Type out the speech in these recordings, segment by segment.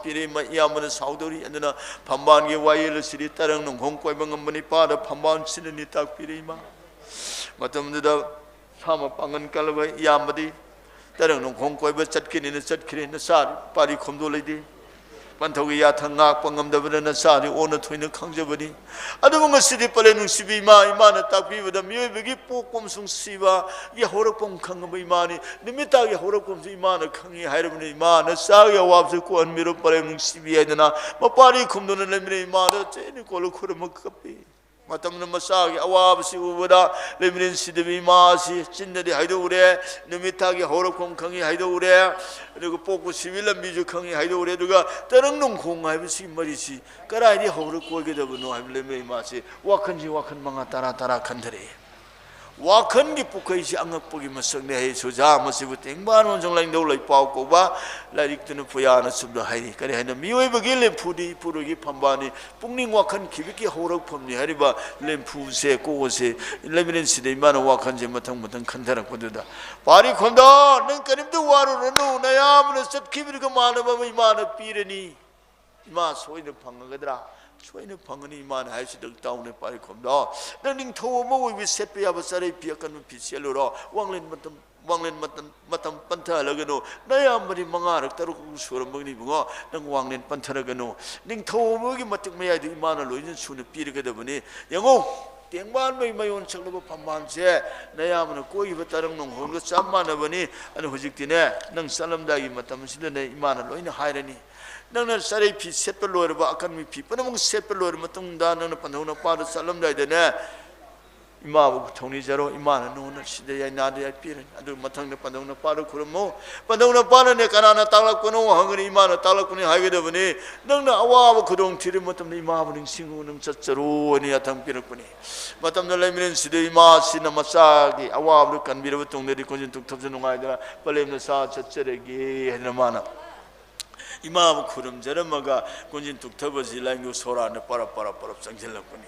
piri ma yamana saudori andana pamban ge wayel siri tarang nong hong koi bangambani pada pamban sinani tak piri ma matam da sama pangan kalaba yamadi tarang nong hong koi ba chatkini na chatkini na sar pari khomdo leidi Pantaugi yathangak pangamdabana na sari ona thoina khangjabani adu ngasidi pale nungsibi ma imana takbi bada mioi bagi pokom sung siba ya horakpom khangba imani nimita ya horakpom si imana khangi hairabani imana sa ya wabse ko anmiro pale nungsibi aidana mapari khumdona lemre imana cheni kolu khurmak kapi matamna masagi awabsi ubada lemrin sidebi masi chinnadi haidore nimita ya horakpom khangi haidore 그리고 뽑고 시빌람 미주 강이 하이도 그래도가 떠릉농 공하이비시 머리시 까라이디 허르 꼬게 되고노 하빌레메 마시 와컨지 와컨 망아 따라 간들이 와컨기 뿌카이시 앙악보기 마성네 해 소자 마시부 땡바노 정라인도 라이 빠고바 라릭드는 부야나 숨도 하이니 그래 하나 미웨버길레 푸디 푸르기 판바니 뿡닝 와컨 기비기 허럭 펌니 하리바 렘푸세 고고세 레미넨 시데 이마나 와컨지 마탕 칸다라 고도다 바리 콘다 능 까림도 와르노 나야므는 섭키비르가 마나바 이마나 삐르니 이마 소이는 방가더라 소이는 방언이 이만 하시득 다운에 빠리 컴다 너닝 토모 위 세피야 버사레 비약간 비셀로로 왕렌 마tam pantalagano naya mari mangarak taruk suram magni bunga nang wanglen pantalagano ning thomogi matik mayadi imana loin sunu pirgadabani yango 땡만 마이마yon 창로버 판만제 나야므는 꼬이버 따릉 농 홍거 쌈마나버니 아니 호직디네 능 살람다기 마탐실네 이마나 로이나 하이라니 너는 사레 피 세펠로르바 아칸미 피 뻔멍 세펠로르 마통다 너는 판도나 빠르 살람다이데네 이마부 통리자로 이마나 노는 시대야 나데야 피르 아두 마탕네 판도나 빠르 쿠르모 판도나 빠르네 까나나 딸락고노 항그리 이마나 딸락고니 하게되버니 너는 아와부 그동 티르 마탐네 이마부닝 싱우능 쩌쩌로 아니 야탕 피르꾸니 마탐네 레미는 시대 이마 시나 마사기 아와부 간비르 통네리 콘진 툭탑스 농아이더라 빨렘네 사 쩌쩌레기 해나마나 이마부 쿠름 저러마가 곤진 툭터버지 랑교 소라네 빠라빠라 짱질렀거니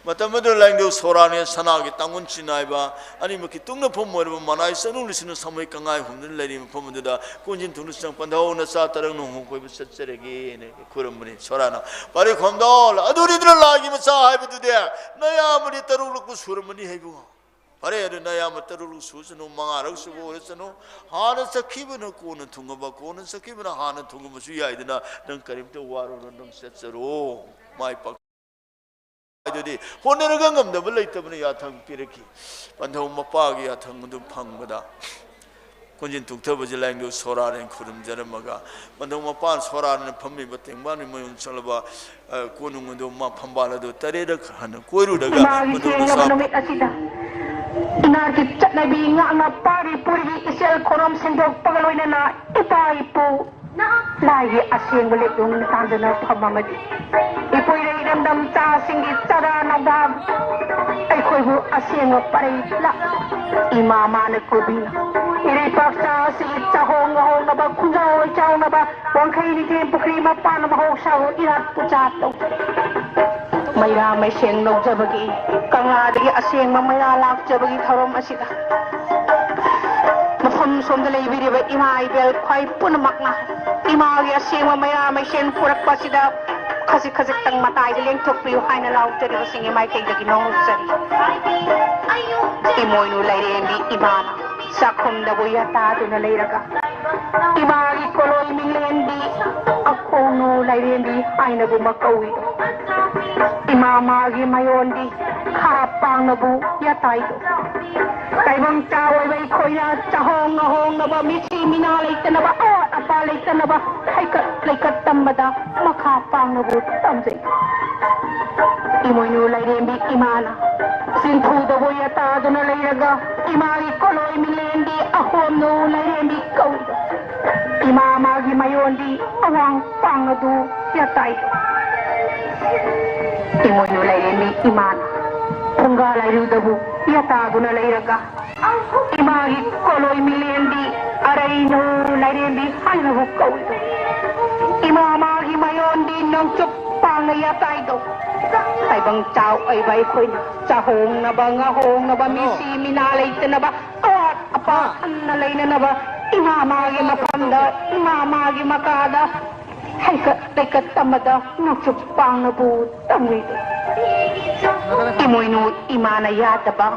마타마도 랑교 소라네 사나기 땅군 지나이바 아니 뭐기 뚱나 폼모르 마나이 서눌리시는 사모이 강아이 홈들 내리면 폼문데다 곤진 툭누상 판다오나 사따랑 농 고이브 쩌쩌레기 쿠름문이 소라나 빠리 콤돌 아두리들 라기면 사 하이브드데 나야 아무리 따르르고 수르문이 해부 바래야 나야 맞다루루 수스노 망아럭 수고 그랬어노 하는 서키브는 고는 퉁어봐 고는 서키브는 하는 퉁어봐 수야이드나 능 까림도 와로는 능 셋서로 마이빡 아이들이 혼내를 강감다 벌레 있다보니 야탕 삐르기 반타우 막박이 야탕도 팡보다 곤진 툭터버지 랭교 소라는 구름자르마가 반타우 막반 소라는 판미 버땡반이 뭐용 철러봐 고능은도 막 판발라도 따레르 하는 고이루다가 반타우 사 Inagit na binga nga pari puri isel korom sindog pagaloy na ipaipo lagi asyeng ulit yung tanda na pamamadi ipoy na inamdam sa singgit sada na bab ay koy mo asyeng nga pari la imama na kubina iripak sa singit sa hong na ba kunjaw chow na ba wang kayo ni tempo krima pa na mahong siya irat po chato mayra may siyang nog jabagi kangadi asyeng mamaya lak jabagi tharom asida mafam sondalay biriba imay bel kway punamak na imagi asyeng mamaya may siyang purak pasida kasi tang matay diling tukpiyo hay na lauk jari basing imay kay daginong sari imoy nulay rendi imana sakum da buyata dunalay raga imagi koloy milendi ako nulay rendi ay nagumakawi imamagi mayondi karapang nabu yatay do kaibang taway bay koy na chahong na ba misi minalay ka na ba apalay ka na ba laykat tambada makapang nabu tamzay imoy nulay rembi imana sintu da bo yata do na layraga imagi koloy milendi ahom nulay rembi kawi do imamagi mayondi awang pang nabu yatay do imoy nulay ni imana punggalay rudabu yatago na layraga imagi koloy milendi aray nulay rendi hay na hukaw ito imamagi mayondi ng tsupang na yatay do ay bang chow ay bay koy na chahong na ba ngahong na ba misi minalay ta na ba awat apa nalay na ba imamagi mapanda imamagi makada ให้ก็ได้ก็ธรรมดานุจุปังนะบูตั้งเลยอีมวยนูอีมานายาตบะ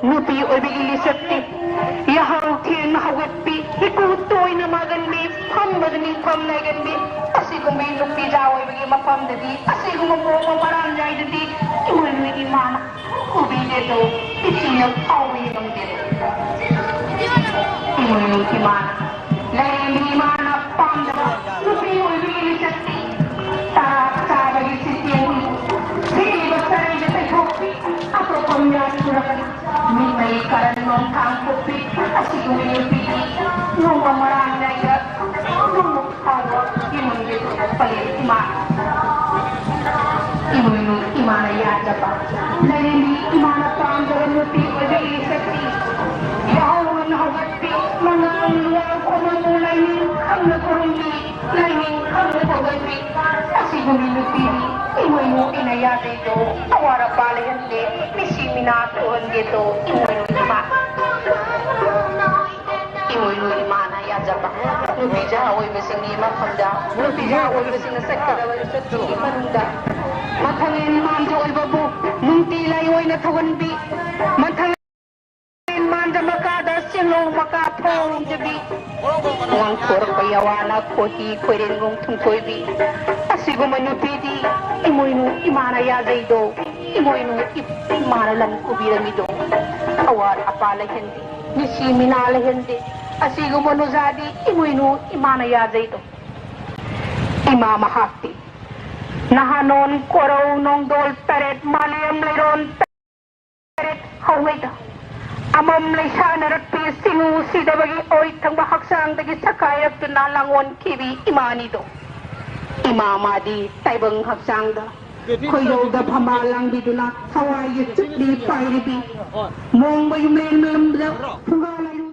นูปีโอยบิลิสติยาฮารุเทียนฮาวปีฮิกูตัวอินามากันบีพัมบัดนีพัมนายกันบีอาศัยกุมีนูปีจาวโอยบิมาพัมเดบีอาศัยกุมาโมมาปารานใจเดบีอีมวยนูอีมานะกูบีเดโตอิชินะเอาบีนังเดโตอีมวยนูอีมานะเลยมีมานะพัมเดบะนูปีโอยบิลิสติตาตาบกิสิเตียงสิบัสระจเตโคปีatau pembiayaan minta karan nong tangkupi asik mimpi nong pemeran daya nong awal imun gitu paling imun imana ya japa nari imana pam jalan nuti wajah sakti ya awan hawati manang luar kono lain kamna kurungi lain kamna hawati asik mimpi imu inaya dito awara balayan de misi minatuhan dito imu imana ya japa nubija awoy besing ni mapanda nubija awoy besing na sekta sa tuki manunda mathangin manjo oy babu nunti layoy na tawanbi mathangin manja makada silo makapong jabi ngang korak payawana koti kwerin ngong tungkoy bi asigo manupidi imoinu imana ya zaido imoinu imana lan kubiramido awar apala hindi nisi minala hindi asigo manuzadi imoinu imana ya zaido imama hakti nahanon koraw nong dol taret maliam layron taret hawida amam laysya naratpi singu sidabagi oy tang bahaksang dagi sakayap tunalangon kibi imanido imamadi taibang haksang da koyo da pamalang bidula hawai yutuk di pairibi mong bayum len melam da pungalay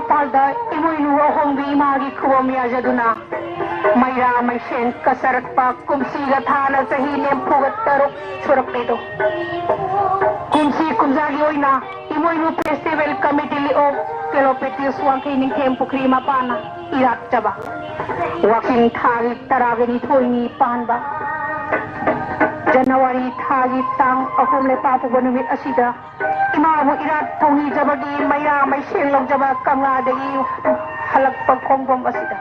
palda imuinu ahong bi magi kuwamya jaduna mayra may shen kasarat pa kumsiga thana sa hilem pugat tarok surak nito kumsi kumzagi oy na imuinu festival committee li o kilopetius wang kining tempo krima pana irat jaba waking thagi taragani thoini panba January thagi tang ahom le papu banumit asida imamu irat thongi jabagi maya may shelong jaba kanga dagi halak pagkongbom asida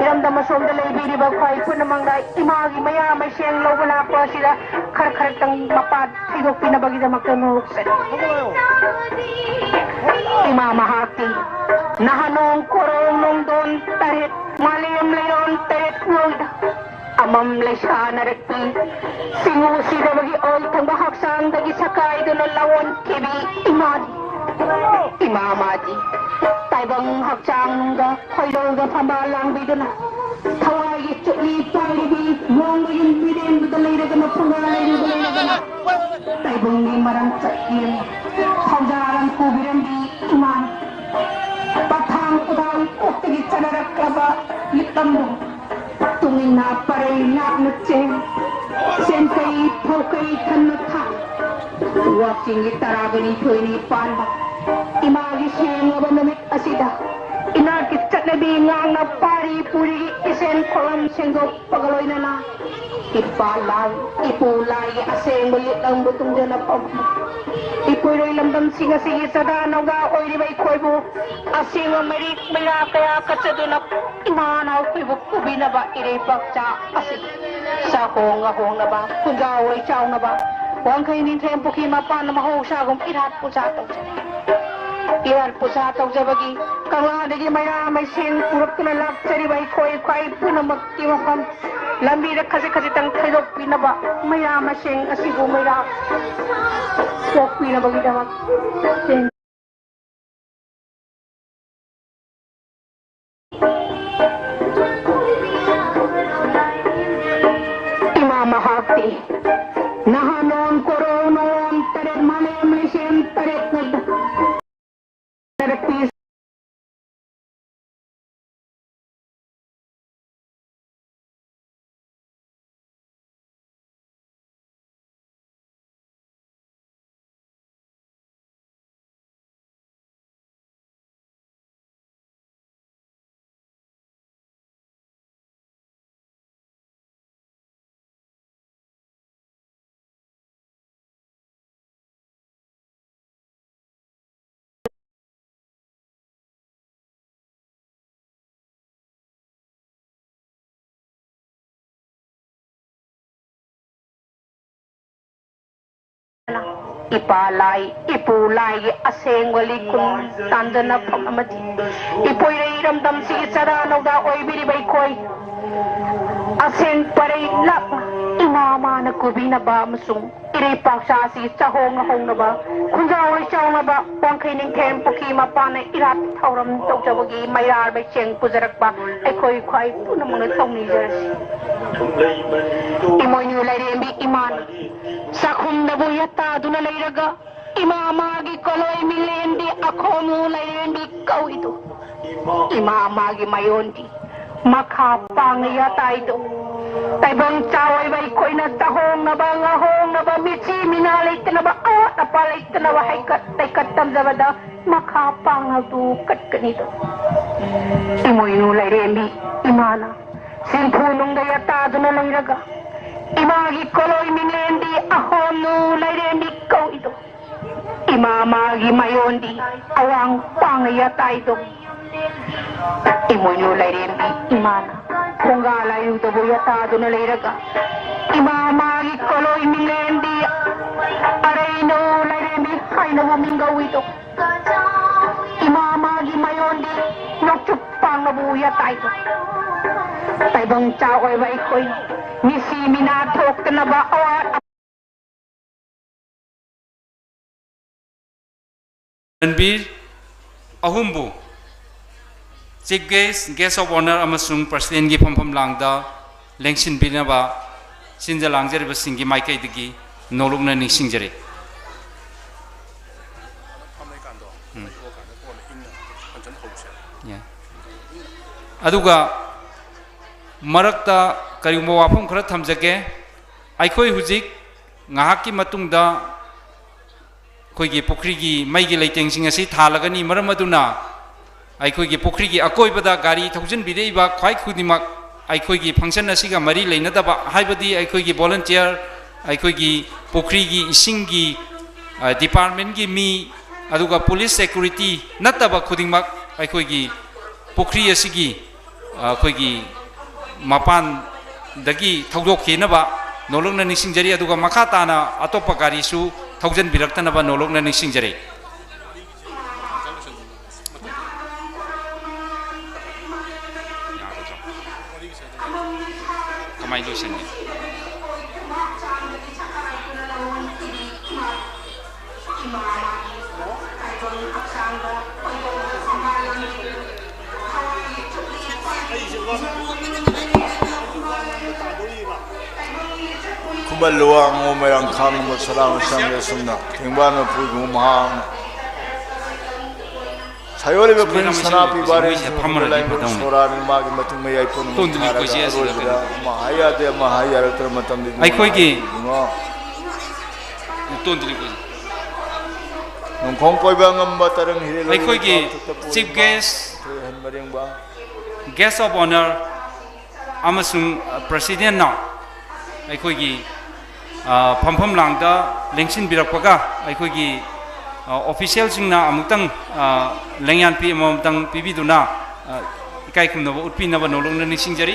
iram da masom da lay biri ba khai pun namanga imagi maya may sheng lo wala po asida khar khar tang mapad sidok pinabagi da makanuruk sa imama hati nahanong korong nong don tarit maliyam layon tarit ngolda amam lesha narekti singu sida bagi ol tang bahaksang dagi sakay doon lawon kibi imamadi taibang haksang ga koylo ga pambalang biduna tawagi chukli palibi mong yung bidin budalay na gana pungalay na budalay na gana taibang ni marang sakin hawdaran ko birambi iman patang udang ba litam mo tungin na paray na natin sen kay po kay tanata watching itaragani ko ni panda imagi siya nga ba namit asida inakit sa nabi nga nga pari puri isen kolam senggo pagaloy na ipulay aseng balit lang butong dyan na pag ipuloy lamdam singa sige sa danaw ga oy di ba ikoy mo aseng marik maya kaya katsa doon na imanaw ko'y bukubi na ba iripak sa asing sa hong na ba kung gaway chow na ba huwag kayo nin tempo kimapa na mahong sagom irat po sa ataw sa bagi kanga nagi maya may sen purap na lak sa di ba ikoy po na magtiwakan lambi na kasi tang kailok pinaba maya maseng asigo maya huwag pinabagi damat sen imamahati nahanon koronon tarik malemlisen tarik tarik ipulay aseng wali kun tanda na pamamati ipoy rairamdam si saranaw da oy biribay koy aseng paray lak imama nagkubi na ba masung iripak siya si sahong na ba kung jaway siya na ba huwag kayo ng tempo kima pa na irat tauram tog sa wagi mayrar bay siyang puzarak ba ay koy po na mga tong ni jersey imoy nilay rembi iman sa kung nabuyata doon na layraga imamagi koloy milendi ako mulay rembi ikaw ito imamagi mayondi makapangayata ito taibang caway bay koy na tahong na ba mitsi minalay ka na ba napalay ka na ba hay katam na ba daw makapangadukat ka nito imoy nulay rembi imana simpunong dayata doon na layraga imagi koloy milendi ako nulay rembi ikaw ito imamagi mayondi awang pangayata ito imoy nulay rembi imana kung galayo ito buyata doon na layraga imamagi koloy milendi aray nulay rembi ay nawamingaw ito imamagi mayondi nagtsupang nabuyata ito taibang tsakoy ba ikoy misi minatok ka na ba awat Ranbir Ahumbu Chief Guest of Honor amasung President gi pham langda lengsin binaba sinja langjari basingi maikai digi nolokna ningsingjari aduga marakta karigumba wafam khara thamjage aikhoi hujik ngahaki matungda khoigi pokhri maigi leitengsing asi thalagani maram aduna aikhoi pokhri akoi bada gari thausin bidei ba khwai khudimak aikhoi function asiga mari leinadaba haibadi aikhoi volunteer aikhoi pokhri isingi department gi mi aduga police security nataba khudimak aikhoi pokhri asigi akhoi mapan dagi thogdok khenaba nolokna nisingjari aduga makata na atopa gari su thaujan birakta naba nolokna nisingjari kamai loisen kumaluang umayang kang masalang sang yasumna tingbana pugung mahang 사요레 베푼 스미라마시 사나피 바레 모이세 파마를 입었다 오늘. 소라를 마기 matang mayay po 또 늘릴 것이 했으니까. mahaya de mahaya 를 matang di 아이코에게 돈 드리고 nung kong koy ba ngamba tarang hirelo 아이코에게 chief guest han maring ba guest of honor 아마숭 president 나 아이코에게 팜팜랑다 랭신 비락과가 아이코에게 official singna amutang lengyan pi amutang pibiduna ikai kumnaba utpinaba nolongna nisingjari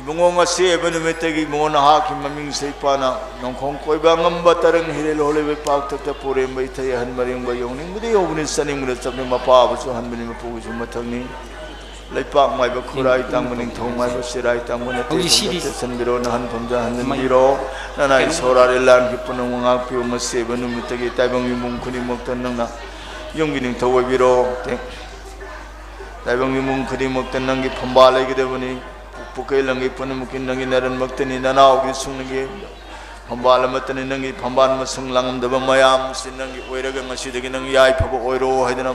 ibungo nga si ebenumetegi mo na hakim maming seipana nong kong koy ba ngamba tarang hirelo holebe pak ta pure mai thai han maring ba yong ning budi obni saning mure sabne mapa ba so han mini mapu ju mathangni leipak mai ba khurai tang maning thong mai ba sirai tang mane te san biro na han phomja han biro na nai sora re lan ki punong nga pi ma se benumetegi tai bang mung khuni mok tan nang na yong gi ning thawai biro te tai bang mung khuni mok tan nang gi phamba lai gi de bani pukai langi pun mungkin nangi naran maktani nanau gi sungi phambal matani nangi phamban masung langam daba mayam sin nangi oiraga ngasi dagi nangi yai phabo oiro haidana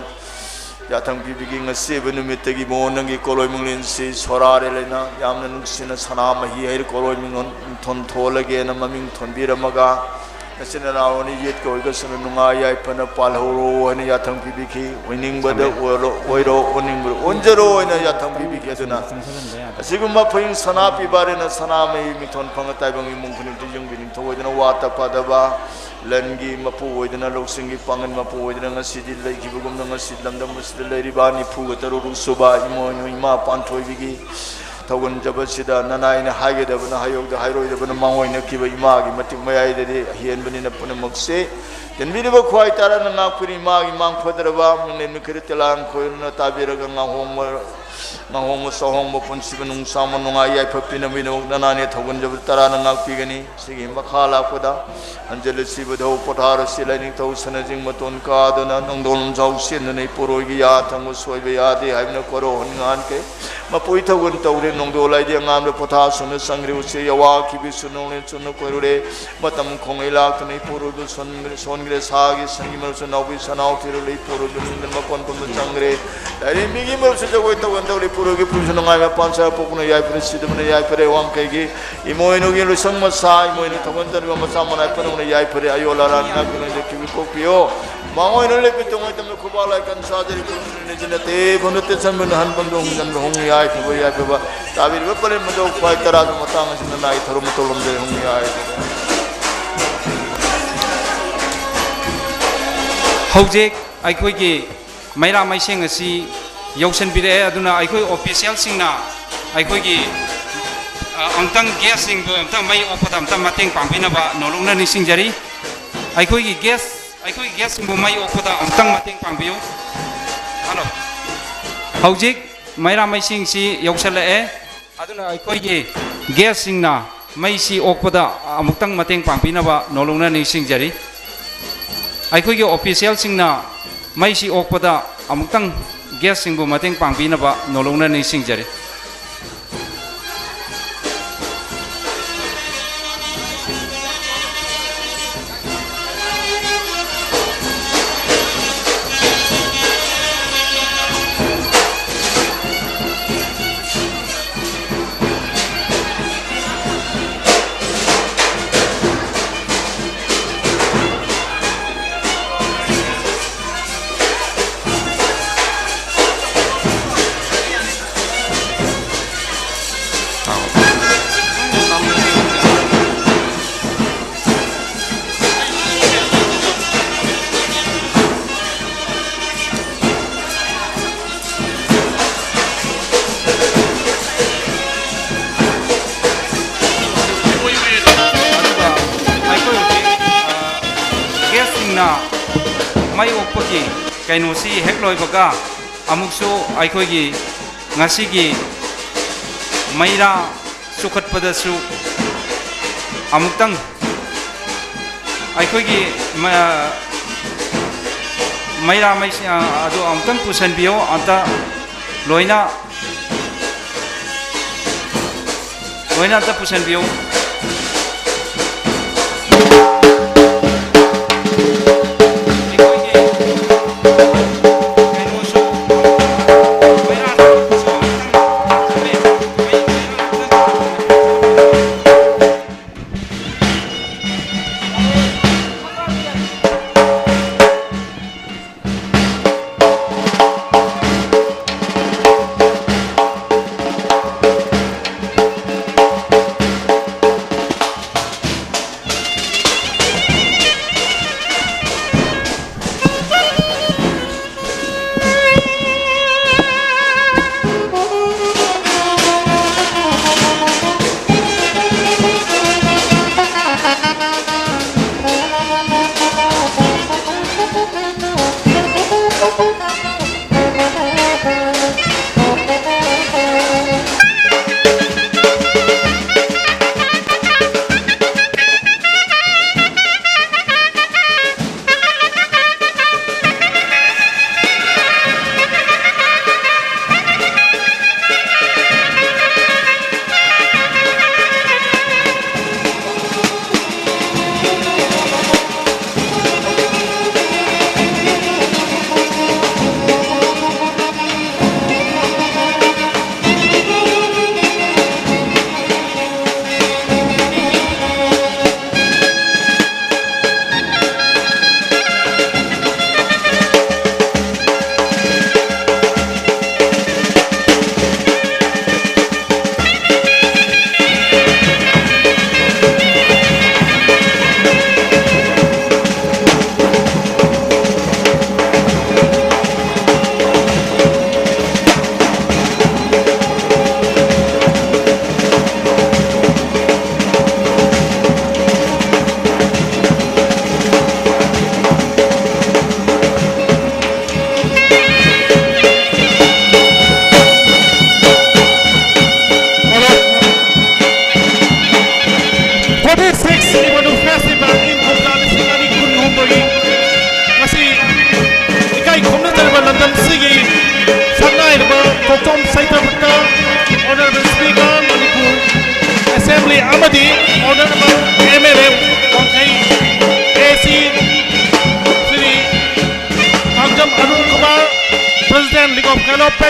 yathang bibigi ngasi benumit gi mo nangi koloi munglin si sorare lena yamna nuksina sana mahi hair koloi mingon thon tholage na maming thon biramaga nasina rawani yet ko ga sunu nunga yai pana palhoro ani yathang bibiki winning bada oiro oning onjaro ina yathang bibiki aduna Siguma payung sana pibare na sana may miton pangatay bang imong kunimti yung bining tawad na wata padaba langi mapuwid na loksingi pangan mapuwid na nga sidil lay kibugum na nga sidlam na masidil lay ribani puga tarurong suba imo yung ima pantoy bigi tawan jaba sida nanay na hage daba na hayog da hayroy daba na mangoy na kiba imagi matik mayay dadi hiyan ba nina po na magse yan bini ba kuhay tara na nga puri imagi mang padaraba mga nimikiritilaan ko yun na tabiraga nga homer Nahong sahong mo pun sibanung sama nung ayay papina minawag na nani tagun jab tara na ngakpigani sige makhala ko da anjali sibadaw potaro sila ning taw sanajing maton ka do na nang dolom jaw sin na ipuro gi yatang usoi be yadi hay na koro ngan ke mapuy tagun tawre nong dolay di ngam le potha sun sangri usi yawa ki bi sunong ne chun ko re matam khong ila ka nei puro do son gre sa gi sangi mar sun nawi sanau tiro le puro do ning ma kon kon changre dai mi gi mar su jago tagun tawre puro gi pun sunong ay pansa pokno yai presidum ne yai pare wang kai gi imoino gi lu sang ma sa imoino tagun tar ma sa ma pano ne yai pare ayola ran na ko ne ki ko pio mangoy no le pitong ay tam ko bala kan sa jeri ko ne jinate bonete san ban han ban dong jan hong yai ko yai ba tabir ba pare mo do pai tara ma ta ma sin na ai thoro mo tolom de hong yai hojek aikoi gi maira mai seng asi yausan bire aduna aikoi official singna aikoi gi angtang gas sing bo angtang mai opotam tam mateng pangpina ba nolongna ni singjari aikoi gi gas sing bo mai opota angtang mateng pangbiyo halo hojik maira mai sing si yausala e aduna aikoi gi gas singna mai si opoda amutang mateng pangpina ba nolongna ni singjari aikoi gi official singna mai si opoda amutang gas sing bo mateng pangpina ba nolongna ni singjari mai opaki kaino si hekloi baga amukso aikhoigi ngasigi maira sukhat padasu amuktang aikhoigi maira mai adu amukang pusan bio anta loina anta pusan bio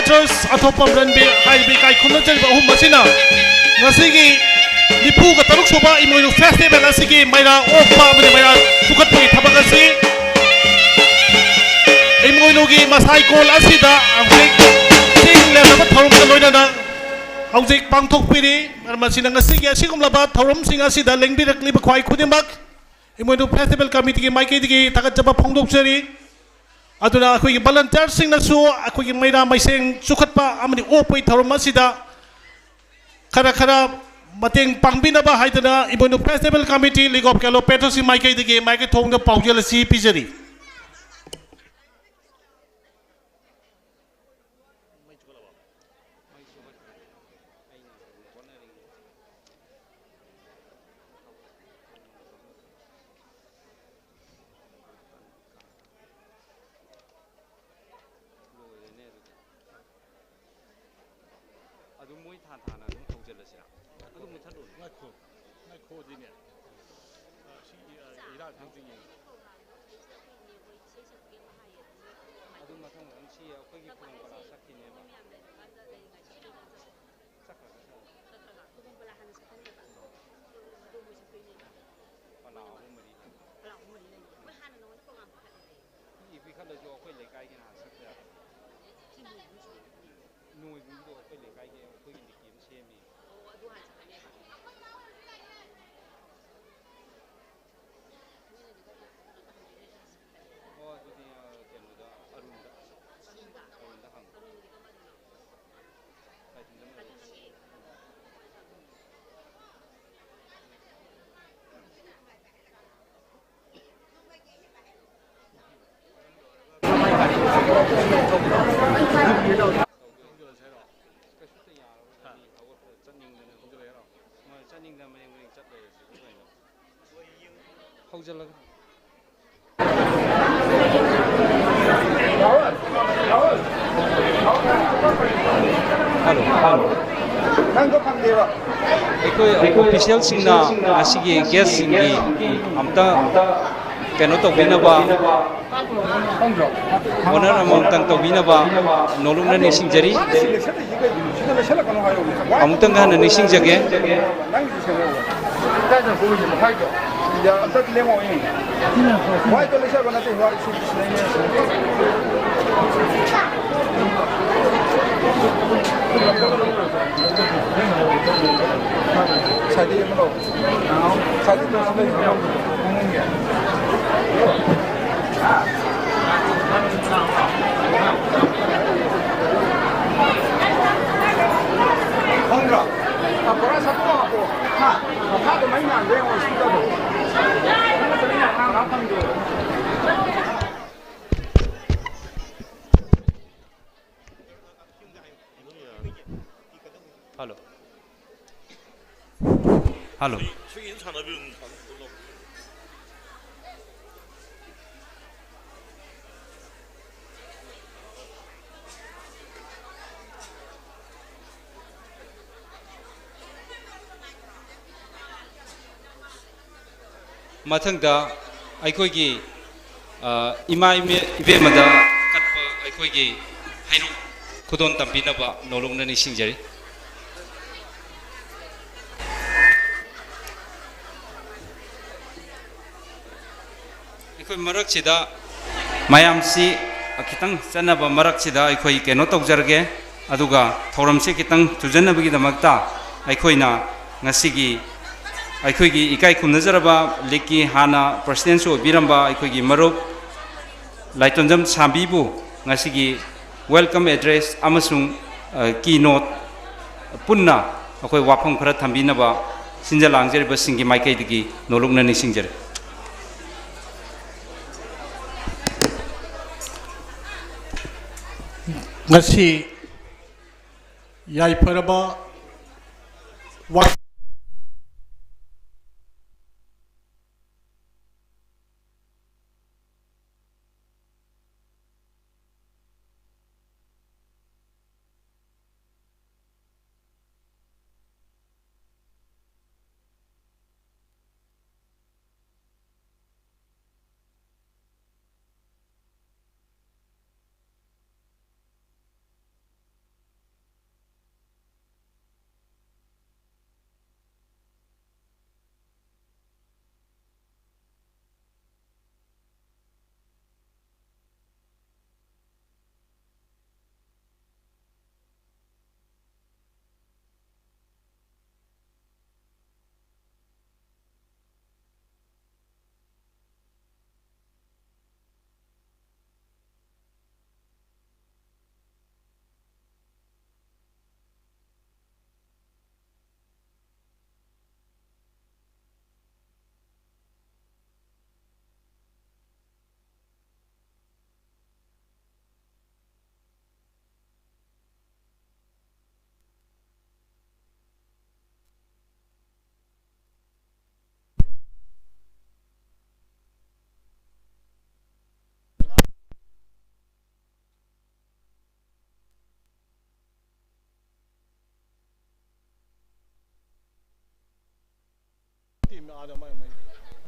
Petros atopam ranbe haibi kai khunna chal ba hum masina ngasigi lipu ka taruk soba imoinu festival asigi maira opa mane maira sukhat pi thabak asi imoinu gi masai kol asida amjik ting le ba thorum ka loina na haujik pangthok piri masina ngasigi asigum laba thorum sing asida lengbi rakli ba khwai khudimak imoinu festival committee gi maike digi takat jaba phongdok chari aduna akoi volunteer sing na su akoi maira maiseng sukhatpa amani opoi tharum asida khara khara mateng pangbina ba haidana ibonu festival committee league of kalo petrosi maike dige maike thongda paujel si pijari official singna asigi guest singi amta keno to binaba honor among to binaba nolumna ni singjari amutang han ni singjage Hello. Mathangda aikoigi ima ibe mada katpa aikoigi hairu khudon tampinaba nolongna ni singjari aikoi marak sida mayam si kitang chanaba marak sida aikoi keno tawjarge aduga thoram se kitang tujanabagi damakta aikoina ngasigi aikoigi ikai khumnazaraba leki hana president so biramba aikoigi marup laitonjam sambibu ngasigi welcome address amasung keynote punna akoi wafang khara thambinaba sinjalangjer basingi maikai digi nolongna ni singjer ngasi yai paraba wa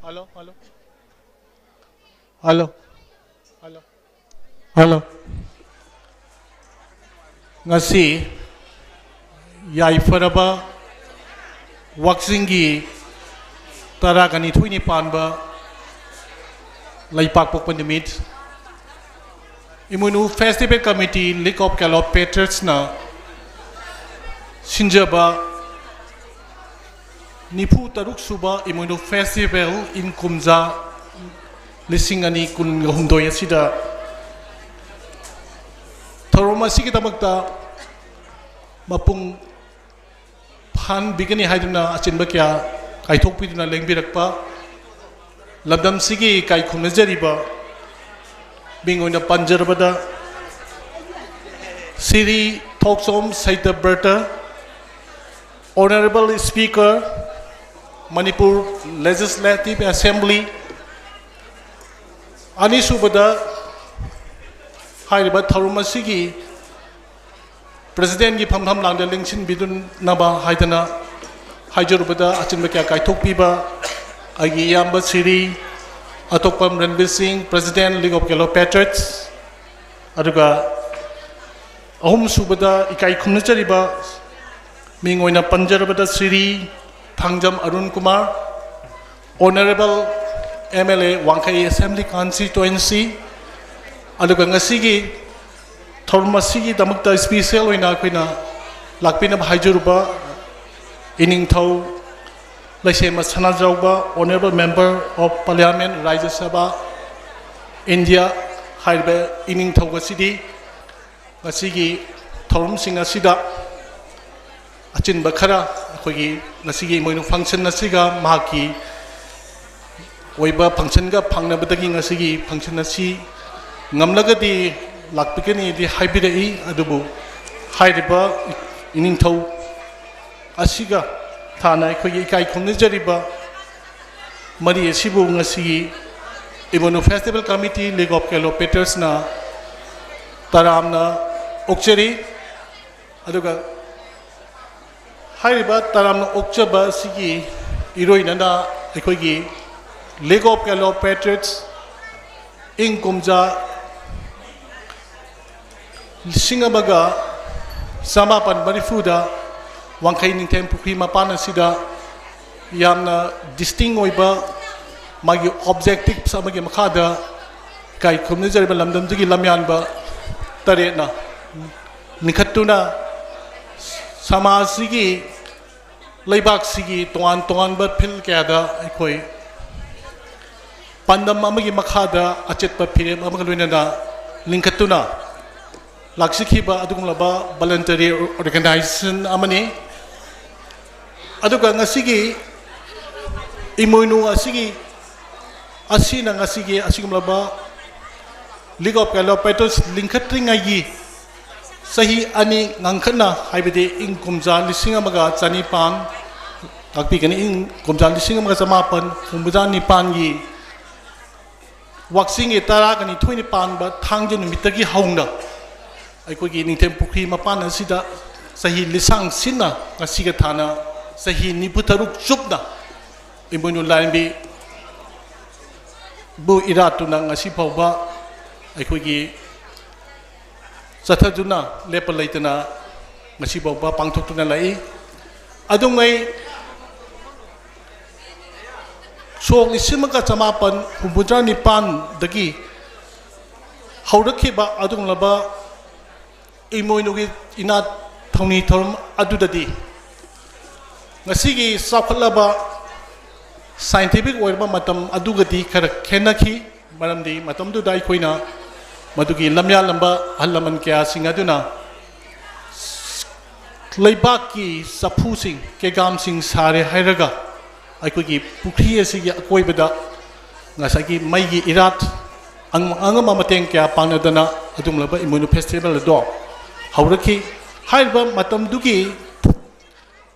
Hello, hello. Hello. Hello. Hello. Ngasi yai faraba waksingi taragani thuini panba laipak pokpan demit imunu festival committee League of Gallop Patriots na sinjaba nipu taruk suba imunu festival in kumza lisingani kun humdoy asida tharoma sigi tamakta mapung phan bigani haiduna achinba kya kaithok piduna lengbirakpa ladam sigi kai khumnajariba bingoina panjarbada Siri Thoksom Saitaberta Honorable Speaker Manipur Legislative Assembly Anisubada Hairiba Tharumasigi President Gi Phamham Langda Lingsin Bidun Naba Haidana Hajarubada Achinbakya Kaitok Piba Agi Yamba Siri Atokpam Ranbir Singh President League of Gallop Patriots Aduga Ahum Subada Ikai Khumnachariba Mingoina Panjarabada Siri Thangjam Arun Kumar Honorable MLA Wangkai Assembly Constituency Aduga Ngasigi Thormasigi Damakta Special Oina Kuina Lakpina Hajuruba Ining Thau Laisema Sanajauba Honorable Member of Parliament Rajya Sabha India Hairbe Ining Thau Gasidi Ngasigi Thorum Singa Sida Achin Bakara Kogi Nasigi Moinu function Nasiga Maki Weba function ga Pangna Batagi Nasigi function Nasi Namlagadi Lakpikani di Hybidai Adubu Haidiba Inintau Asiga थाना अखोई इकाई खुमनिजरिबा मरी असिबु ngasi Imoinu festival committee league of कैलोपेटर्स ना तरामना ओक्चरी अदुगा हाइरिबा तरामना ओक्चबा सिगी इरोइनना अखोई लीग ऑफ कैलोपेटर्स इंग कुमजा लिंगा समापन मरीफूदा वांखई निंथेम पुखरी मपान असिदा यामना डिस्टिंग ओइबा मागी ऑब्जेक्टिव समगी मखादा काई खुमनिजरिबा लमदमजिगी लमयानबा तरेना निखत्तुना समाजसिगी लैबाकसिगी तोंगान तोंगानबा फिल क्यादा अखोई पंदम अमगी मखादा अचेतपा फिरेम अमगा लोइनना लिंखत्तुना लाक्सिखिबा अदुगुमलाबा वॉलंटरी ऑर्गेनाइजेशन अमनी अदुगा ngasiगी इमोइनु असिगी असिना ngasiगी असिगुमलाबा लीग ऑफ कैलोपेटर्स लिंखत्रिंगागी सही अनि ngangkhana हाइबदे इंग कुमजा लिसिंग अमगा चानिपान ताकपिगनि इंग कुमजा लिसिंग अमगा समापन कुमजा निपानगी वाक्सिंग तारागनि थोइनि पानबा थांजे नुमितगी हौंना अखोई निंथेम पुखरी मपान असिदा सही लिसांग सिना ngasiga थाना सही निपुतरुक चुपना इमोइनु लाइनबी बु इरातुना ngasi फावबा अखोई चथजुना लेप लेतना ngasi फावबा पांथोक्तुना लाई अदुंगै सोक लिसिमका चमापन हुबुजा निपान दगी हौरखिबा अदुंगलबा इमोइनुगी इना थौनी थौरम अदुददी ngasiगी साखलबा साइंटिफिक ओइरबा मतम अदुगदी खर खेनखी मरमदी मतमदु दाई खोइना मदुगी लमया लंबा हलमन क्या सिंगादुना लैबाकी सफुसिंग केगाम सिंग सारे हायरगा अखोगी पुखरी असिगी अकोइबदा ngасagi मैगी इरात अंगमा मतेंग क्या पानदना अदुमलबा इमोइनु फेस्टिवल दो हौरखी हाइबा मतमदुगी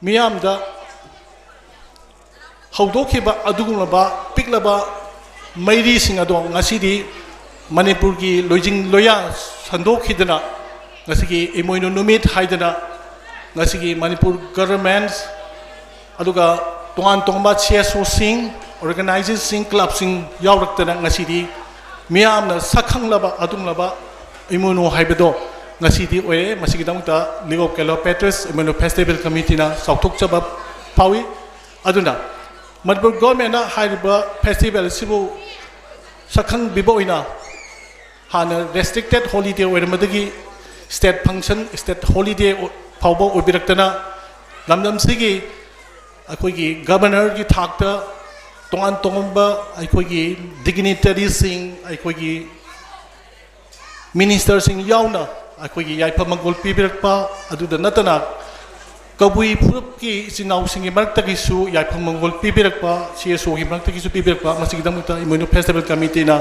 मियामदा हौदोखिबा अदुगुमलबा पिकलबा मैरी सिंग अदो ngasiदी मणिपुर की लोइजिंग लोया संदोखिदना ngasiगी इमोइनु नुमित हाइदना ngasiगी मणिपुर गवर्नमेंट अदुगा तोंगान तोंबा CSO सिंग ऑर्गेनाइजेशन सिंग क्लब सिंग यावरक्तना ngasiदी मियामना सखंगलबा अदुमलबा इमोइनु हाइबदो ngasiदी ओए मसिगिदमता लीग ऑफ कैलोपेटर्स इमोइनु फेस्टिवल कमिटी ना साउथोक्चबा फावी अदुना मणिपुर गवर्नमेंट हाइबा फेस्टिवल सिबु सखंग बिबोइना हाना रेस्ट्रिक्टेड हॉलिडे ओइरमदगी स्टेट फंक्शन स्टेट हॉलिडे फावबो ओबिरक्तना लमदमसिगी अखोगी गवर्नर की थाकता तोंगान तोंगबा अखोगी डिग्निटरी सिंग अखोगी मिनिस्टर सिंग यावना अखोगी याइफमंगोल पिबिरक्पा अदुदा नतना कबुई फुरुप की इचिनाउ सिंगी मरक्तगिसु याइफमंगोल पिबिरक्पा CSO की मरक्तगिसु पिबिरक्पा मसिगिदमता इमोइनु फेस्टिवल कमिटी ना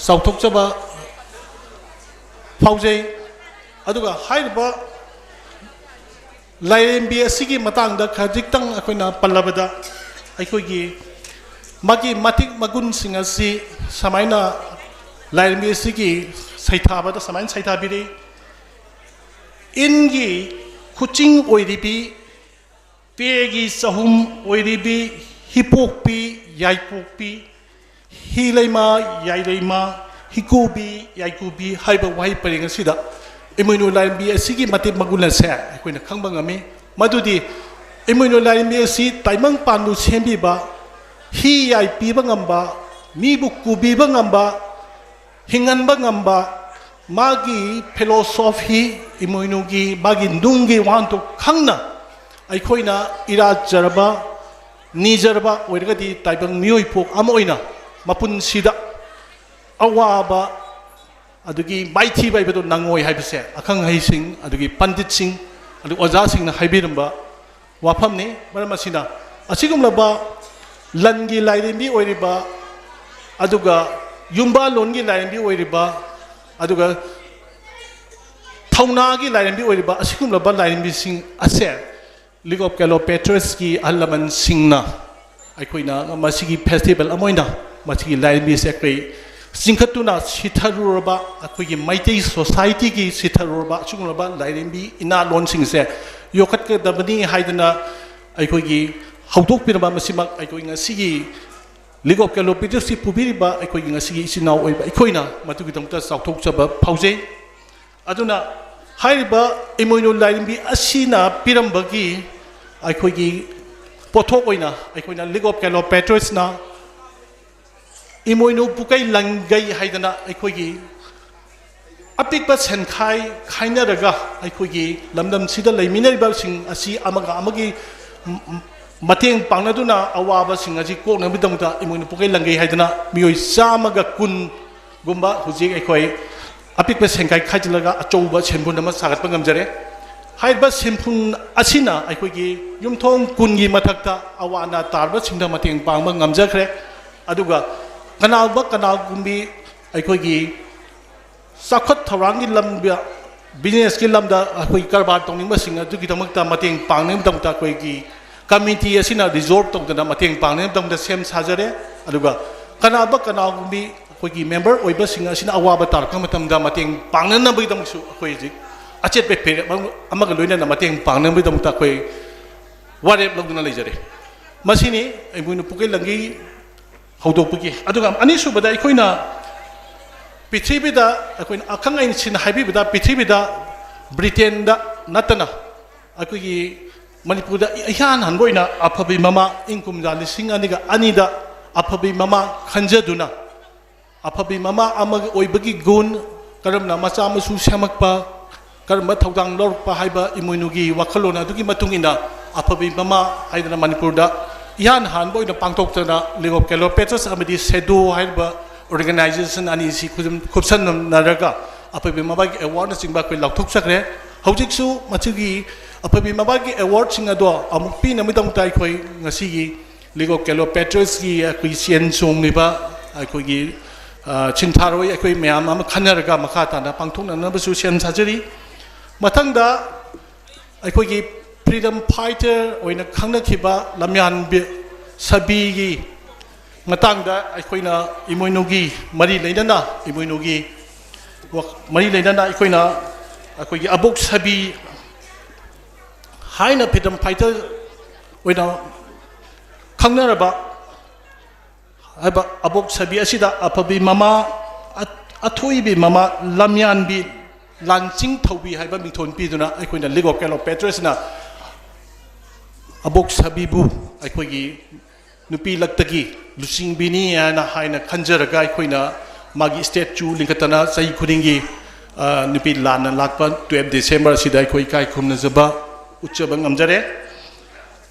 साउथोक्चबा फाउजे अदुगा हाइरबा लाइरेंबी असिगी मतंगदा खजिक्तंग अखोइना पल्लबदा अखोगी मागी मतिक मगुन सिंग असि समाइना लाइरेंबी असिगी सैथाबदा समाइन सैथाबिरे इनगी खुचिंग ओइरिबी पेगी सहुम ओइरिबी हिपोकपी याइपोकपी हिलेमा याइलेमा हिकुबी याइकुबी हाइबा वाइ परिंग सिदा इमोइनु लाइरेंबी असिगी मतिक मगुन से अखोइना खंबा ngami मदुदी इमोइनु लाइरेंबी असि ताइमंग पानु सेंबिबा hi yai piba ngamba mibu kubiba ngamba hinganba ngamba magi philosophy imoinugi magi ndungi wanto khangna aikoina ira jarba ni jarba oirgadi taibang mioi pok amoina mapun sida awaba adugi maithi baibado nangoi haibse akhang haising adugi pandit sing adu oja sing na haibiramba wafamni baramasina asigumlaba लंगी लाइरेंबी ओइरिबा अदुगा युम्बा लोनगी लाइरेंबी ओइरिबा अदुगा थौनागी लाइरेंबी ओइरिबा असिकुमलबा लाइरेंबी सिंग असे League of Galo Patriots ki alaman singna aikoina masigi festival amoina masigi laimi sekre singkhatuna sitharurba akoigi maitei society ki sitharurba chungurba laimi ina lon singse yokat ka dabani haidana aikoigi haudok piraba masimak aikoi ngasigi League of Galo Patriots ki pubiriba aikoigi ngasigi isinau oiba aikoina matugi tamta sauthok chaba phauje aduna Haiba imoino laimbi asina pirambagi aikoigi pothok oina aikoina League of Galo Patriots na imoino pukai langai haidana aikoigi apikpa senkhai khaina raga aikoigi lamdam sida laiminariba sing asi amaga amagi mateng pangnaduna awaba sing asi kokna bidamta imoino pukai langai haidana mioi samaga kun gumba hujik aikoi apik senkai khajlaga achouba senpun nama sagat pangamjare haiba senpun asina aikoigi yumthong kungi mathakta awana tarba singda mateng pangba ngamjakre aduga kanalba kanalgumbi aikoigi sakhot thorangi lambia business ki lamda akoi karbar tongning masinga dugi damakta mateng pangnem damta aikoigi committee asina resort tongdana mateng pangnem damda sem sajare aduga kanalba kanalgumbi akoigi member oiba singa sina awaba tar ka matamda mateng pangnan na bidam su akoi ji achet pe pe amaga loina na mateng pangnan bidam ta koi ware logduna leijare masini aibuinu pukai langi haudo puki aduga ani su bada ikoina pithibida akoin akang ain sin haibi bida pithibida britain da natana akoigi manipur da ihan hanboina aphabi mama ingkum da lising aniga anida aphabi mama khanjaduna apabi mama amag oibagi gun karamna macha masu semakpa karma thaudang lorpa haiba imoinugi wakhalona dugi matungina apabi mama haidana manipur da ihan han boina pangtokna League of Galo Patriots amadi sedu haiba organization ani si khupsan naraga apabi mama gi award singba koi lauthok sakre hojiksu machugi apabi mama gi award singa do amukpi namidam tai khoi ngasi gi League of Galo Patriots gi koi sian song niba koi gi Chintaroi akoi meyam ama khanaraga makha tana pangthokna nabasu sian sajari mathangda aikoigi freedom fighter oina khangna khiba lamyan sabi gi matangda aikoina imoinugi mari leidana imoinugi mari leidana aikoina aikoigi abok sabi haina freedom fighter oina khangnaraba aba abok sabi asida apabi mama athoibi mama lamyan bi lansing thobi haiba mithon pi duna aikoina League of Galo Patriots na abok sabibu aikoigi nupi laktagi lusing bini na haina khanjaraga aikoina magi statue lingkatana sai khuningi nupi lana lakpa 12 December sida aikoi kai khumna jaba uchaba ngamjare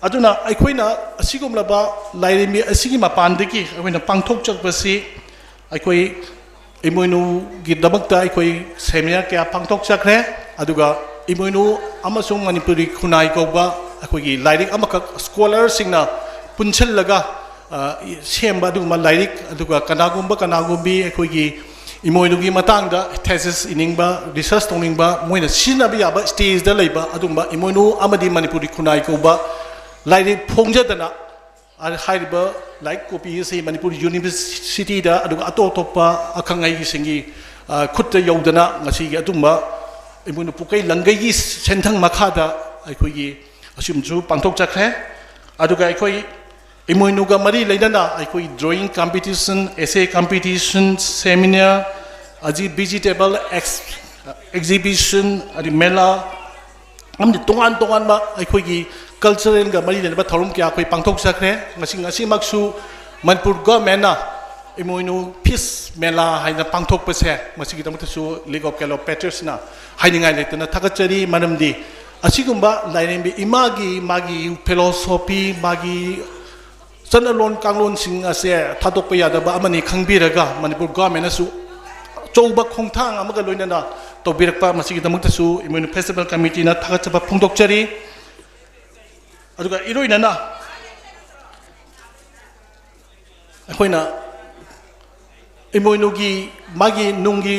aduna aikoina asigumlaba lairimi asigi mapandiki aikoina pangthok chakbasi aikoi imoinu gi dabakta aikoi semia kya pangthok chakre aduga imoinu amasung manipuri khunai koba aikoigi lairik amaka scholar singna punchal laga semba dugma lairik aduga kanagumbi aikoigi imoinu gi matangda thesis iningba research toningba moina sinabi aba stage da leiba adumba imoinu amadi manipuri khunai koba Like Pongjadana, I hide like copy say Manipur University da Atotopa, Akangai Singi, Kutta Yodana, Nasi Atumba, Imunupukai Langai, Sentang Makada, I could assume to Pantok Chakre, Aduga Koi, Imunuga Mari Ledana, I could drawing competition, essay competition, seminar, Aji vegetable exhibition, Adimela, I'm the Tongan, I could cultural ga mari le ba thorum kya koi pangthok sakre ngasi maksu manpur government na imoinu peace mela haina pangthok pa se ngasi gi tamta su League of Galo Patriots na hainingai letna thakachari manamdi asigumba lairembi imagi magi philosophy magi sanalon kanglon sing ase thadok pa yada ba amani khangbiraga manipur government na su chouba khongthang amaga loina na tobirakpa masigi tamta su imoinu festival committee na thakachaba phungdokchari aduga iroina na akoina imoinugi magi nungi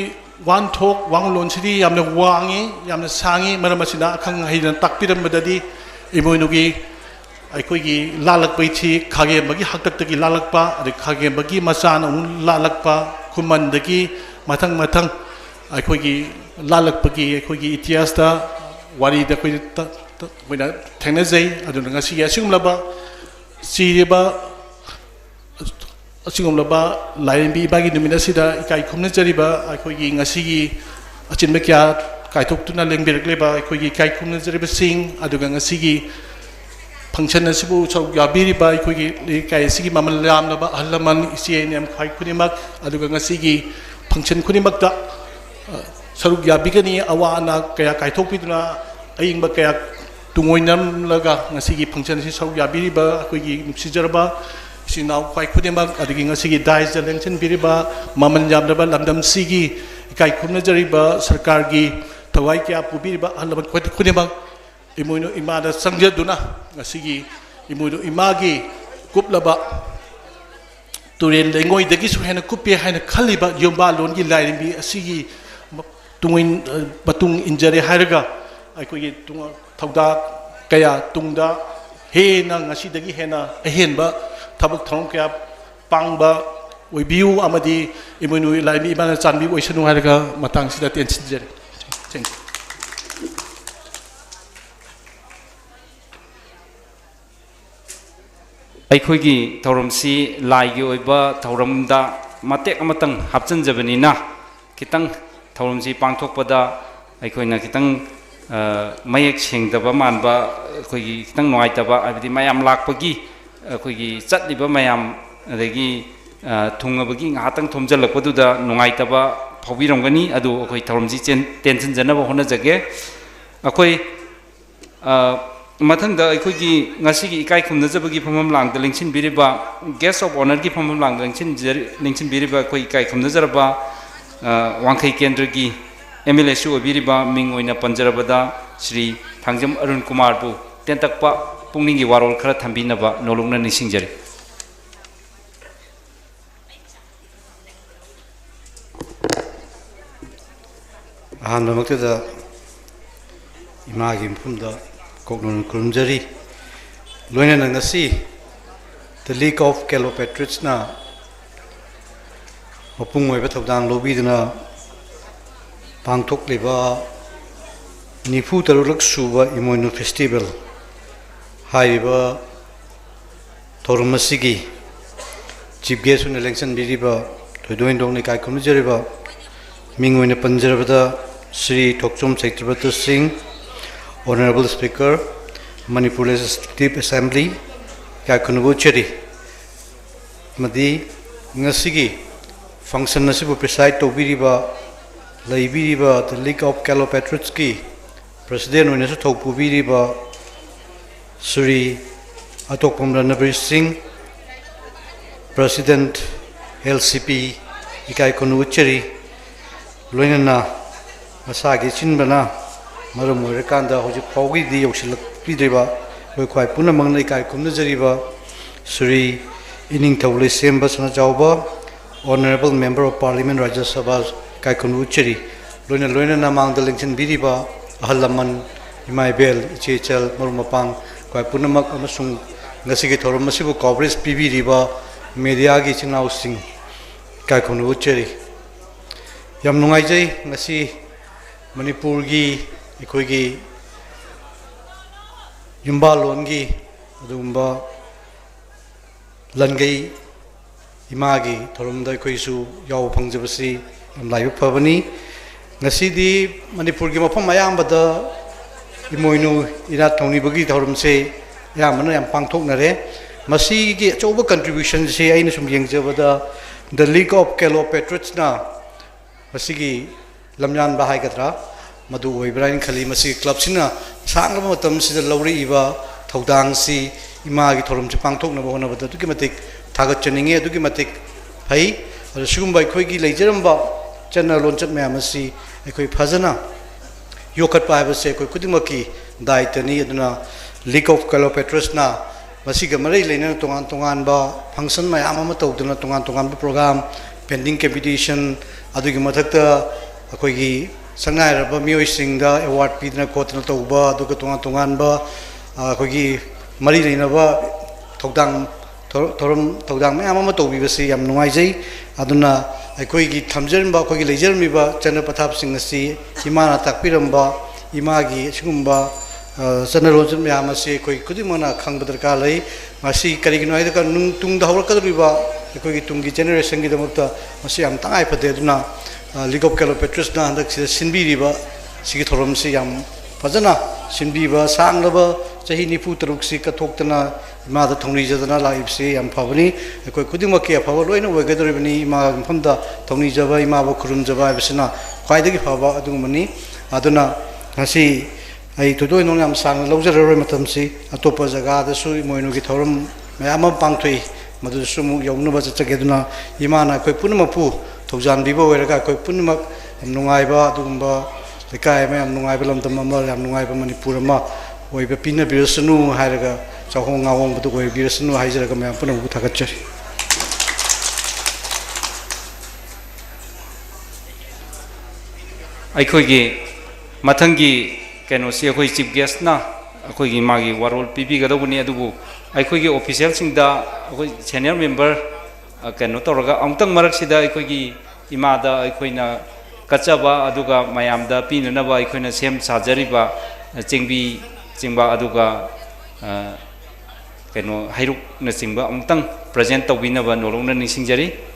wan thok wanglon sidi yamna wangi yamna sangi maramasina akhang haina takpiram badadi इमोनुगी अखोगी लालकपी खागेबगी हक्तकी लालकपा खागेबगी मचान लालकपा खुमनदगी मथंग मथंग अखोगी लालकपगी अखोगी इतिहासदा वारीदा अखोइना थेंगनजै अदुना ngasi असिगुमलाबा सिरिबा असिगुमलाबा लाइनबी बागी नुमिनासिदा इकाई खुमनजरिबा अखोगी ngasi अचिनबे क्या कायथोक्तुना लेंबिरक्लेबा अखोगी इकाई खुमनजरिबा सिंग अदुगा ngasi function असबु सरुक याबीरिबा अखोगी इकाई ममल यामनबा अहलमन इसीएनएम खाई खुनिमक अदुगा ngasi function खुनिमकता सरुक याबीगनी अवा अना कया कायथोक्पिदुना अयिंबा कया तुंगोइनमलगा ngasi फंक्शन से सरुक याबीरिबा अखोगी नुक्सिजरबा सिनाव खाई खुनिमक अदुगी ngasi दाइस लेंशन बिरिबा ममल यामनबा लमदम सिगी इकाई खुमनजरिबा सरकार की थवाई क्या पुबीरिबा अहलमन खुनिमक immuno इमादा संजदुना ngasi immuno Imangi कुपलबा Tourane लेंगोइदगी सुहेना coupe हाइना खलिबा योंबा लोनगी लाइरिबी असिगी तुंगिन बतुंग इंजरे हायरगा अखोगी तुंग थौदा कया तुंगदा हेना ngasi हेना अहेनबा थबक थौं कया पांगबा ओइबिउ अमदी इमोनो लाइबी इमाना चानबी ओइसनु हायरगा मतंग सिदा टेंशन जरे थैंक यू अखोगी थौरमसी लाइगी ओइबा थौरमदा मतेक अमतंग हापचनजबनिना खितंग थौरमसी पांथोकपदा अखोइना खितंग मयेक सेंगदबा मानबा अखोगी खितंग नुआइतबा आबदि मयाम लाकपगी अखोगी चटलिबा मयाम अदगी थुंगबगी ngahatang thomjalakpaduda नुआइतबा फाउबिरमगनी अदु अखोई थौरमसी टेंशन जनबा होनजगे अखोई मथंगदा अखोगी ngasi इकाई खुमनजबगी फमम लांगद लेंसिन बिरिबा गेस्ट ऑफ ऑनर की फमम लांगद लेंसिन बिरिबा अखोई इकाई खुमनजरबा वांखै केंद्र की एमएलए सु बिरिबा मिंग ओइना पंजरबदा श्री थांजम अरुण कुमार बु टेंतकपा पुंगनिंगी वारोल खरा थंबिनबा नोलुंगना निसिंगजरे अहमदमक्तदा Imangi मफुमदा कोकनोन खुरुमजरी लोइना ngasi the League of Calopatriots na mapung oiba thodang lobiduna pangthokliba nifu tarulak suba imoinu festival haiba thorumasigi chief guest on election biriba thoidoin dongni kai khumjariba mingoina panjarabada Sri Thokchom Chaitrapat Singh Honorable Speaker, Manipur Legislative Assembly, Kaikunubucheri, Madi Ngasigi, function Nasibu preside to Biriba, Laibiriba, the League of Calopatriots, President Unesato Pubiriba, Sri Atokpam Ranabir Singh, President LCP, Kaikunubucheri, Loinana, Masagi Chinbana. मरम ओइरकांदा होजि फाउगी दि योसिलक पिद्रिबा लोय ख्वाइ पुनमंग इकाई खुमनजरिबा श्री इनिंगथौले सेम्बा सना जावबा honourable member of parliament राज्य सभा इकाई खुमनुचरी लोइना लोइना नामांग दलेंसन बिरिबा अहलमन इमाइबेल इचेचल मरम मपांग ख्वाइ पुनमक अमसुंग ngasiगी थौरम मसिबु coverage पिबिरिबा media की चिनाउसिंग इकाई खुमनुचरी यम नुंगाइजै ngasi Manipur की अखोगी युम्बा लोनगी अदुगुम्बा लनगई Imangi थोरमदा अखोइसु याव फंगजबसी यम लाइब फबनी ngasiदी मणिपुर की मफम अयामबदा इमोइनु इना थौनिबगी थोरमसे यामना याम पांगथोकनरे मसीगी अचौबा कंट्रीब्यूशन से आइना सुम यंगजबदा द लीग ऑफ कैलोपेट्रियोट्स ना मसीगी लमयान बाहायगद्रा मधु ओइब्राइन खली मसी क्लब सिना सांगब मतम सिदा लौरीबा थौदांगसी इमागी थोरमसे पांगथोकनब होनबदा दुकी मतिक थागतचनिंगे दुकी मतिक फै अर सुगुम्बा अखोइगी लेजरमबा चन्ना लोनचत मैमसी अखोइ फजना योखतपा हाबसे अखोइ खुदिमकी दायित्वनी अदुना लीग ऑफ कैलोपेट्रियोट्स ना मसीगा मरै लेना तोंगान तोंगानबा फंक्शन मयाम अमा तौदुना तोंगान तोंगानबा प्रोग्राम पेंडिंग कंपटीशन अदुगी मथक्ता अखोइगी संगनायरबा मियोइसिंगदा अवार्ड पीदना कोतना तौबा अदुगा तोंगान तोंगानबा ꯑꯩꯈꯣꯏꯒꯤ ꯃꯔꯤ ꯂꯩꯅꯕ ꯊꯧꯗꯥꯡ ꯃꯌꯥꯝ ꯑꯃ ꯇꯧꯕꯤꯕꯁꯤ ꯌꯥꯝ ꯅꯨꯡꯉꯥꯏꯖꯩ ꯑꯗꯨꯅ ꯑꯩꯈꯣꯏꯒꯤ ꯊꯝꯖꯔꯝꯕ ꯑꯩꯈꯣꯏꯒꯤ ꯂꯩꯖꯔꯝꯃꯤꯕ ꯆꯠꯅ ꯄꯊꯥꯞꯁꯤꯡ ꯑꯁꯤ ꯏꯃꯥꯅ ꯇꯥꯛꯄꯤꯔꯝꯕ ꯏꯃꯥꯒꯤ ꯑꯁꯤꯒꯨꯝꯕ ꯆꯠꯅꯔꯣꯟꯁꯨ ꯃꯌꯥꯝ ꯑꯁꯤ ꯑꯩꯈꯣꯏ ꯈꯨꯗꯤꯡꯃꯛꯅ ꯈꯪꯕ ꯗꯔꯀꯥꯔ ꯂꯩ ꯃꯁꯤ ꯀꯔꯤꯒꯤꯅꯣ ꯍꯥꯏꯔꯒ ꯇꯨꯡꯗ ꯍꯧꯔꯛꯀꯗꯧꯔꯤꯕ ꯑꯩꯈꯣꯏꯒꯤ ꯇꯨꯡꯒꯤ ꯖꯦꯅꯦꯔꯦꯁꯟꯒꯤꯗꯃꯛꯇ ꯃꯁꯤ ꯌꯥꯝ ꯇꯉꯥꯏ ꯐꯗꯦ ꯑꯗꯨꯅ ꯂꯤꯒ ꯑꯣꯐ ꯀꯦꯂꯣꯄꯦꯇ꯭ꯔꯁꯅ ꯍꯟꯗꯛꯁꯤꯗ ꯁꯤꯟꯕꯤꯔꯤꯕ ꯁꯤꯒꯤ ꯊꯧꯔꯝꯁꯤ ꯌꯥꯝ ꯐꯖꯅ ꯁꯤꯟꯕꯤꯕ ꯁꯥꯡꯂꯕ ꯆꯍꯤ 93ꯁꯤ ꯀꯠꯊꯣꯛꯇꯅ ꯏꯃꯥꯗ ꯊꯧꯅꯤꯖꯗꯅ ꯂꯥꯛꯏꯕꯁꯤ ꯌꯥꯝ ꯐꯕꯅꯤ ꯑꯩꯈꯣꯏ ꯈꯨꯗꯤꯡꯃꯛꯀꯤ ꯑꯐꯕ ꯂꯣꯏꯅ ꯑꯣꯏꯒꯗꯧꯔꯤꯕꯅꯤ ꯏꯃꯥꯒꯤ ꯃꯐꯝꯗ ꯊꯧꯅꯤꯖꯕ ꯏꯃꯥꯕꯨ ꯈꯨꯔꯨꯝꯖꯕ ꯍꯥꯏꯕꯁꯤꯅ ꯈ꯭ꯋꯥꯏꯗꯒꯤ ꯐꯕ ꯑꯗꯨꯒꯨꯝꯕꯅꯤ ꯑꯗꯨꯅ ꯉꯁꯤ ꯑꯩ ꯊꯣꯏꯗꯣꯛ ꯍꯦꯟꯗꯣꯛꯅ ꯌꯥꯝ ꯁꯥꯡꯅ ꯂꯧꯖꯔꯔꯣꯏ ꯃꯇꯝꯁꯤ ꯑꯇꯣꯞꯄ ꯖꯒꯥꯗꯁꯨ ꯏꯃꯣꯏꯅꯨꯒꯤ ꯊꯧꯔꯝ ꯃꯌꯥꯝ ꯑꯃ ꯄꯥꯡꯊꯣꯛꯏ ꯃꯗꯨꯗꯁꯨ ꯑꯃꯨꯛ ꯌꯧꯅꯕ ꯆꯠꯆꯒꯦ ꯑꯗꯨꯅ ꯏꯃꯥꯅ ꯑꯩꯈꯣꯏ ꯄꯨꯝꯅꯃꯛꯄꯨ ꯊꯧꯖꯥꯟꯕꯤꯕ ꯑꯣꯏꯔꯒ ꯑꯩꯈꯣꯏ ꯄꯨꯝꯅꯃꯛ ꯌꯥꯝ ꯅꯨꯡꯉꯥꯏꯕ ꯑꯗꯨꯒꯨꯝꯕ ꯂꯩꯀꯥꯏ ꯑꯃ ꯌꯥꯝ ꯅꯨꯡꯉꯥꯏꯕ ꯂꯝꯗꯝ ꯑꯃ ꯌꯥꯝ ꯅꯨꯡꯉꯥꯏꯕ ꯃꯅꯤꯄꯨꯔ ꯑꯃ ꯑꯣꯏꯕ ꯄꯤꯅꯕꯤꯔꯁꯅꯨ ꯍꯥꯏꯔꯒ ꯆꯥꯎꯍꯣꯡ ꯉꯥꯍꯣꯡꯕꯗꯨ ꯑꯣꯏꯕꯤꯔꯁꯅꯨ ꯍꯥꯏꯖꯔꯒ ꯃꯌꯥꯝ ꯄꯨꯝꯅꯃꯛꯄꯨ ꯊꯥꯒꯠꯆꯔꯤ ꯑꯩꯈꯣꯏꯒꯤ ꯃꯊꯪꯒꯤ ꯀꯩꯅꯣꯁꯤ ꯑꯩꯈꯣꯏ ꯆꯤꯐ ꯒꯦꯁꯅ ꯑꯩꯈꯣꯏꯒꯤ ꯃꯥꯒꯤ ꯋꯥꯔꯣꯜ ꯄꯤꯕꯤꯒꯗꯧꯕꯅꯤ ꯑꯗꯨꯕꯨ ꯑꯩꯈꯣꯏꯒꯤ ꯑꯣꯐꯤꯁꯤꯌꯦꯜꯁꯤꯡꯗ ꯑꯩꯈꯣꯏ ꯁꯦꯅꯤꯌꯔ ꯃꯦꯝꯕꯔ ꯀꯩꯅꯣ ꯇꯧꯔꯒ ꯑꯃꯨꯛꯇꯪ ꯃꯔꯛꯁꯤꯗ ꯑꯩꯈꯣꯏꯒꯤ ꯏꯃꯥꯗ ꯑꯩꯈꯣꯏꯅ ꯀꯠꯆꯕ ꯑꯗꯨꯒ ꯃꯌꯥꯝꯗ ꯄꯤꯅꯅꯕ ꯑꯩꯈꯣꯏꯅ ꯁꯦꯝ ꯁꯥꯖꯔꯤꯕ ꯆꯤꯡꯕ ꯑꯗꯨꯒ ꯀꯩꯅꯣ ꯍꯩꯔꯨꯛꯅꯆꯤꯡꯕ ꯑꯃꯨꯛꯇꯪ ꯄ꯭ꯔꯖꯦꯟꯠ ꯇꯧꯕꯤꯅꯕ ꯅꯣꯂꯧꯅ ꯅꯤꯡꯁꯤꯡꯖꯔꯤ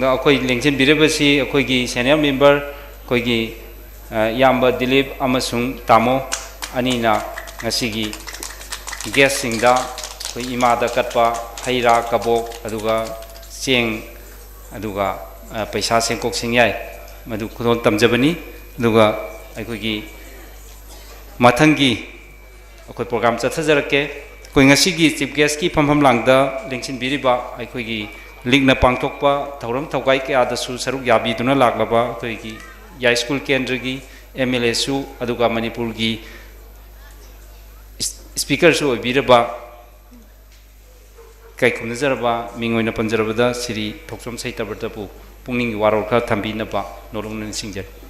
ꯑꯩꯈꯣꯏ ꯂꯦꯡꯁꯤꯟꯕꯤꯔꯤꯕꯁꯤ ꯑꯩꯈꯣꯏꯒꯤ ꯁꯦꯅꯤꯌꯔ ꯃꯦꯝꯕꯔ ꯑꯩꯈꯣꯏꯒꯤ ꯏꯌꯥꯝꯕ ꯗꯤꯂꯤꯞ ꯑꯃꯁꯨꯡ ꯇꯥꯃꯣ ꯑꯅꯤꯅ ꯉꯁꯤꯒꯤ ꯒꯦꯁꯁꯤꯡꯗ ꯑꯩꯈꯣꯏ ꯏꯃꯥꯗ ꯀꯠꯄ ꯍꯩ ꯔꯥ ꯀꯕꯣꯛ ꯑꯗꯨꯒ ꯆꯦꯡ ꯑꯗꯨꯒ ꯄꯩꯁꯥ ꯁꯦꯡꯀꯣꯛ ꯁꯦꯡꯌꯥꯏ ꯃꯗꯨ ꯈꯨꯗꯣꯜ ꯇꯝꯖꯕꯅꯤ ꯑꯗꯨꯒ ꯑꯩꯈꯣꯏꯒꯤ ꯃꯊꯪꯒꯤ ꯑꯩꯈꯣꯏ ꯄ꯭ꯔꯣꯒ꯭ꯔꯥꯝ ꯆꯠꯊꯖꯔꯛꯀꯦ ꯑꯩꯈꯣꯏ ꯉꯁꯤꯒꯤ ꯆꯤꯐ ꯒꯦꯁꯀꯤ ꯐꯝꯐꯝ ꯂꯥꯡꯗ ꯂꯦꯡꯁꯤꯟꯕꯤꯔꯤꯕ ꯑꯩꯈꯣꯏꯒꯤ ꯂꯤꯛꯅ ꯄꯥꯡꯊꯣꯛꯄ ꯊꯧꯔꯝ ꯊꯧꯒꯥꯏ ꯀꯌꯥꯗꯁꯨ ꯁꯔꯨꯛ ꯌꯥꯕꯤꯗꯨꯅ ꯂꯥꯛꯂꯕ ꯑꯩꯈꯣꯏꯒꯤ ꯌꯥꯏꯁ꯭ꯀꯨꯜ ꯀꯦꯟꯗ꯭ꯔꯒꯤ MLAꯁꯨ ꯑꯗꯨꯒ ꯃꯅꯤꯄꯨꯔꯒꯤ ꯁ꯭ꯄꯤꯀꯔꯁꯨ ꯑꯣꯏꯕꯤꯔꯕ ꯀꯩꯈꯨꯝꯅꯖꯔꯕ ꯃꯤꯡ ꯑꯣꯏꯅ ꯄꯟꯖꯔꯕꯗ ꯁ꯭ꯔꯤ ꯊꯣꯛꯆꯣꯝ ꯁꯩꯇꯕ꯭ꯔꯇꯕꯨ ꯄꯨꯛꯅꯤꯡꯒꯤ ꯋꯥꯔꯣꯜ ꯈꯔ ꯊꯝꯕꯤꯅꯕ ꯅꯣꯂꯧꯅ ꯅꯤꯡꯁꯤꯡꯖꯔꯤ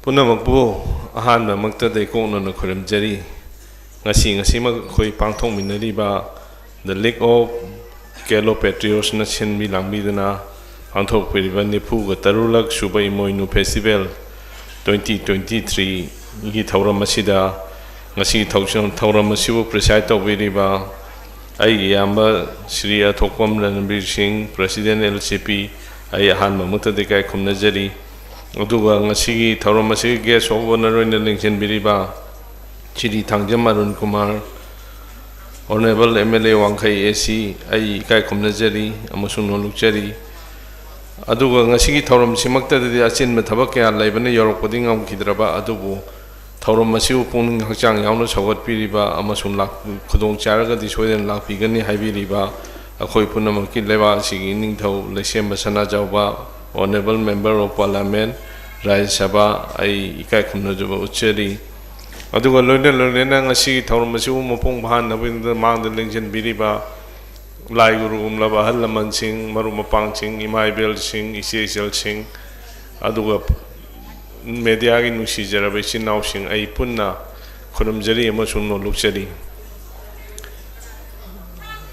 ꯄꯨꯝꯅꯃꯛꯄꯨ ꯑꯍꯥꯟꯕꯃꯛꯇꯗ ꯏꯀꯣꯛꯅꯅ ꯈꯨꯔꯨꯝꯖꯔꯤ ꯉꯁꯤꯃꯛ ꯑꯩꯈꯣꯏ ꯄꯥꯡꯊꯣꯛꯃꯤꯟꯅꯔꯤꯕ ꯗ ꯂꯤꯒ ꯑꯣꯐ ꯀꯦꯂꯣꯄꯦꯇ꯭ꯔꯤꯌꯣꯁꯅ ꯁꯤꯟꯕꯤ ꯂꯥꯡꯕꯤꯗꯨꯅ ꯄꯥꯡꯊꯣꯛꯄꯤꯔꯤꯕ 93ꯂꯛ ꯁꯨꯕ ꯏꯃꯣꯏꯅꯨ ꯐꯦꯁꯇꯤꯚꯦꯜ 2023ꯒꯤ ꯊꯧꯔꯝ ꯑꯁꯤꯗ ꯉꯁꯤꯒꯤ ꯊꯧꯔꯝ ꯑꯁꯤꯕꯨ ꯄ꯭ꯔꯤꯁꯥꯏꯗ ꯇꯧꯕꯤꯔꯤꯕ ꯑꯩꯒꯤ ꯏꯌꯥꯝꯕ ꯁ꯭ꯔꯤ ꯑꯊꯣꯛꯄꯝ ꯔꯟꯕꯤꯔ ꯁꯤꯡ ꯄ꯭ꯔꯦꯁꯤꯗꯦꯟ LCP ꯑꯩ ꯑꯍꯥꯟꯕꯃꯛꯇꯗ ꯏꯀꯥꯏ ꯈꯨꯝꯅꯖꯔꯤ ꯑꯗꯨꯒ ꯉꯁꯤꯒꯤ ꯊꯧꯔꯝ ꯑꯁꯤꯒꯤ ꯒꯦꯁ ꯑꯣꯐ ꯑꯣꯅꯔ ꯑꯣꯏꯅ ꯂꯦꯡꯁꯤꯟꯕꯤꯔꯤꯕ ꯁ꯭ꯔꯤ ꯊꯥꯡꯖꯝ ꯑꯔꯨꯟ ꯀꯨꯃꯥꯔ ꯑꯣꯅꯔꯦꯕꯜ MLA ꯋꯥꯡꯈꯩ AC ꯑꯩ ꯏꯀꯥꯏ ꯈꯨꯝꯅꯖꯔꯤ ꯑꯃꯁꯨꯡ ꯅꯣꯂꯨꯛꯆꯔꯤ ꯑꯗꯨꯒ ꯉꯁꯤꯒꯤ ꯊꯧꯔꯝꯁꯤꯃꯛꯇꯗꯗꯤ ꯑꯆꯤꯟꯕ ꯊꯕꯛ ꯀꯌꯥ ꯂꯩꯕꯅ ꯌꯧꯔꯛꯄꯗꯤ ꯉꯝꯈꯤꯗ꯭ꯔꯕ ꯑꯗꯨꯕꯨ ꯊꯧꯔꯝ ꯑꯁꯤꯕꯨ ꯄꯨꯛꯅꯤꯡ ꯍꯛꯆꯥꯡ ꯌꯥꯎꯅ ꯁꯧꯒꯠꯄꯤꯔꯤꯕ ꯑꯃꯁꯨꯡ ꯈꯨꯗꯣꯡ ꯆꯥꯔꯒꯗꯤ ꯁꯣꯏꯗꯅ ꯂꯥꯛꯄꯤꯒꯅꯤ ꯍꯥꯏꯕꯤꯔꯤꯕ ꯑꯩꯈꯣꯏ ꯄꯨꯝꯅꯃꯛꯀꯤ ꯂꯩꯕꯥꯛ ꯑꯁꯤꯒꯤ ꯅꯤꯡꯊꯧ ꯂꯩꯁꯦꯝꯕ ꯁꯅꯥꯖꯥꯎꯕ Honorable Member of Parliament Rajya Sabha ꯑꯩ ꯏꯀꯥꯏ ꯈꯨꯝꯅꯖꯕ ꯎꯠꯆꯔꯤ ꯑꯗꯨꯒ ꯂꯣꯏꯅꯅ ꯉꯁꯤꯒꯤ ꯊꯧꯔꯝ ꯑꯁꯤꯕꯨ ꯃꯄꯨꯡ ꯐꯥꯍꯟꯅꯕꯒꯤꯗꯃꯛꯇ ꯃꯥꯡꯗ ꯂꯦꯡꯁꯤꯟꯕꯤꯔꯤꯕ ꯂꯥꯏ ꯒꯨꯔꯨꯒꯨꯝꯂꯕ ꯑꯍꯜ ꯂꯃꯟꯁꯤꯡ ꯃꯔꯨꯞ ꯃꯄꯥꯡꯁꯤꯡ ꯏꯃꯥ ꯏꯕꯦꯜꯁꯤꯡ ꯏꯆꯦ ꯏꯆꯜꯁꯤꯡ ꯑꯗꯨꯒ ꯃꯦꯗꯤꯌꯥꯒꯤ ꯅꯨꯡꯁꯤꯖꯔꯕ ꯏꯆꯤꯟ ꯏꯅꯥꯎꯁꯤꯡ ꯑꯩ ꯄꯨꯟꯅ ꯈꯨꯔꯨꯝꯖꯔꯤ ꯑꯃꯁꯨꯡ ꯅꯣꯂꯨꯛꯆꯔꯤ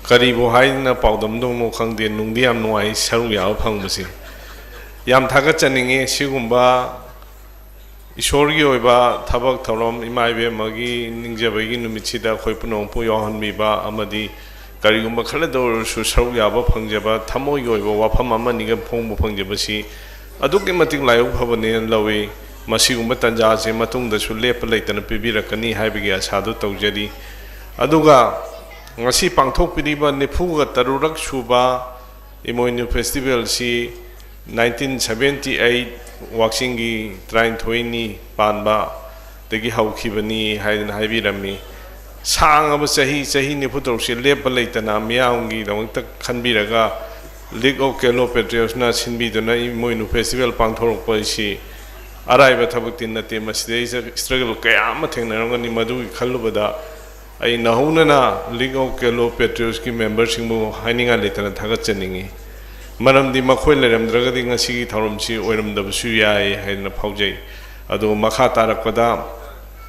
ꯀꯔꯤꯕꯨ ꯍꯥꯏꯅ ꯄꯥꯎꯗꯝꯗꯧꯅꯣ ꯈꯪꯗꯦ ꯅꯨꯡꯗꯤ ꯌꯥꯝ ꯅꯨꯡꯉꯥꯏ ꯁꯔꯨꯛ ꯌꯥꯕ ꯐꯪꯕꯁꯤ ꯌꯥꯝ ꯊꯥꯒꯠꯆꯅꯤꯡꯉꯤ ꯁꯤꯒꯨꯝꯕ ꯏꯁꯣꯔꯒꯤ ꯑꯣꯏꯕ ꯊꯕꯛ ꯊꯧꯔꯝ ꯏꯃꯥ ꯏꯕꯦꯝꯃꯒꯤ ꯅꯤꯡꯖꯕꯒꯤ ꯅꯨꯃꯤꯠꯁꯤꯗ ꯑꯩꯈꯣꯏ ꯄꯨꯝꯅꯃꯛꯄꯨ ꯌꯥꯎꯍꯟꯕꯤꯕ ꯑꯃꯗꯤ ꯀꯔꯤꯒꯨꯝꯕ ꯈꯔꯗ ꯑꯣꯏꯔꯁꯨ ꯁꯔꯨꯛ ꯌꯥꯕ ꯐꯪꯖꯕ ꯊꯃꯣꯏꯒꯤ ꯑꯣꯏꯕ ꯋꯥꯐꯝ ꯑꯃꯅꯤꯒ ꯐꯣꯡꯕ ꯐꯪꯖꯕꯁꯤ ꯑꯗꯨꯛꯀꯤ ꯃꯇꯤꯛ ꯂꯥꯏꯕꯛ ꯐꯕꯅꯦꯅ ꯂꯧꯏ ꯃꯁꯤꯒꯨꯝꯕ ꯇꯥꯟꯖꯥꯁꯦ ꯃꯇꯨꯡꯗꯁꯨ ꯂꯦꯞꯄ ꯂꯩꯇꯅ ꯄꯤꯕꯤꯔꯛꯀꯅꯤ ꯍꯥꯏꯕꯒꯤ ꯑꯁꯥꯗꯨ ꯇꯧꯖꯔꯤ ꯑꯗꯨꯒ ꯉꯁꯤ ꯄꯥꯡꯊꯣꯛꯄꯤꯔꯤꯕ 93ꯔꯛ ꯁꯨꯕ ꯏꯃꯣꯏꯅꯨ ꯐꯦꯁꯇꯤꯚꯦꯜꯁꯤ 1978 ꯋꯥꯛꯆꯤꯡꯒꯤ 23ꯅꯤ ꯄꯥꯟꯕꯗꯒꯤ ꯍꯧꯈꯤꯕꯅꯤ ꯍꯥꯏꯗꯅ ꯍꯥꯏꯕꯤꯔꯝꯃꯤ sang chahi nifu torsi lepa leitana miyaungi damangta khanbiraga League of Kelo Patriots na sinbiduna imoinu festival pangthorokpa si araiba thabuktin nate maside struggle kaya ama thengnarangani madu khallubada ai nahunana League of Kelo Patriots ki members singbu haininga letana thagat chaningi maramdi makhoi leramdragadi ngasi thoromsi oiramdabusu yai haina phaujai ado makha tarakpada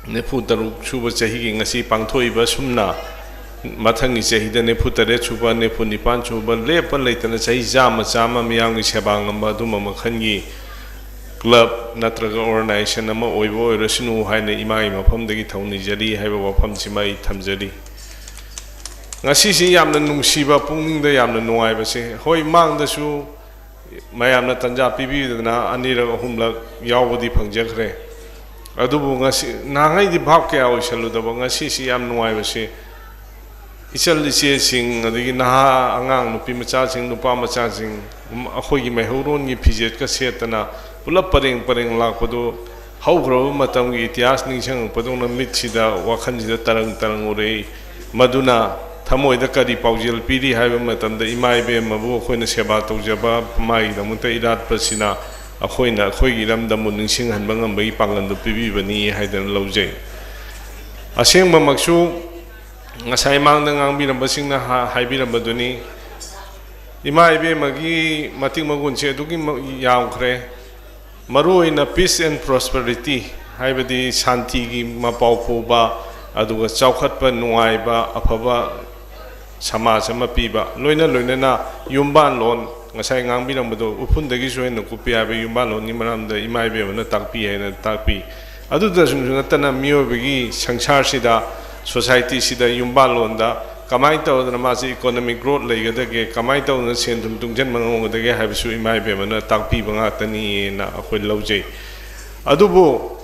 nefu taruk suba chahi gi ngasi pangthoiba sumna mathangi chahida nefu tare chuba nefu nipan chuba lepa leitana chahi jama miyangi seba ngamba duma makhangi club natraga organization ama oibo oirasinu haina imai mafamdagi thawni jari haiba wafam simai thamjari ngasi si yamna nungsiba pungningda yamna nuaiba se hoi mangdasu mayamna tanja pibidana anira ahumlak yawbadi phangjakhre adubu ngasi nangai di bhab kya oisaludaba ngasi si yam nuaiba se ichal ise sing adigi naha angang nupi macha sing nupa macha sing akhoi gi mehauron gi phijet ka setana pulap pareng lakpadu haughro matam gi ityas ningsang padong na mitsida wakhanjida tarang ore maduna thamoida kari paujel piri haiba matamda imaibe mabu khoina seba tawjaba mai damunta irat pasina akhoina akhoigi ramda muningsing hanba ngambai pangandu pibi bani haidan laujai aseng mamaksu ngasai mangda ngangbiramba singna haibirambaduni imaibe magi mating magunche adugi yamkhre maruina peace and prosperity haibadi shanti gi mapau phuba aduga chaukhatpa nuaiba afaba samaj ama piba loina na yumban lon ngasai ngangbirambado upundagi soina kupiabe yumban lon ni maramda imaibe na takpi haina takpi aduda sunatana miyobegi sangsar sida society sida yumban londa kamai tawdana masi economic growth legadage kamai tawna sendum tungjan mangongadage haibisu imaibe mana takpi banga tani na akhoi laujai adubu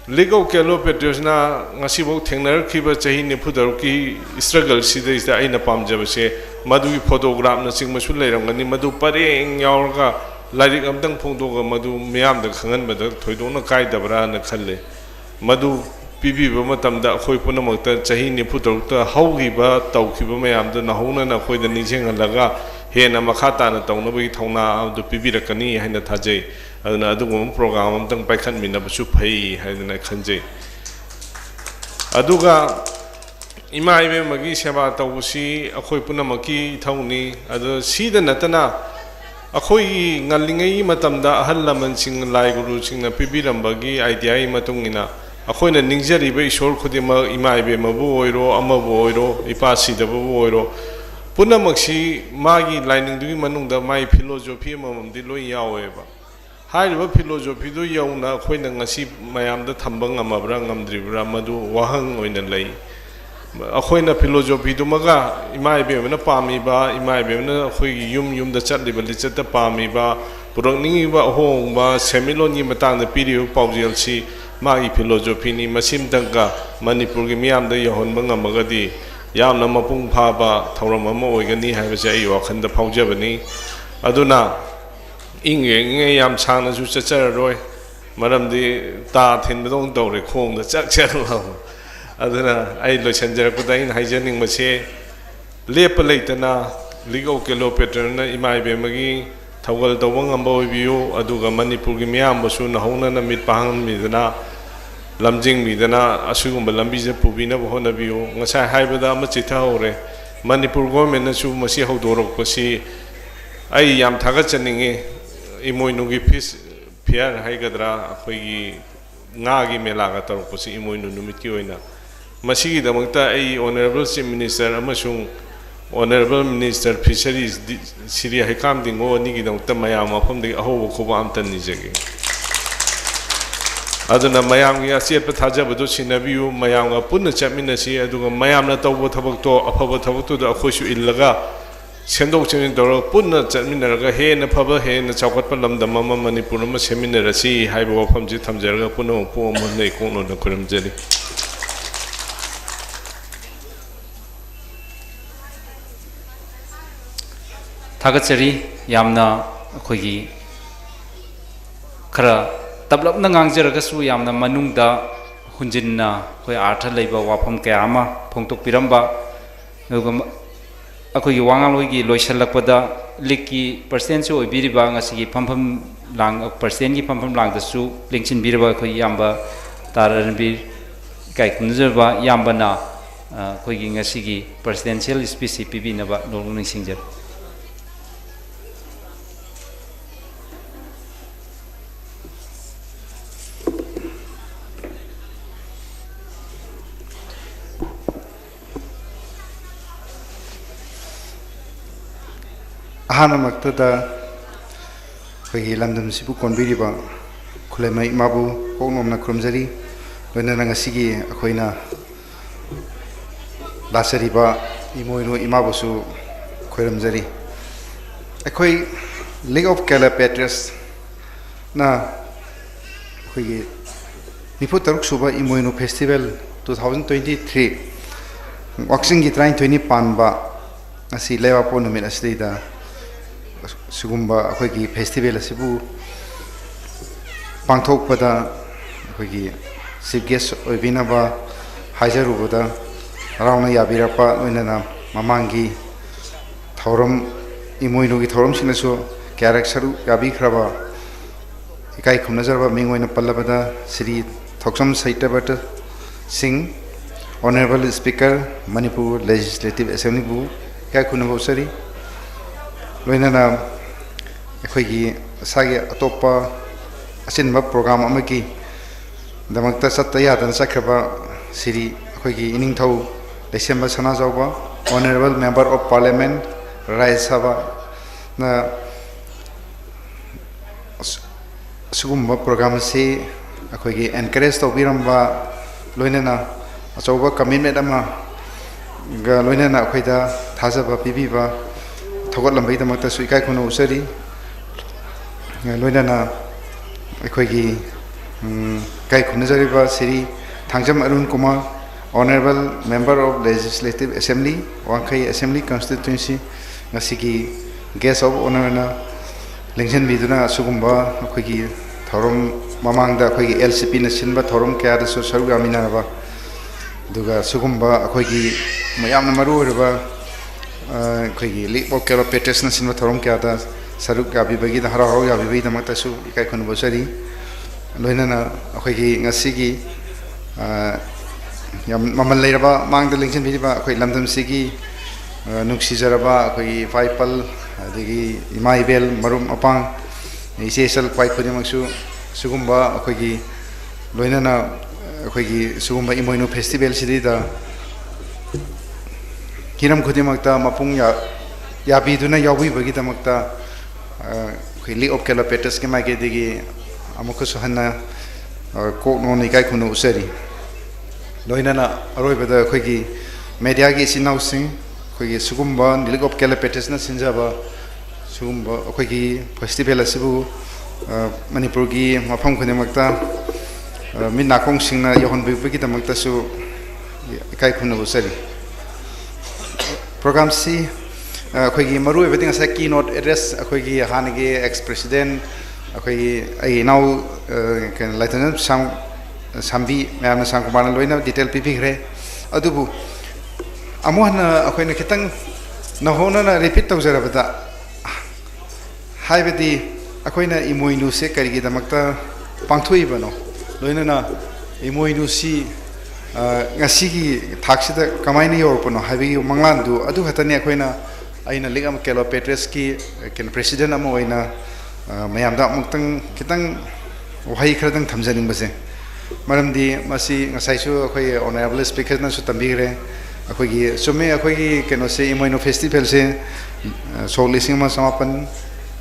League of Kelo Patriots na ngasibo thengnar khiba chahi nipudar ki struggle sida is aina pamjabase madu ki photograph na sing masul leirangani madu pareng yaurga lairik amtang phongdoga madu miyam da khangan bada thoidona kaidabra na khalle madu pibiba matamda akhoi punamakta chahi nipudar ta haugiba tawkhiba mayam da nahuna na khoi da ningsenga hena makha na tawna bagi thawna adu pibirakani haina thajai aduna adugum program amtang paikhan mina basu phai haina khanjai aduga imaibe magi seba tawusi akhoi punamaki thawni adu sida natana akhoi ngalingai matamda ahal laman sing lai guru singna pibirambagi idea matungina akhoina ningjariba isor khudima imaibe mabu oiro amabu oiro ipasi dabu oiro punamaksi magi lining dugi manungda mai philosophy mamamdi loi yaweba hairiba philosophy du yauna khoina ngasi mayamda thamba ngamabra ngamdribra madu wahang oina lei akhoina philosophy du maga imaibe na pamiba imaibe na khoi yum da chatliba lichata pamiba purangningiba hongba semiloni matangda piriu paujel magi philosophy ni masim tangka manipur gi miyam da yahon bangamagadi yamna mapung phaba thauram ama oigani haibase ai wakhanda phaujabani aduna inge yam changna su chachararoi maramdi ta thinbadong tawre khongda chakcharwa aduna ai loisanjarakpada in haijaning mase lepa leitana League of Kelo Patriots na imaibe magi thawgal tawang amba oibiu aduga manipur gi miyam basu na hona na mit pahang midana lamjing midana asugumba lambi je pubina bohona biu ngasai haibada ma chitha hore manipur government na su masi hodorok pasi ai yam thaga chaninge imoinu gi phiar haigadra akhoi gi nga gi mela ga tarok pasi imoinu numit ki oina masi gi damangta ai honorable chief minister amasung honorable minister fisheries Syria Hekam dingo ni gi damangta mayam afam de aho khoba amtan ni jege aduna mayam gi asiat pathaja badu sinabiu mayam ga punna chaminasi aduga mayam na tawbo thabak to afaba thabak to da khoisu illaga sendok chemin dor punna chaminaraga he na phaba he na chawkat palam dam mama manipur ma seminarasi haiba wafam ji thamjaraga punna pu mon nei kono na kuram jari Thagatsari yamna akhoi khara tablap na ngangjaraga su yamna manungda hunjinna khoi artha leiba wafam kaya ama phongtok piramba nuga akhoi wangang loi gi loisalakpada likki percent su oibiriba ngasi gi phampham lang percent gi phampham lang da su lingchin biriba khoi yamba taran bir kai kunjaba yamba na khoi gi ngasi gi presidential speech pibi na ba nong singjar ahana maktada khoi lamdam sibu konbiriba khulai mabu kongnomna krumjari loina ngasigi akhoina lasariba imoino imabusu khoiramjari akhoi League of Kerala Patriots na khoi nipu taruk suba imoino festival 2023 waxing gi train 20 panba asi lewa ponumin asida sugumba akhoi festival asibu pangthok pada akhoi chief guest oibinaba hajarubada rauna yabirapa oinana mamangi thorom imoinu gi thorom sinasu character yabi khraba ikai khumnajarba mingoina pallabada Sri Thoksam Saitabat Singh Honorable Speaker Manipur Legislative Assembly bu kai khunabosari loinana akhoi sagi atopa asinba program amaki damakta satya dan sakraba Sri akhoi iningthau December sana jawba Honorable Member of Parliament Rajya Sabha na sugumba program se akhoi encourage to biramba loinana achauba commitment ama ga loinana akhoi da thajaba pibiba thogot lambai damakta suikai khono usari loinana akhoi kai khunajariba Sri Thangjam Arun Kumar Honorable Member of Legislative Assembly Wangkai Assembly Constituency ngasigi guest of honor na lengchen biduna sugumba akhoi thorom mamangda akhoi LCP na sinba thorom kya da so saru amina ba duga sugumba akhoi mayam na maru reba akhoi League of Kerala Patriots na sinba thorom kya da saru ka bi bagi da hara ya bi bai da mata su ikai khon bosari loina na akhoi ngasigi yam mamal leiraba mangda lengchen biba akhoi lamdam sigi nuksi jaraba akhoi faipal adigi imaibel marum apang isesal kwai khodimaksu sugumba akhoi loina na akhoi sugumba imoino festival sidida kiram khodimakta mapung ya biduna yawi bagi damakta akhoi League of Kerala Patriots ke maike digi amuko sohanna ko no ni kai khunu usari loina na aroi bada akhoi media gi sinau sing akhoi sugumba League of Kerala Patriots na sinjaba sugumba akhoi festival asibu Manipur gi mafam khodimakta min nakong singna yohon bigi damakta su kai khunu usari program si akhoi maru everything as a keynote address akhoi hanigi ex president akhoi ai now kan lieutenant sambi mayam sang kumana loina detail pipi gre adubu amohna akhoi na kitang na hona na repeat tawjarabada haibedi akhoi na imoinu se karigi damakta pangthoi bano loina na imoinu si ngasigi thaksida kamaina yorpano habi manglandu adu hatani akhoi na aina League of Kerala Patriots ki ken president amo oina mayam da muktang kitang wahai khradang thamjaning base maramdi masi ngasai su akhoi honorable speaker na su tambigre akhoi gi sume akhoi gi keno se imoino festival se so lising ma samapan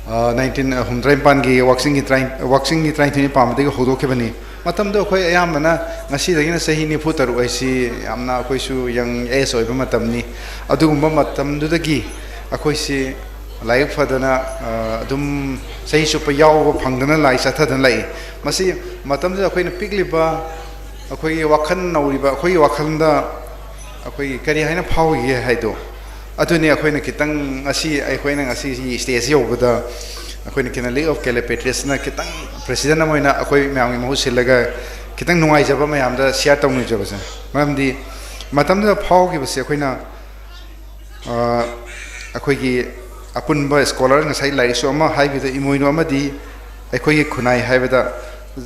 19 humdraim pan gi waxing gi train thini pamde gi hodo ke bani matam do akhoi ayamna ngasi dagina sahi ni phutaru aisi amna akhoi su yang es oiba matam ni adugumba matam du dagi akhoi si लाइक फदना अदुम सही सुप याव फंगदना लाई सथदन लाई मसी मतम जे अखोइन पिगलिबा अखोइ वाखन नौरिबा अखोइ वाखनदा अखोइ करी हाइना फावगे हाइदो अदुनि अखोइन कितंग असि अखोइन असि स्टेज योबदा अखोइन किना लीग ऑफ केले पेट्रियस ना कितंग प्रेसिडेंट मोइना अखोइ म्यामि महु सिलगा खितंग नुंगाइजब मयामदा शेयर तौनिजबसे मरमदि मतमदा फावगिबसे अखोइना अखोइगी अपुनबा स्कॉलर ngasai लाइरिसो अमा हाइबिदा इमोइनो अमदि अखोइगी खुनाइ हाइबदा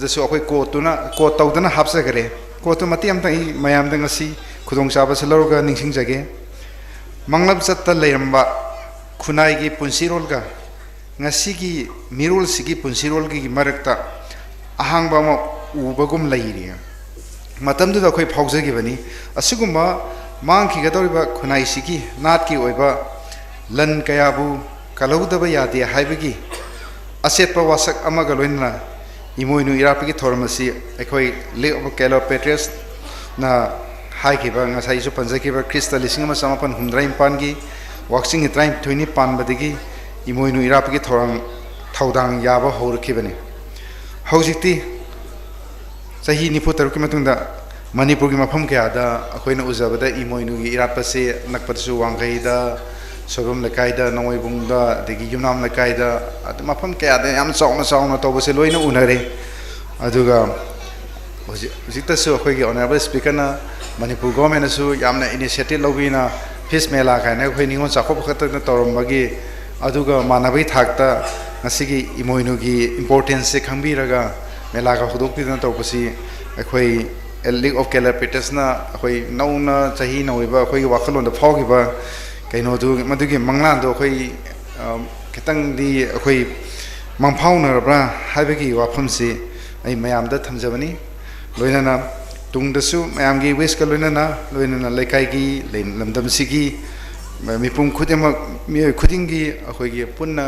जसो अखोइ कोतुना कोत तौदना हापसगरे कोतु मति अमतंग मयामदा ngasi खुदोंचाबसे लौरगा निंसिंगजगे मंगलब चत्ता लेरंबा खुनाइगी पुंसिरोलगा ngasi mirul sigi punsirol gi marakta ahangba ma ubagum lairi matam da khoi phaujagi bani asuguma mang ki gadoriba khunai sigi nat ki oiba lan kayabu kalauda ba yade haibagi asetpa wasak amaga loina imoinu irapagi thormasi ekhoi le of kelo petres na hai ki ba ngasai su panjaki ba kristal lisingama samapan humdraim pangi waxing itraim thoini pan badigi Imoinu इरापगी Thorang थौदांग याबा हौरखिबने हौजिक्ति सही निफु तरुकी मतुंदा मणिपुर की मफम कयादा अखोइना उजबदा इमोइनु इरापसे नकपतसु वांगैदा सोबम लकाइदा नोइबुंगदा देगी युनाम लकाइदा मफम कयादा याम चावना चावना तौबसे लोइना उनरे अदुगा हौजिक्तसु अखोइगी honourable speaker ना Manipur गवर्नमेंटसु यामना initiative लौबिना fish मेला कायना अखोइ निगो चाखो पखतना तौरमबगी अदुगा मानबई थाकता ngasi imoinu gi importance se khambiraga mela ga hudokpidana tawpasi akhoi league of keller peters na akhoi nauna chahi noiba akhoi wakhalon da phawgiba kaino du madugi manglan do akhoi kitang di akhoi mangphawna rabra haibagi wafamsi ai mayam da thamjabani loinana tungdasu mayam gi wish ka loinana laikai gi lamdam sigi मिपुम खुदेम मिय खुदिंगी अखोगी पुन्ना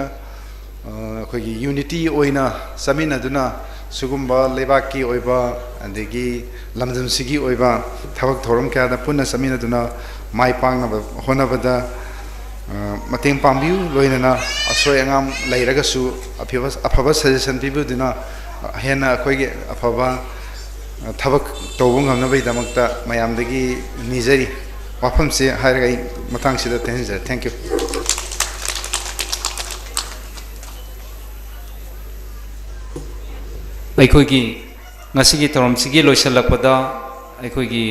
अखोगी unity ओइना समिनादुना सुगुम्बा लेबाकी ओइबा अदेगी लमदमसिगी ओइबा थबक थोरम क्यादा पुन्ना समिनादुना माइ पांगना होनबदा मतेंग पांबिउ लोइना असोय अंगाम लैरगसु अफबा सजेशन पिबुदुना हेना अखोगी अफबा थबक तौबुंग हमनबैदमक्ता मयामदगी निजरी वाफम से हायरगा मतंग सिदा तेंजर थैंक यू अखोगी ngasi तौरम सिगी लोइसलकपदा अखोगी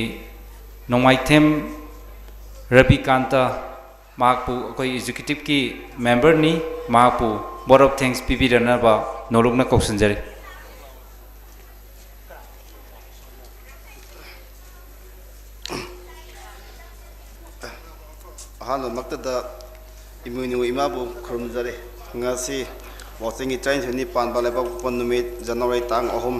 नोमाइथेम रविकांता माकपु अखोई एग्जीक्यूटिव की मेंबर नि माकपु बोर्ड ऑफ थैंक्स पिबिरनबा नोलुकना कौसनजरे हानो मक्तदा इमुनु इमाबु खुरुमजरे ngasi watching train thuni pan baleba pon numit January tang ahom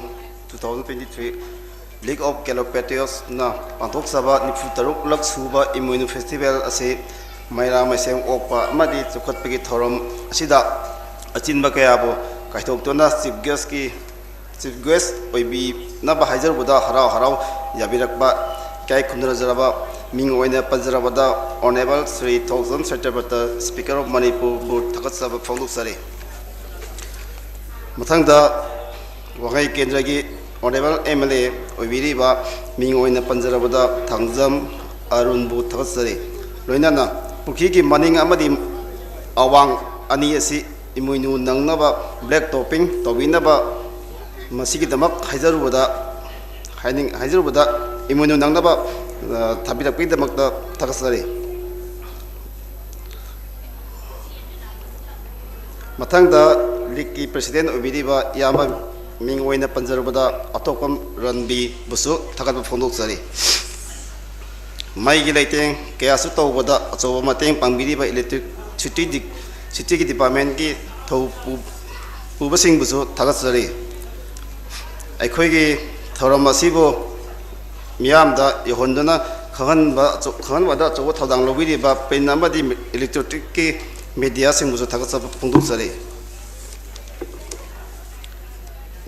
2023 League of Calopatios na panthok saba nifu taruk lak suba imuinu festival ase maira maisem opa amadi chukhat pegi thorom asida achinba kayabo kaithok tona chief guest oibi na ba haijar buda harau yabirakba kai khundra jaraba Ming oina Panjarabada Honorable Sri Thousand Satabata Speaker of Manipur Board Thakatsaba Fonduk Sari Mathangda Wagai Kendragi Honorable MLA Oibiriba Ming oina Panjarabada Thangzam Arun Board Thakatsari Loinana Pukiki Maning Amadi Awang Aniasi Imuinu Nangnaba Black Topping Tobinaba Masiki Damak Hajarubada Imuinu Nangnaba Tabirakpi damakta takasari Mathangda League President Obiriba Yama Ming oina Panjarabada Atopam Ranbi Busu Takatba Fondok Sari Mai Gilaiteng Kayasu Tawada Achoba Mateng Pangbiriba Electricity Department ki Thau Pubasing Busu Takasari Aikhoigi Thoramasibo Miamda Yahondana Khanwada Chowa Tadang Lobiriba Penamadi Electric Media Singbusu Takasa Punduk Sari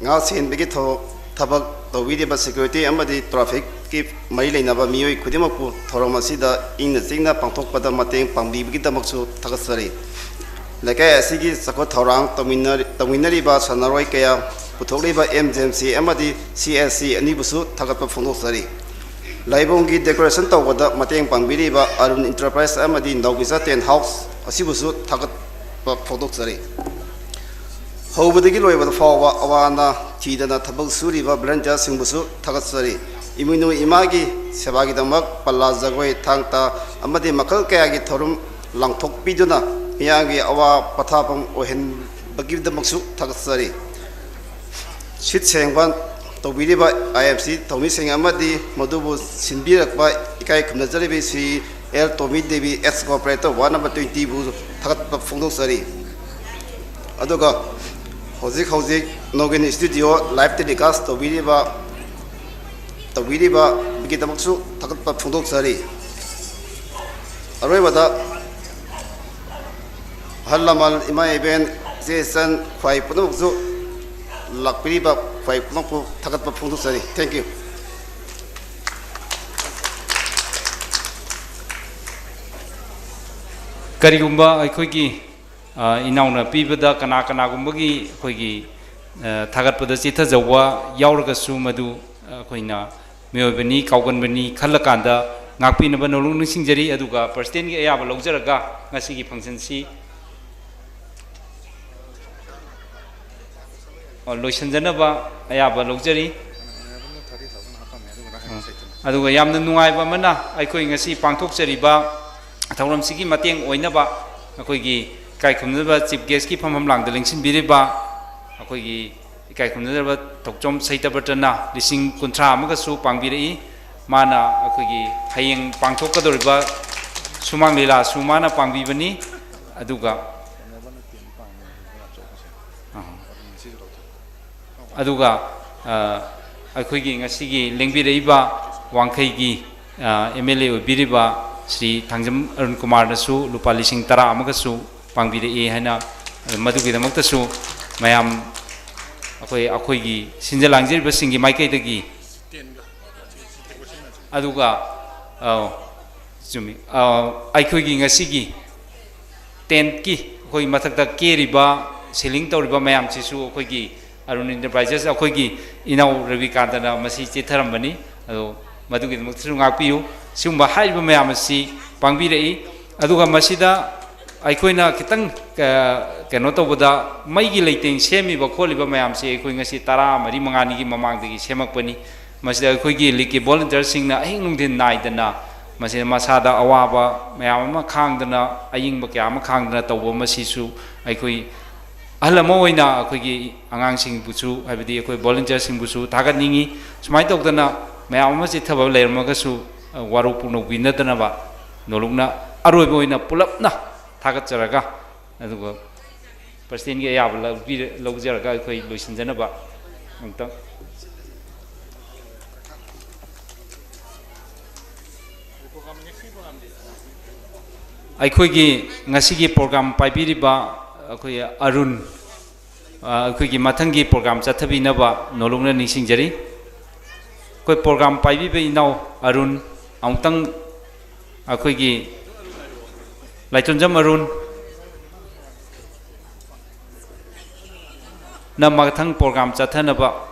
Nga Sin Begito Tabak Lobiriba Security Amadi Traffic Keep Mailinaba Mio Kudimapu Toromasida in the Sina Pantok Pada Mateng Pambi Gidamaksu Takasari Laka Sigi Sakot Torang Taminariba Sanaroi Kaya Putoriba MJMC Amadi CSC Anibusu Takapa Fundosari Laibongi decoration Tawada Mateng Pambiriba Arun Enterprise Amadi Nogisa Ten House Asibusu Takat Podosari Hobadigi Loiva Fawa Awana thidana thabak suriba volunteer singbusu thagatsari imunu imagi sebagi damak palla jagoi thangta amadi makal kaya gi thorum langthok piduna miyagi awa pathapam ohen bagi damaksu thagatsari sit sengban tobiriba IFC thomi sing amadi madubu sinbirakba ikai khumnajari be sri El Tomi Devi ex operator 1 number 20 bu thagat phongdoksari aduga hozik Nogin studio live telecast tobiriba bigi damaksu thagat phongdoksari aroibada halamal ima event session 5 punoksu lakpiriba 5 punokku thagat phongdoksari thank you Karigumba aikoigi inauna pibada kana gumagi aikoigi thagat pada chitha jawa yauraga su madu akoina meobani kauganbani khalakanda ngakpi na banolung ningsingjari aduga president gi ayaba lawjaraga ngasi gi function si loisanjanaba ayaba lawjari aduga yamna nungaiba mana aikoi ngasi pangthokjariba thauram sigi mateng oinaba akoigi kai khumnaba chief guest ki famham langda lengsin biriba akoigi kai khumnaba thokchom saitabatana lising kunthra amaga su pangbirei mana akoigi hayeng pangthokadoriba sumang lila sumana pangbibani aduga akoigi ngasigi lengbireiba wangkhaigi MLA obiriba Sri Thangjam Arun Kumar nasu lupa lising tara amagasu pangbire haina madugi damaktasu mayam akoi gi sinjalangjir basingi maikai dagi aduga jumi aikoi gi ngasigi tent ki akoi mathakta keriba selling tawriba mayam chisu akoi gi Arun Enterprises akoi gi inau Ravi Kantana masi chitharambani ado madugi damaktasu ngakpiu Sumba haiba mayamasi pangbirei aduga masida aikoina kitang keno tawbada maigi leiteng semi ba kholiba mayamsi aikoi ngasi tara mari mangani gi mamangdagi semakpani masida aikoi gi liki volunteer singna ahingnungdin naidana masida masada awaba mayam ma khangdana ayingba kya ma khangdana tawba masisu aikoi ahlama oina aikoi gi angang sing buchu habidi aikoi volunteer sing buchu thagat ningi sumai tawdana mayam ma chithaba leirmagasu waru puno winadanaba nolongna aroibo ina pulapna thagatjaraga aduga president ge yabla lawjaraga khoi loisinjanaba amta aikoigi ngasigi program paibiriba akoi Arun aikoigi mathangi program chathabinaba nolongna ningsingjari koi program paibibe inau Arun amtang akoigi Laitonjam Arun na mathang program chathanaba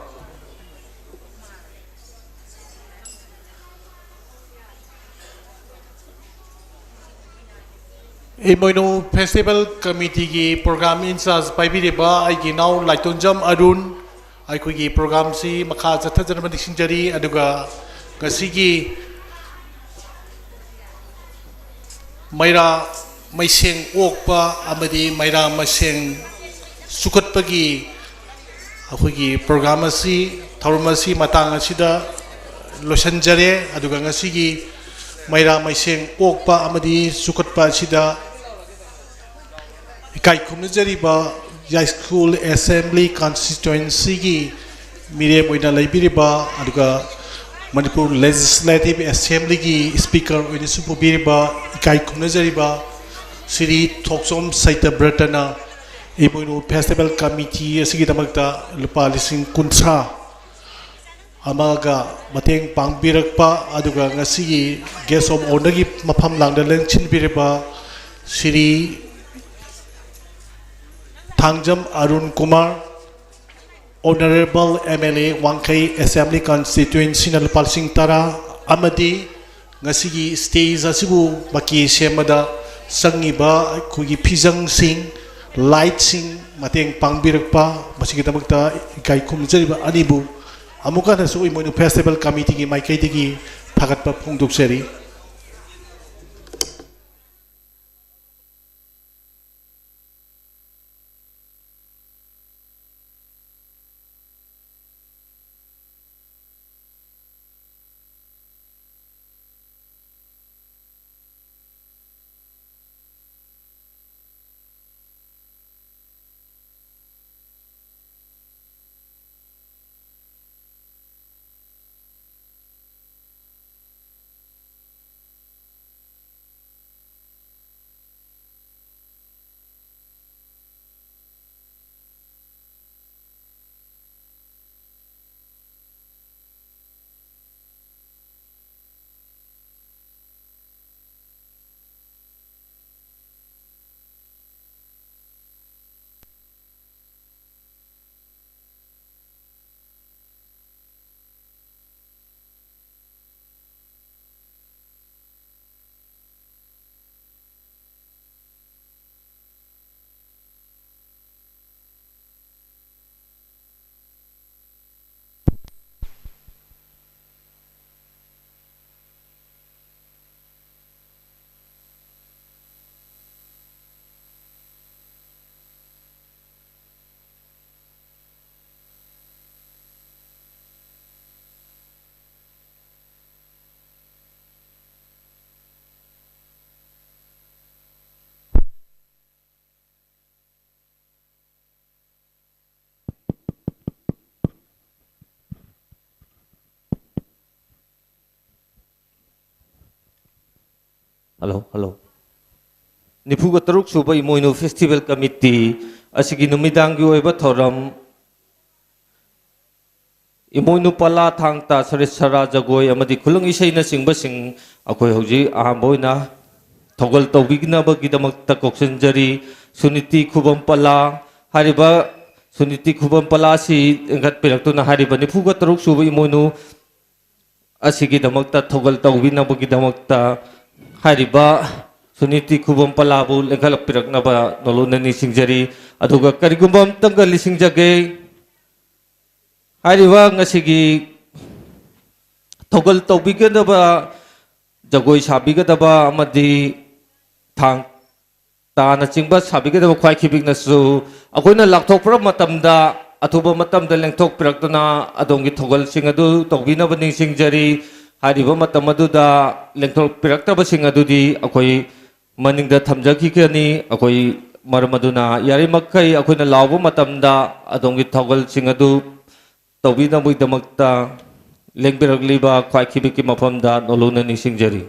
Imoinu Festival Committee ki program in charge paibiriba aigi now Laitonjam Arun aikoigi program si makha chathajanaba diksingjari aduga ngasigi Maira maiseng okpa amadi maira maseng sukatpagi akoigi program asi thauram asi matang asida losanjare aduga ngasigi maira maiseng okpa amadi sukatpa asida ikai khumnajariba High School Assembly Constituency gi mire moina laibiriba aduga Manipur Legislative Assembly ki Speaker oine supu biriba ikai khumnajariba Sri Thokchom Saitabratana Imoinu Festival Committee asigi damakta lupa lising kunsa amaga mateng pangbirakpa aduga ngasigi guest of honor gi mafam langda lengchin biriba Sri Thangjam Arun Kumar Honorable MLA Wangkai Assembly Constituency na Lupal Sing Tara amadi ngasigi stage asibu maki semada sangiba kugi pizang sing light sing mateng pangbiragpa masigidamagta ikai khumjariba anibu amuka nasu imoinu festival committee gi maikai digi thagatpa phongdoksari Hello. Nipuga taruk suba imoinu festival committee asigi numidangi oiba thoram imoinu pala thangta sarisara jagoi amadi khulung isai na singba sing akoi hoji ahamboina thogol tawbigna bagidamakta koksenjari suniti khubam pala hariba suniti khubam pala si engat piraktuna hariba nipuga taruk suba imoinu asigi damakta thogol tawbina bagidamakta hariba suniti khubam palabu lengkalak piraknaba nolonani singjari aduga karigumbam tanggal lisingjage hariba ngasigi thogol tawbigadaba jagoi sabigadaba amadi thang tana chingba sabigadaba khwai khibignasu akoina lakthokpra matamda athuba matamda lengthok piraktuna adongi thogol singadu tawbinaba ningsingjari hariba matam aduda lengthok piraktraba sing adudi akoi maningda thamjaki kani akoi maramaduna yari makai akoina lawba matamda adongi thogol sing adu tawbina buidamakta lengbiragliba khwai khibiki mafamda nolona ningsingjari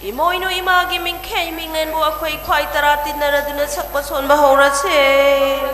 이모이노 이마기 민케 민넨보 아코이 콰이 따라 띠나라드는 sakpa 손바 호라체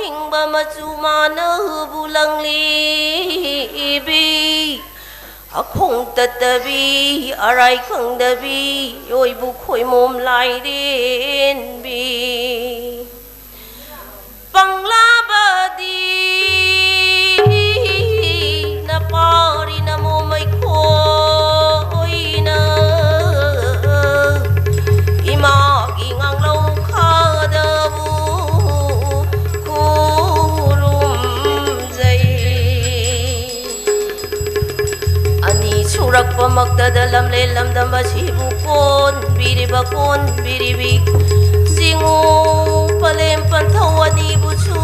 hingba machumana bulangli Akong tatabi, aray kang dabi, yoy bukoy mom lai din bi. Panglabadi, napari na mo may koy na. Imaging ang law kadabu, surak pamagdadalam lelam damasibukon biribakon biribik singo palempan tawani busu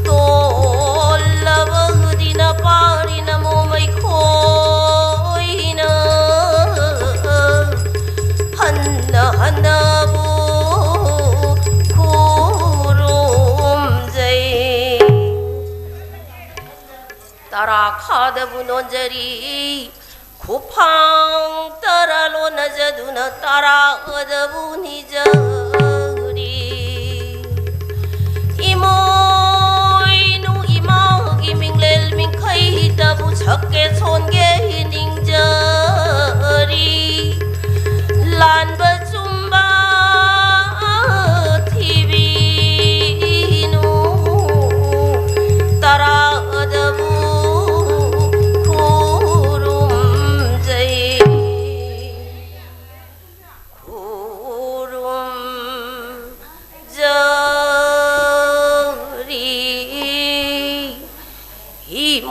tol labag di na pari na mo may koy na handa mo kurum jay tara khada bunon jari Kupang taralo na jaduna tara adabu ni jari Imoy nu imang iminglel ming kay tabu chakke songe hining jari Lan bachumba TV nu tara adabu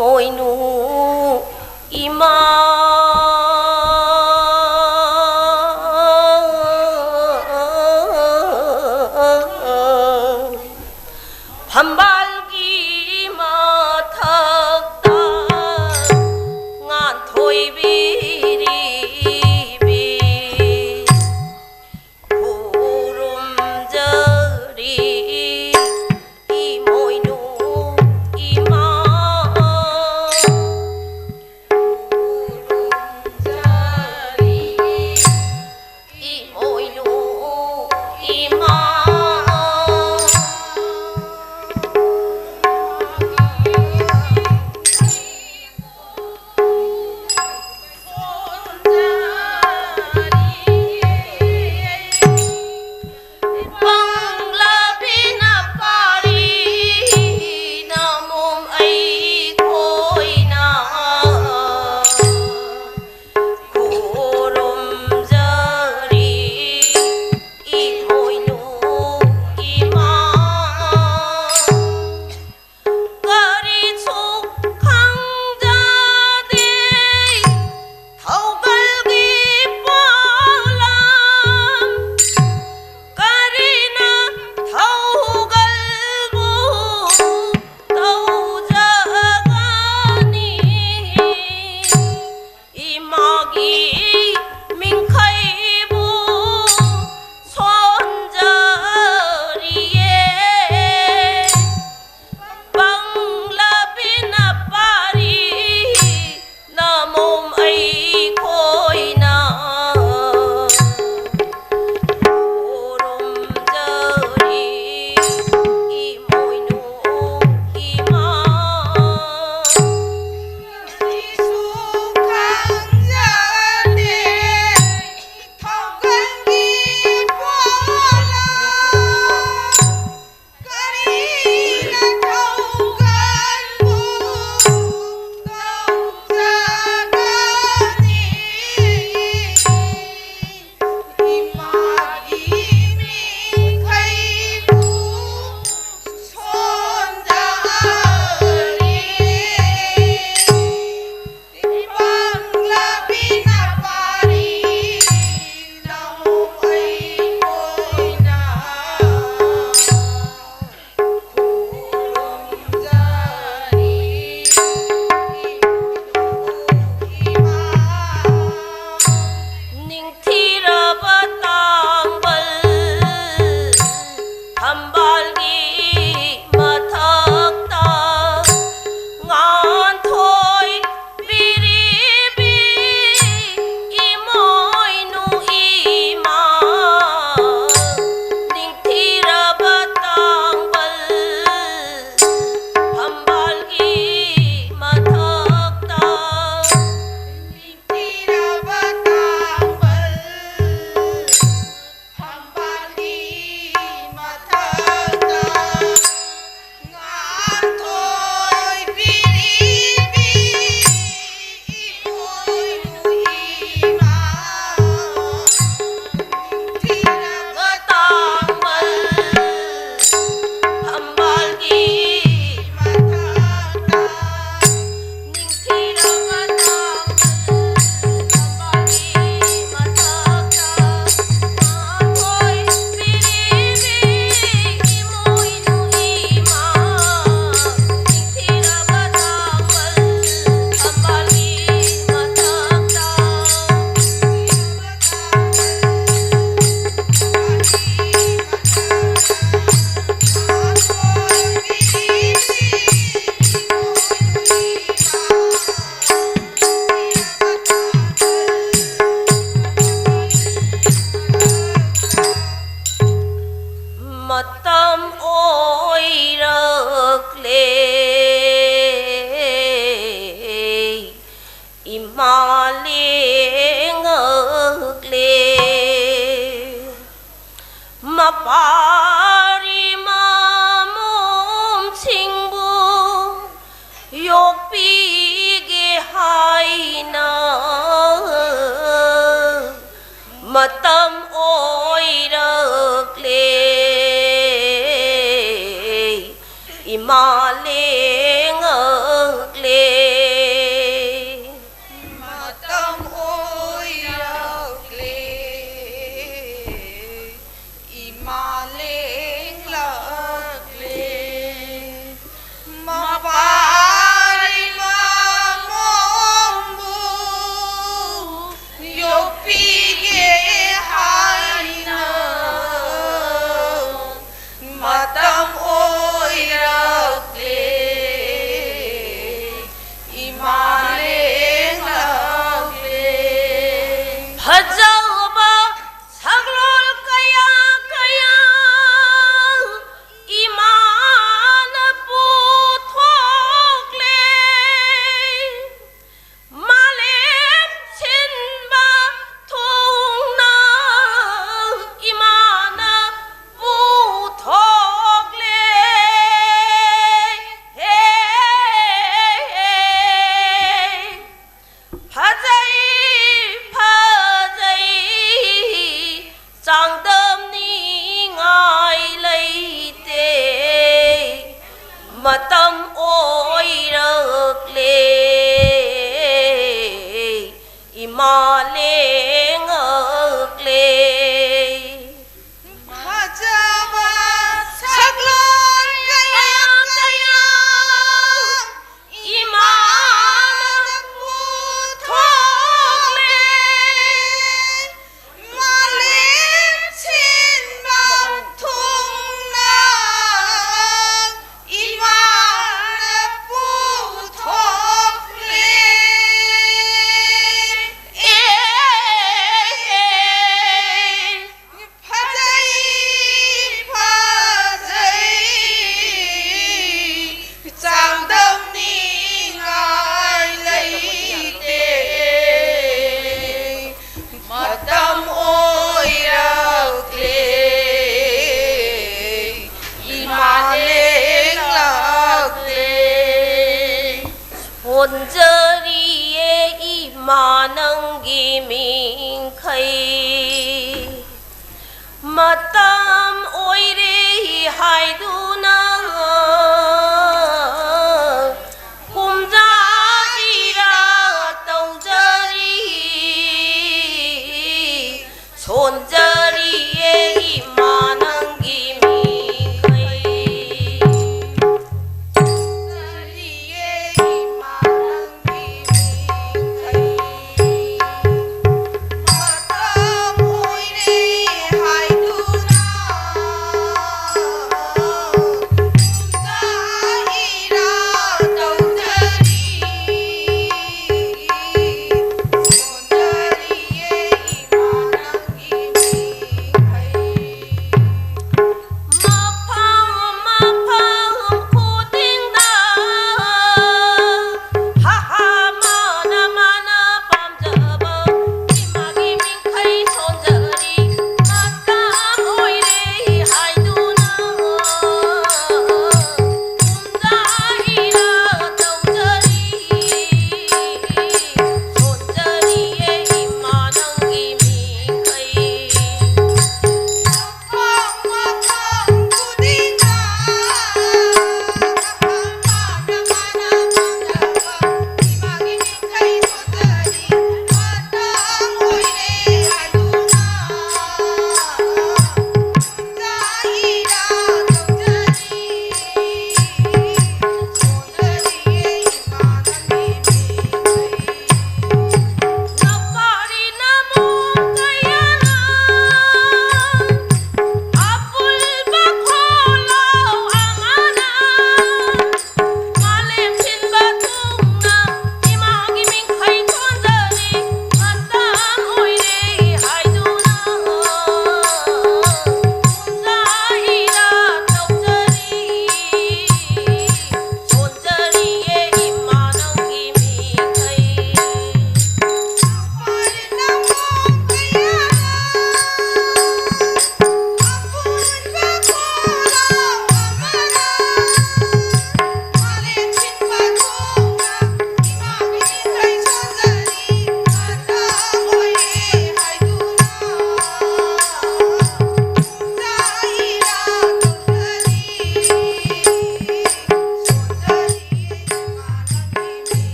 Moy nu ima hambal gi mathakta ngan thoi biri bi kurum jari I moy nu ima matam oirakle imalengakle matam oirakle imalengakle mapari mamombu yopige haina matam oirakle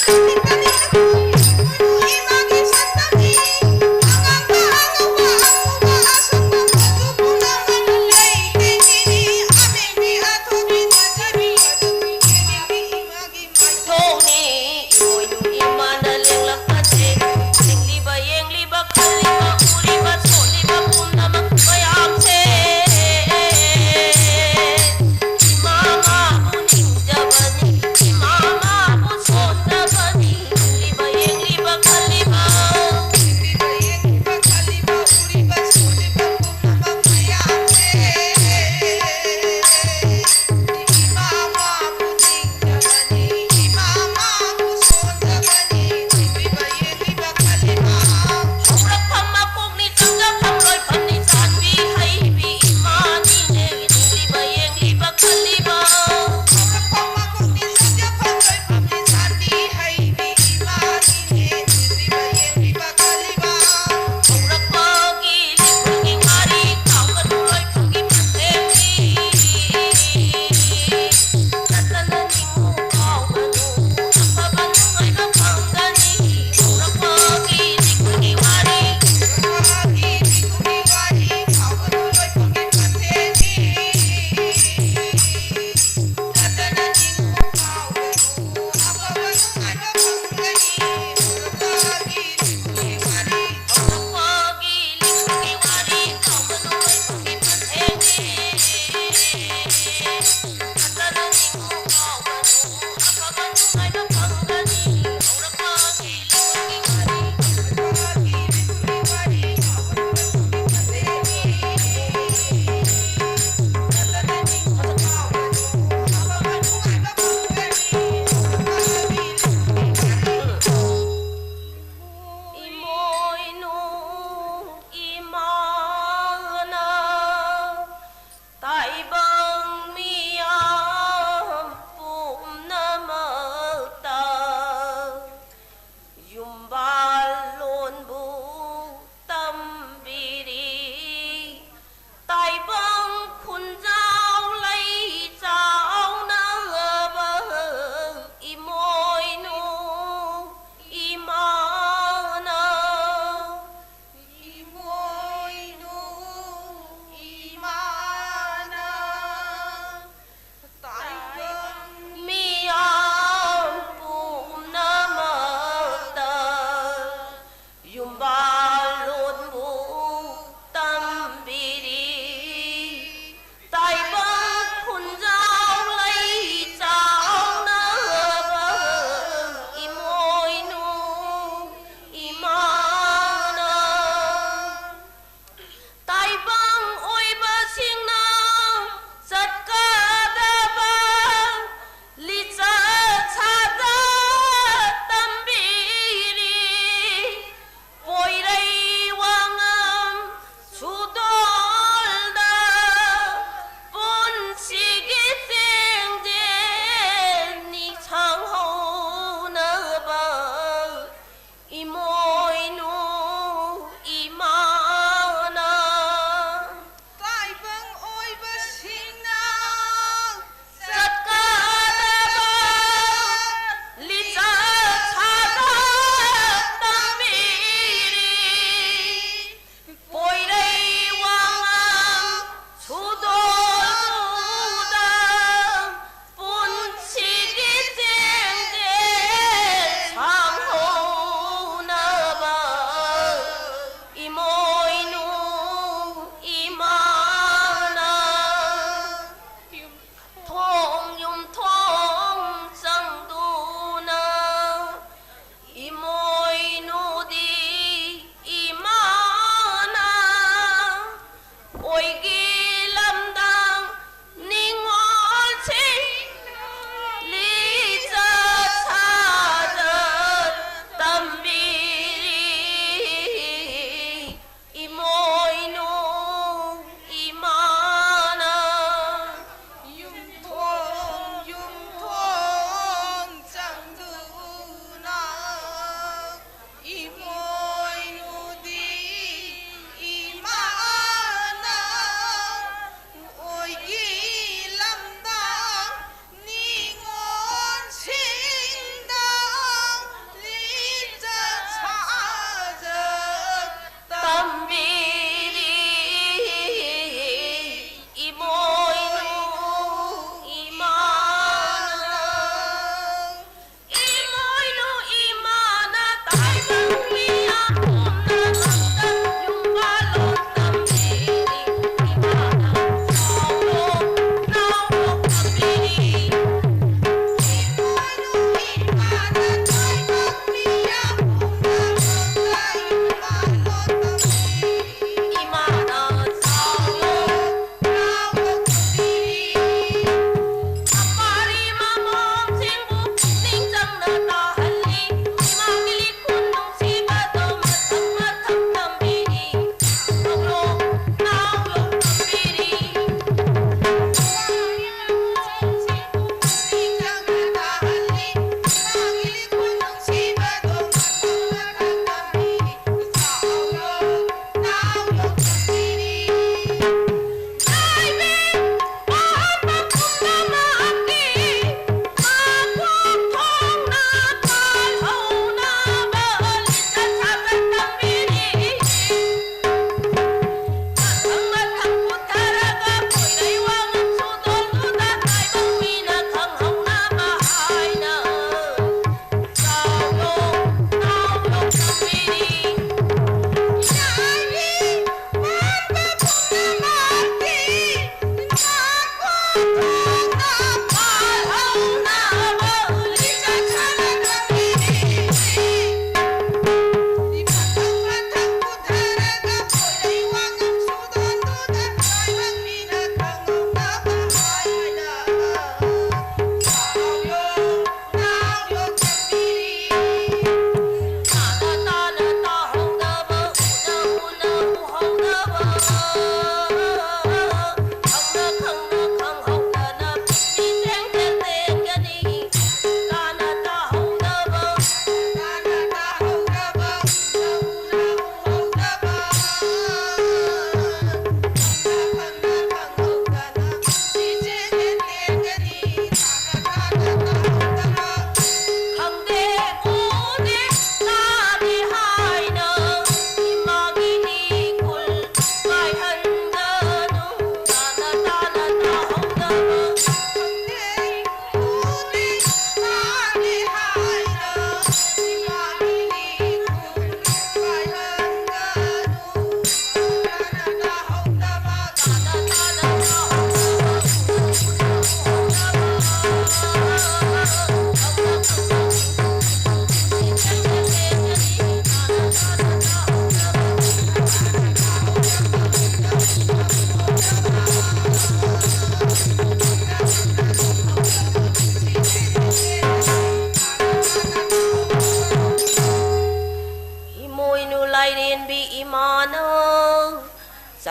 Mama,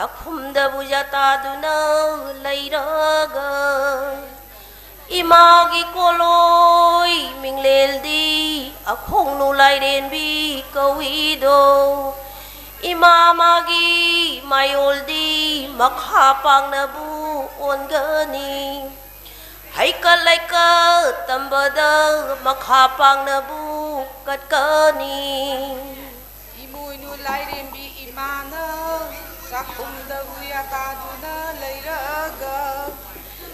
ꯆꯥꯛꯈꯨꯝꯗꯕꯨ ꯌꯥꯇꯥꯗꯨꯅ ꯂꯩꯔꯒ 이마기 꼴로이 밍렐디 아콩누 라이렌비 거위도 이마마기 마이올디 막하빵나부 온거니 하이깔라이까 땀바다 막하빵나부 갓거니 이모이누 라이렌비 이마나 사콤다부 야타두나 레이라가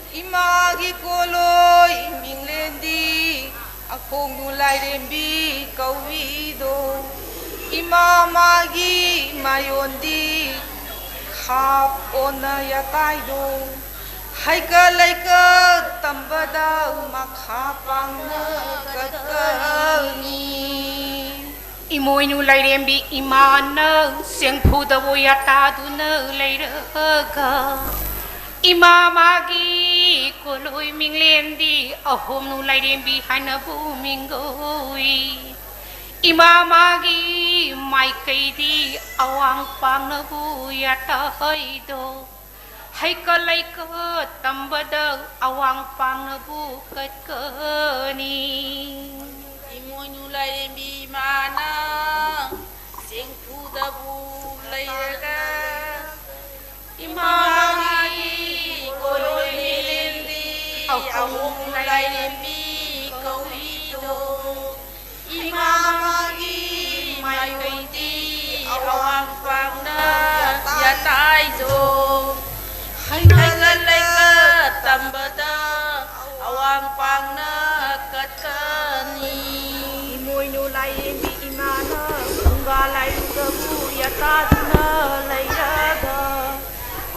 Imagi koloi minglendi akong nulay rembi kawido imamagi mayondi khap ona yataido haika laika tambada makhapang na kakani Imoy nulay rembi imana siyang pudawo yataduna layraga Imamagi koloy minglendi ahom nulay rembi hanabu minggoy Imamagi may kaydi awang pangnabu yatay do Hay kalay ka tambada awang pangnabu katkani Imoy nulay rembi mana sing pudabu layraga Imamagi koloy minglendi ahom nulay rembi kawido Imamagi may kaydi awang pangna yataydo hay nalalay ka tambada awang pangna katkani Imoy nulay rembi imana Punggalay gabu yataduna layraga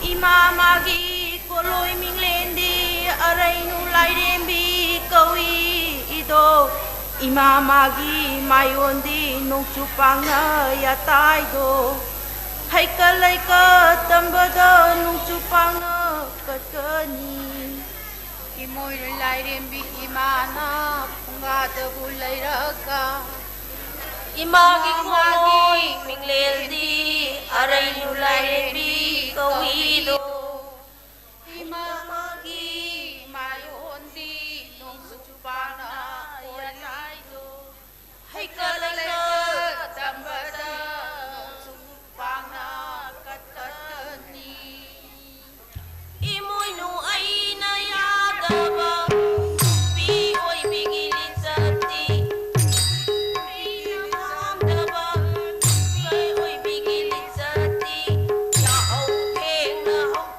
Imamagi koloy minglendi aray nulay rembi kawi ido Imamagi mayondi nung chupang na yatay do Hay kalay ka tambada nung chupang na katkani Imoy nulay rembi imana pungadabu layraga Imagi koloy minglendi aray nulay rembi kawido Imamagi mayondi nung chupana yanaydo Hay kalay ka tambada chupana katkani Imoy no ay nayadaba Piyoy bigilin sa ti Piyoy bigilin sa ti Yahaw heng na haw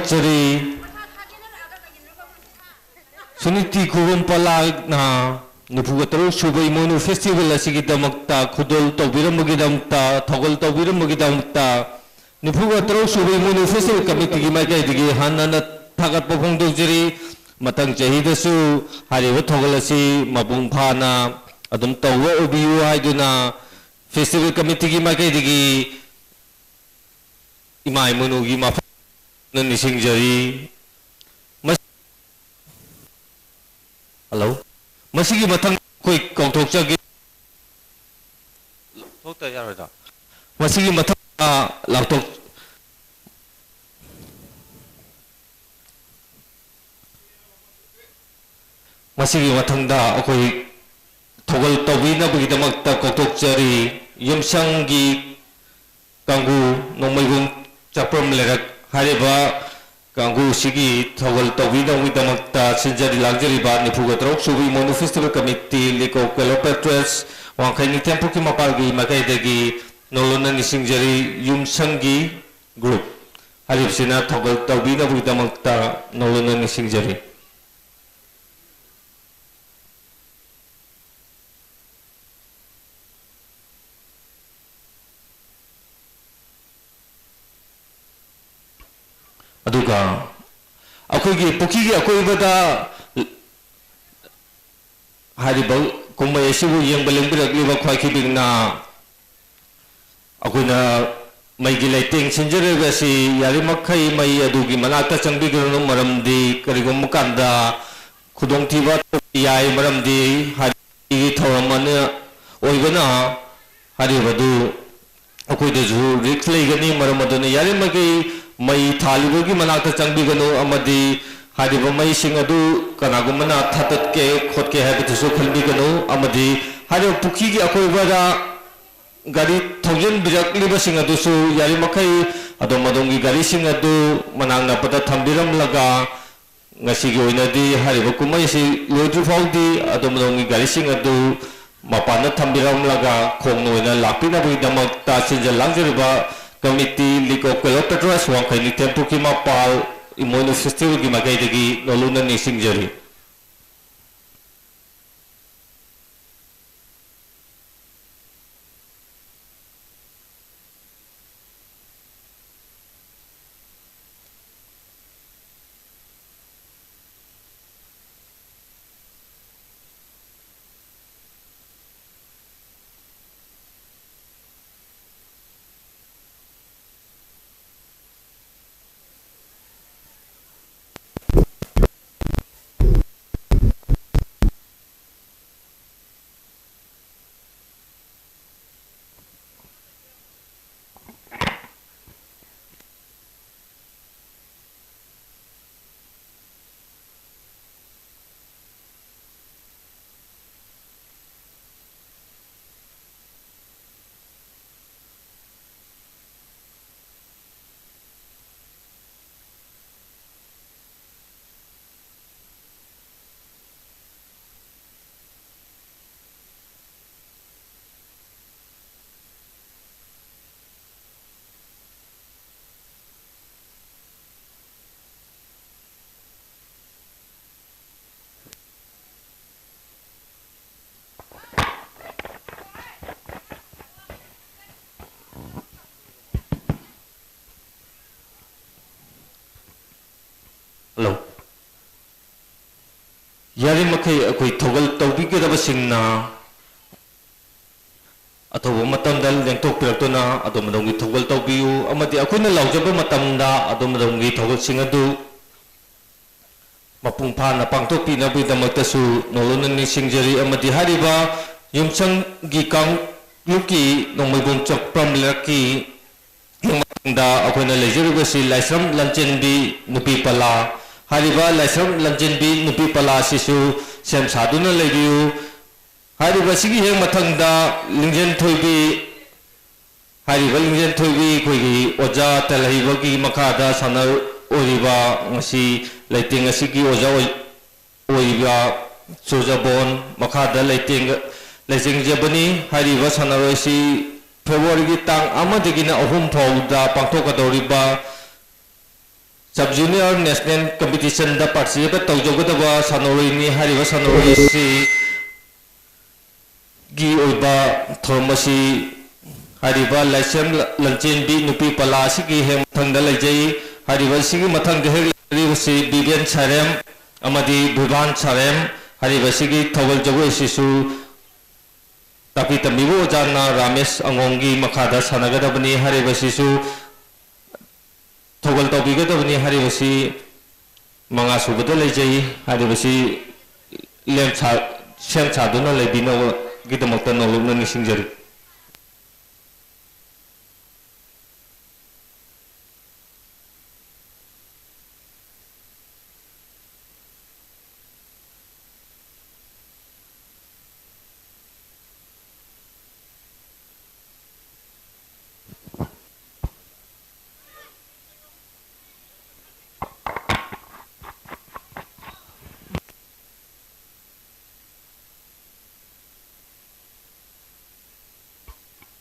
थागतचरी Suniti खुबम पलागना निफुगा तरुक सुबा Imoinu festival असिगिदमक्ता खुदोल तौबिरमगिदमक्ता थगोल तौबिरमगिदमक्ता निफुगा तरुक सुबा Imoinu festival committee की माइकाइदगी हानना थागतपा फोंदोकजरी मतंग चाहिदसु हारिबा थगोल असि मबुंग फाना अदुम तौवा ओबियु हाइदुना festival committee की माइकाइदगी इमा इमोनुगी माफा निसिंगजरी hello मसीगी मथंग कोई कौथोकचगे थोकता यारदा मसीगी मथंग लाउथोक मसीगी मथंगदा अखोई थोगल तौबिनबगिदमक्ता कौथोकचरी युमसंगी कांगू नोंमैगुम चप्रम लेरक हारिबा कांगू सिगी थोगल तौबिनबगिदमक्ता सिंजरी लांजरीबा निफुगा तरुक सुबी मोनु फेस्टिवल कमिटी लिको केलोपेट्रेस वांखैनी टेम्पुकी मपालगी माइकाइदगी नोलोना निसिंजरी युमसंगी ग्रुप हारिबसिना थोगल तौबिनबगिदमक्ता नोलोना निसिंजरी अदुगा अखोगी पुखीगी अकोइबदा हारिबा कुमय सिबु यंग लेंबिरगलिबा ख्वाइखिबिंगना अखोइना मैगी लाइटिंग सिंजरगसी यारिमखै मै अदुगी मनाक्ता चंबिगरनो मरमदी करिगुम कांदा खुदोंथिबा याय मरमदी हारिगी थौरमन ओइबना हारिबदु अखोइदजु रिक्स लेगनी मरमदुना यारिमखै मई थालिबगी मनाक्ता चंबिगनो अमदी हारिबा मई सिंग अदु कनागुमना थातके खोटके हैबतसु खलबिगनो अमदी हारिबा पुखीगी अकोइबदा गाड़ी थौजन बिरकलिबा सिंग अदुसु यारि मखै अदोमदोंगी गाड़ी सिंग अदु मनांगना पता थंबिरम लगा ngasiगी ओइनदी हारिबा कुमैसि लोद्रु फाउदी अदोमदोंगी गाड़ी सिंग अदु मपाना थंबिरम लगा खोंग ओइना लापिनाबगी दमक्ता सिंजल लांजरिबा कमिटी लिको केलोपेट्रेस वांखैनी टेम्पुकी मपाल इमोनु फेस्टिवल की माइकाइदगी नोलुना निसिंगजरी हेलो यारि मखै अखोइ थोगल तौबिगदबसिंगना अथवा मतमदा लेंथोकपिरक्तुना अदोमदोंगी थोगल तौबियु अमदि अखोइना लाउजबा मतमदा अदोमदोंगी थोगलसिंग अदु मपुंग फाना पांथोकपिनबगिदमक्तसु नोलोना निसिंगजरी अमदि हारिबा युमसंगी कांगलुकी नोंमैबुंग चप्रम लेरकी दा अखोइना लेजरबसि लाइसरम लंचेनबी नुपी पला हारिबा लाइसरम लंचेनबी नुपी पला सिसु सेम सादुना लेबियु हारिबा सिगी हेंग मथंगदा लिंजेन थोइबी हारिबा लिंजेन थोइबी खोइगी ओजा तलहिबगी मखादा सनर ओरिबा ngasi लाइटिंग असिगी ओजा ओइबा सुजाबोन मखादा लाइटिंग लाइजिंग जबनी हारिबा सनरोसी फेब्रुवारी की तांग अमदगिना अहुम फाउदा पांथोकदौरिबा सब जूनियर नेशनल कंपटीशन दा पार्टिसिपेट तौजगदबा सानोरीनी हरिबा सानोरीसी गी ओइबा थोमसी हरिबा लाइसेम लंचेनबी नुपी पला सिगी हे मथंग लैजै हरिबा सिगी मथंग हे रिबसी बिबियन सारेम अमदी विभान सारेम हरिबा सिगी थवल जगो सिसु तापी तमिबो जाना रामेश अंगोंगी मखादा सनगदबनी हरिबा सिसु थवल तौबिगदबनी हरिबा सि मंगा सुबद लैजै हरिबा सि लेम सा same सादुना लैबिनो गिदमक्ता नोलुना निसिंजरी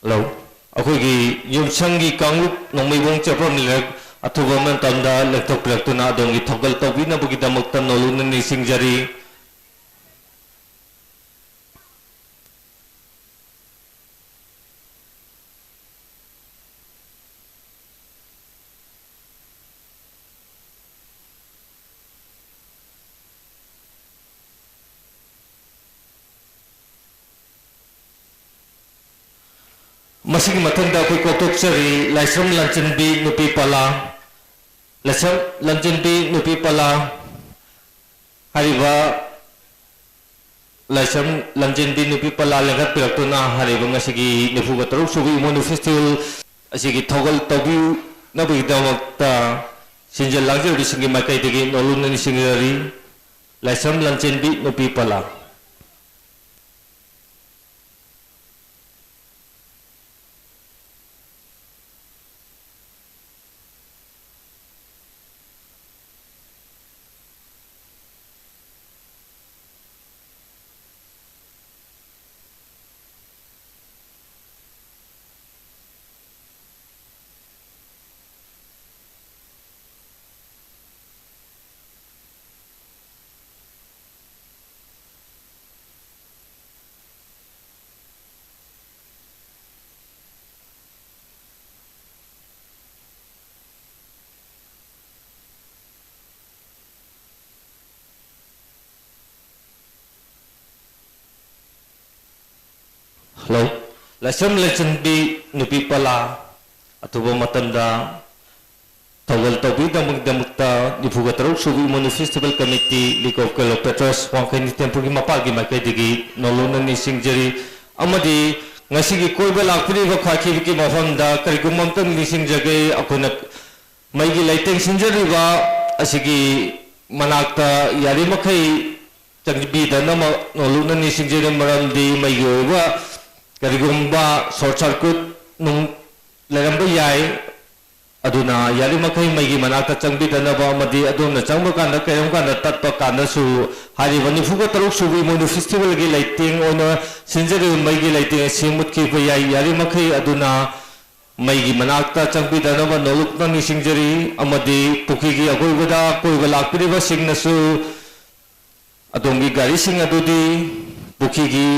Hello. Ako'y yung siyanggi kangup ng may buong chapon nilag at hubaman tanda nagtagpilag to na adong itagal tawin na bagita magtanolunan ni Singjari. Masih matanda ko kotok sari laisam lanchenbi nupi pala laisam lanchenbi nupi pala hariba laisam lanchenbi nupi pala lengat pilaktuna hariba ngasigi nefu gataruk subi imonu festival asigi thogal tabi nabi damakta sinjal langir bisingi makai degi nolunani singari laisam lanchenbi nupi pala Hello. Laisam lanchenbi nupi pala atuba matanda tawal tabi damagdamagta nifugatarok subi imonu festival committee League of Petros wangkay ni tempo gi mapagi makai digi nolunan ni Singjari amadi ngasigi koiba lakpini ba khaki ki mafamda karigumam tam ni Singjage akuna maigi laiteng Singjari ba asigi manakta yari makai changbi dana nolunan ni Singjari maramdi maigi oiba karigumba short circuit nung leramba yai aduna yari makai maigi manakta changbi dana ba amadi aduna changba kanda kayam kanda tatpa kanda su hari wani fuga taruk subi imonu festival gi lighting ona Singjari maigi lighting simut ki pa yari makai aduna maigi manakta changbi dana ba noluk nang Singjari amadi puki gi agoi bada koi ba lakpiri ba singna su adongi gari sing adudi puki gi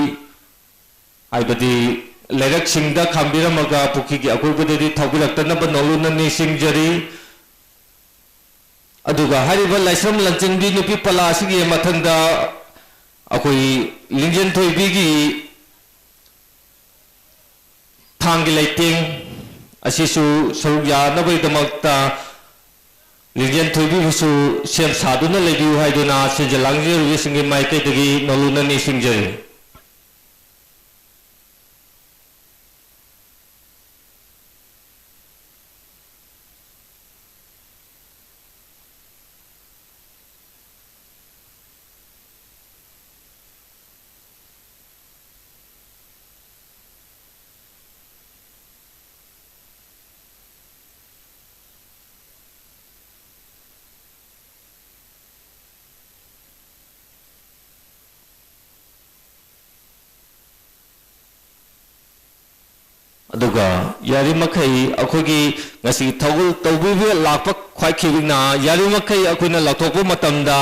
aibadi lerak singda khambira maga puki gi agoi bada di thabilaktana ba nolunan ni Singjari aduga hariba laisam lanchenbi nupi pala asigi mathangda akoi lingjen thoibi gi thangi lighting asisu sarugya nabai damakta lingjen thoibi husu sem saduna lebiu haiduna sinjalangje rugi singi maike degi nolunan ni Singjari aduga yari makai akogi ngasi thogul tawbibi lakpa khwai khibina yari makai akoina lathokpa matamda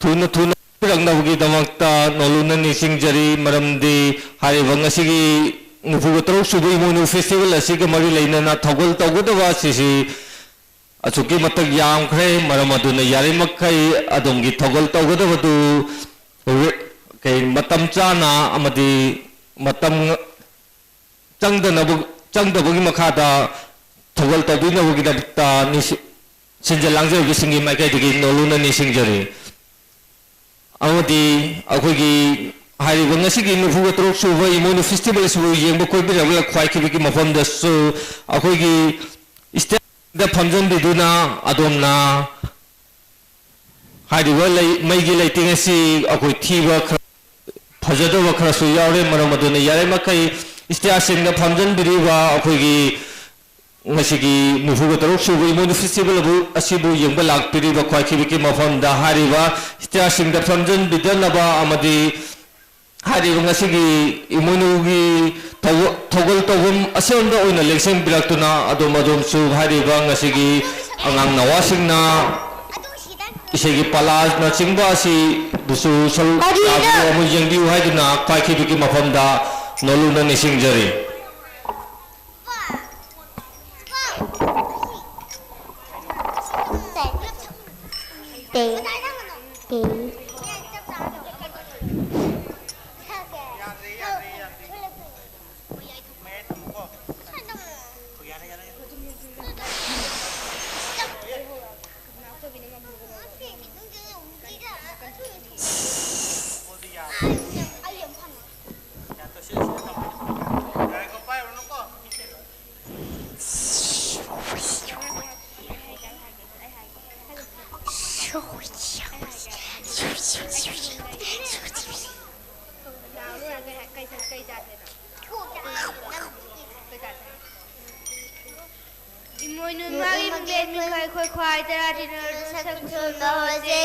thuna rangnabugi damakta noluna nisingjari maramdi hariba ngasigi nufuga taruk suba imonu festival asiga mari lainana thogul tawgudaba sisi achuki matak yamkhre maram aduna yari makai adongi thogul tawgudabadu kai matam chana amadi matam changdabagi makhada thogul tawbinabugi dabta sinjalangjabi singi makai digi noluna nisingjari amadi akogi hariba ngasigi nufuga taruk suba imonu festival suba yengba koibirabla khwai khibigi mafamda su akogi da phamjan biduna adomna hariba maigi laiting asi akoi thiba phajadaba khara su yaure maram aduna yare makai station da phamjan biriba akogi ngasigi nufuga taruk suba imonu festival bu asibu yengba lakpiriba khwai khibigi mafamda hariba station da phamjan bidanaba amadi hariba ngasigi imunugi thogol togum asonda oina lekseng bilaktuna adom su hariba ngasigi angang nawasingna isegi palas na chingba si busu sol amu jengdi haiduna khwaikhibi mafamda noluna nisingjari Imoinu mari munglen mikai khoi khwai tara dinner sakchon da hoje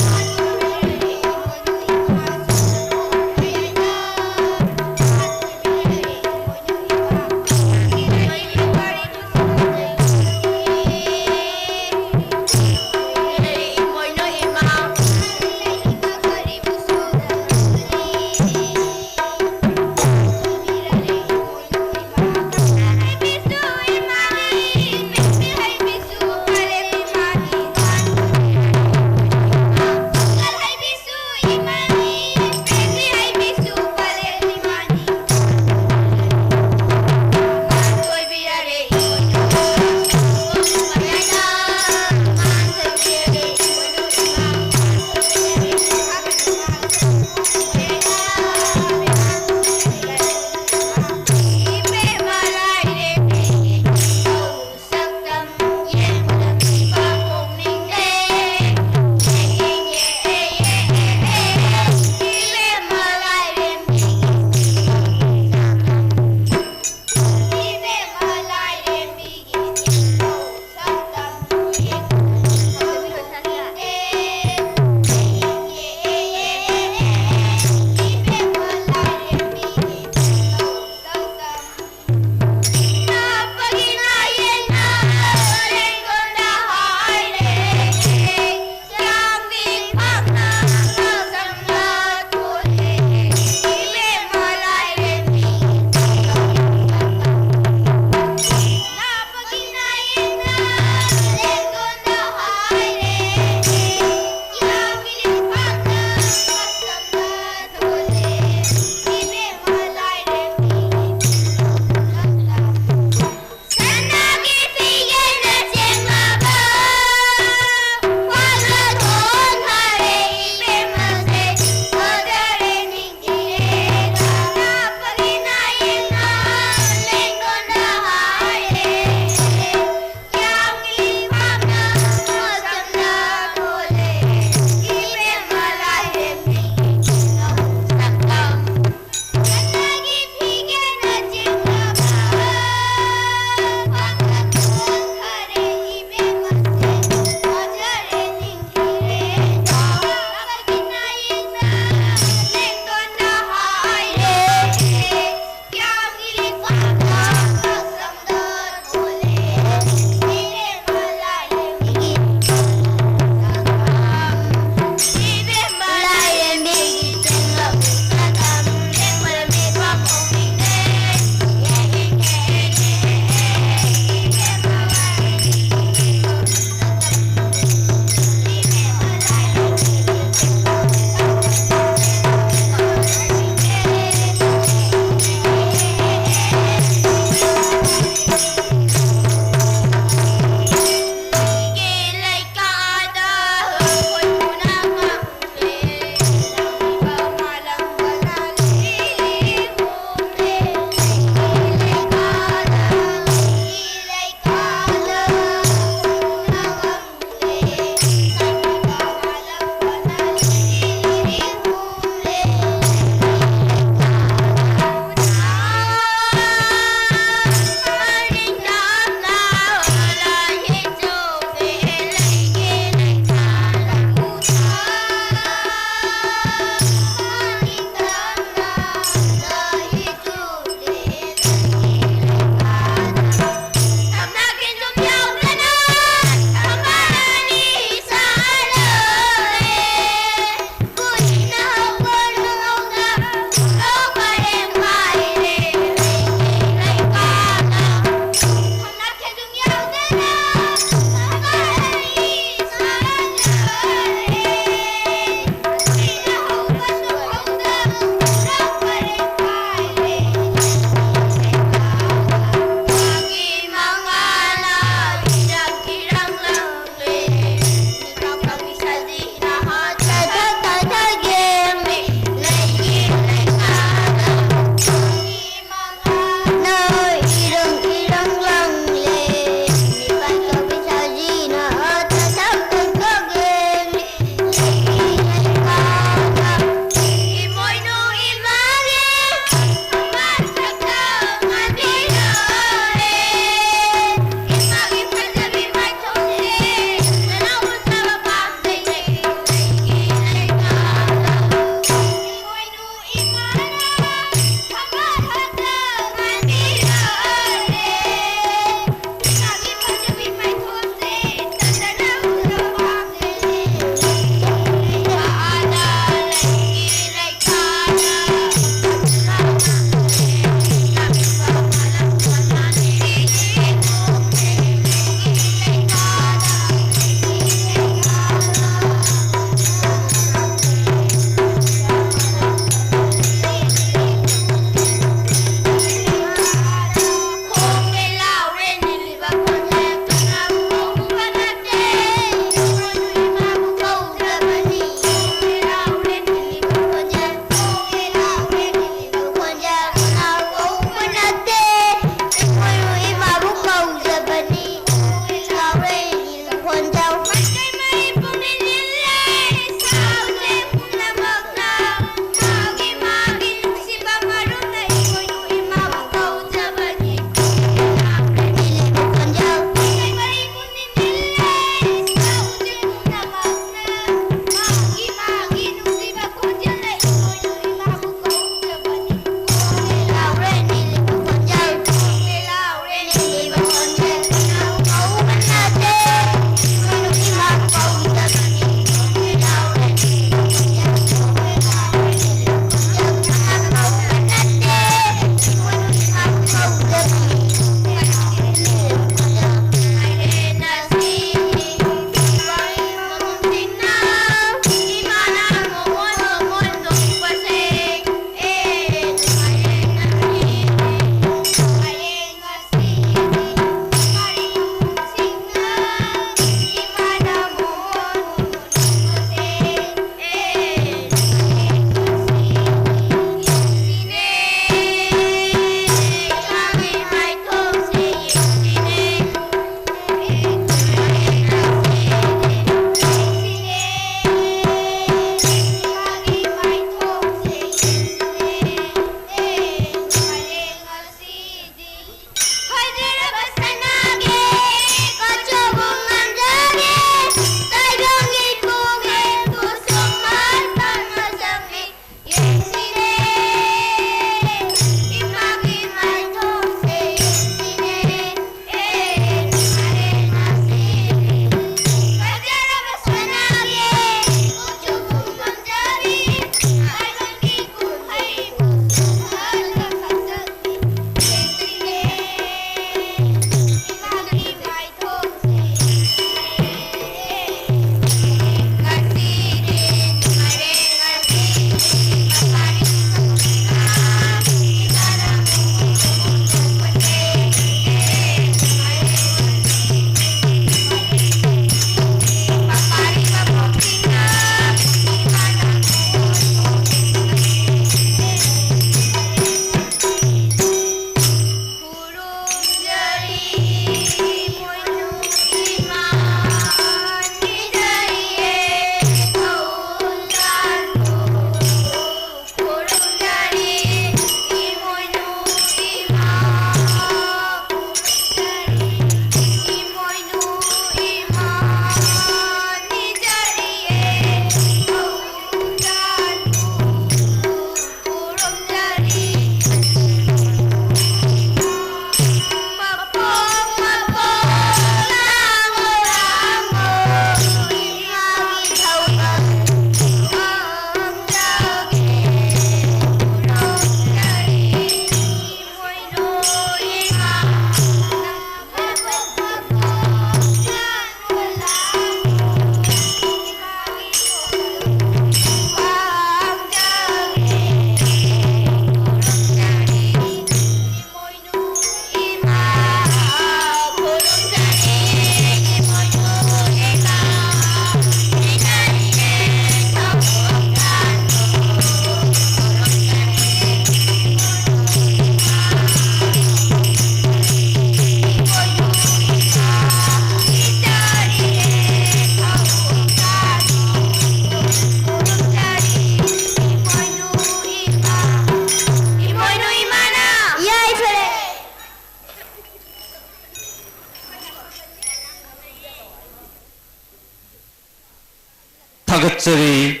ꯐꯣꯡꯗꯣꯛꯆꯔꯤ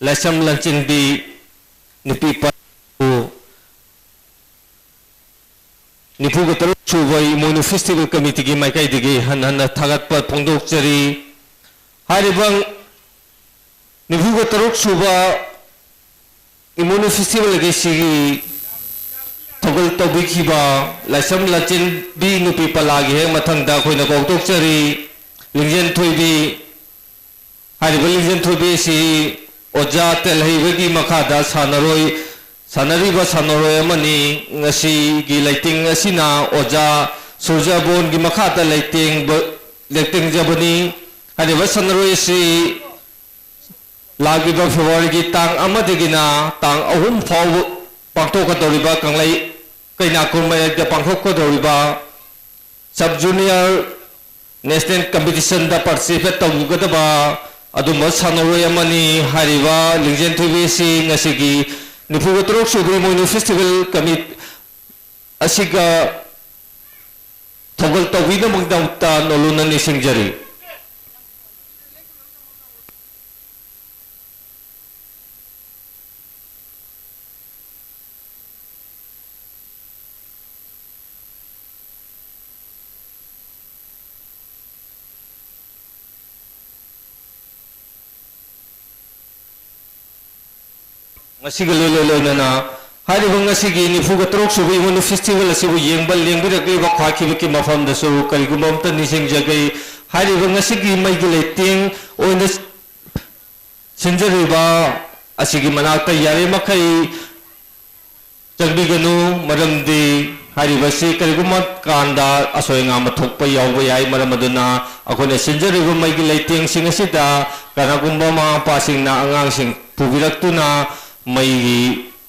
ꯂꯥꯏꯁꯝ ꯂꯟꯆꯤꯟꯕꯤ ꯅꯨꯄꯤ ꯄꯥꯕꯨ निफुग तरु सुबई मोनु festival committee की माइकाई दिगी हन थागत पर फोंदोकचरी हारिबंग निफुग तरु सुबा Imoinu festival के सिगी थगल तबिखिबा लाइसम लचिन बी नुपी पलागी है मथंगदा खोइना कौतोकचरी लिंजन थोइबी हारिबं लिंजन थोइबी सि ओजा तेलहैबगी मखादा सानरोई सानरीबा सानरोय अमनी ngasi gi lighting asina oja surjabon gi makhata lighting jabani hadi ba sanaroi si lagi ba February gi tang amadegina tang ahum phau pangthok ka doriba kanglai kaina kumai da pangthok ka doriba sub junior national competition da participate tawugadaba aduma sanaroi amani hariba lingjen thubi si ngasi gi निफुग तरु सुबई मोनु festival commit असिगा थगल तविना मंगदाउता नोलुना निसिंगजरी लोना हारिबंगी निफुग तरुक सुब Imoinu festival येंबल लेंबिरक्लिबा ख्वाखिब की मफम दसु करिगुम अमता निसिंगजगै हारिबंगी Maggi लेटिंग ओइना सिंजरिबा असिगी मनाक्ता यारे मखै चंगबिगनु मरमदि हारिबसि करिगुम कांदा असोयंगा मथोकपा यावबा याय मरमदुना अखोने सिंजरिबा Maggi लेटिंग सिंगसिदा कनागुम्बा मा पासिंगना अंगांसिंग पुबिरक्तुना मई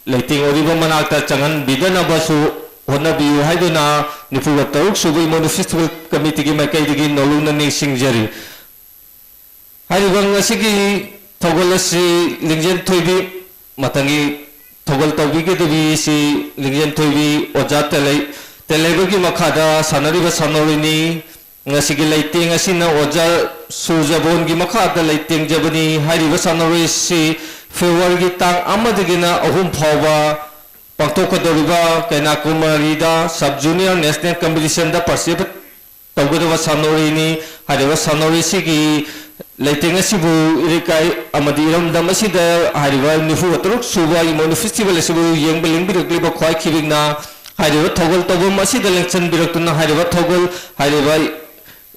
लेटिंग ओरिबा मनाक्ता चंगन बिदनबसु होनबियु हाइदुना निफुग तरुक सुब इमोनु फेस्टिवल कमिटी की माइकाइदगी नोलुना निसिंगजरी हारिबंग असिगी थगलसि लिंजन थोइबी मतंगी थगल तौबिगेदबी सि लिंजन थोइबी ओजा तेलैबगी मखादा सानरिबा सानोरिनी ngasi lighting asina oja surjabon gi makhata lighting jabani hariba sanori si February gi tang amadagina ahum phawba pangtokadoriba kaina kumarida sub junior national competition da participate tawgadawa sanori ni hariba sanori si gi lighting asibu irikai amadi ramdam asida hariba nifu atruk suba imonu festival asibu yengbeling birukliba khwai khibigna hariba thogol tobum asida election biraktuna hariba thogol hariba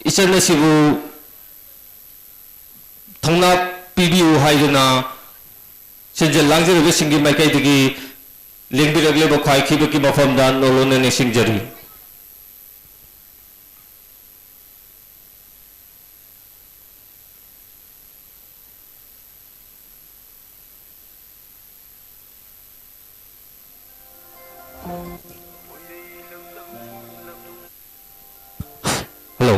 इचन सिबु थंगना पीबीयु हाइदुना सिंजल लांगजरबे सिंगी माइकाइदगी लिंगबिरगलेबा ख्वाइखिबकी मफमदा नोलोना निसिंगजरी hello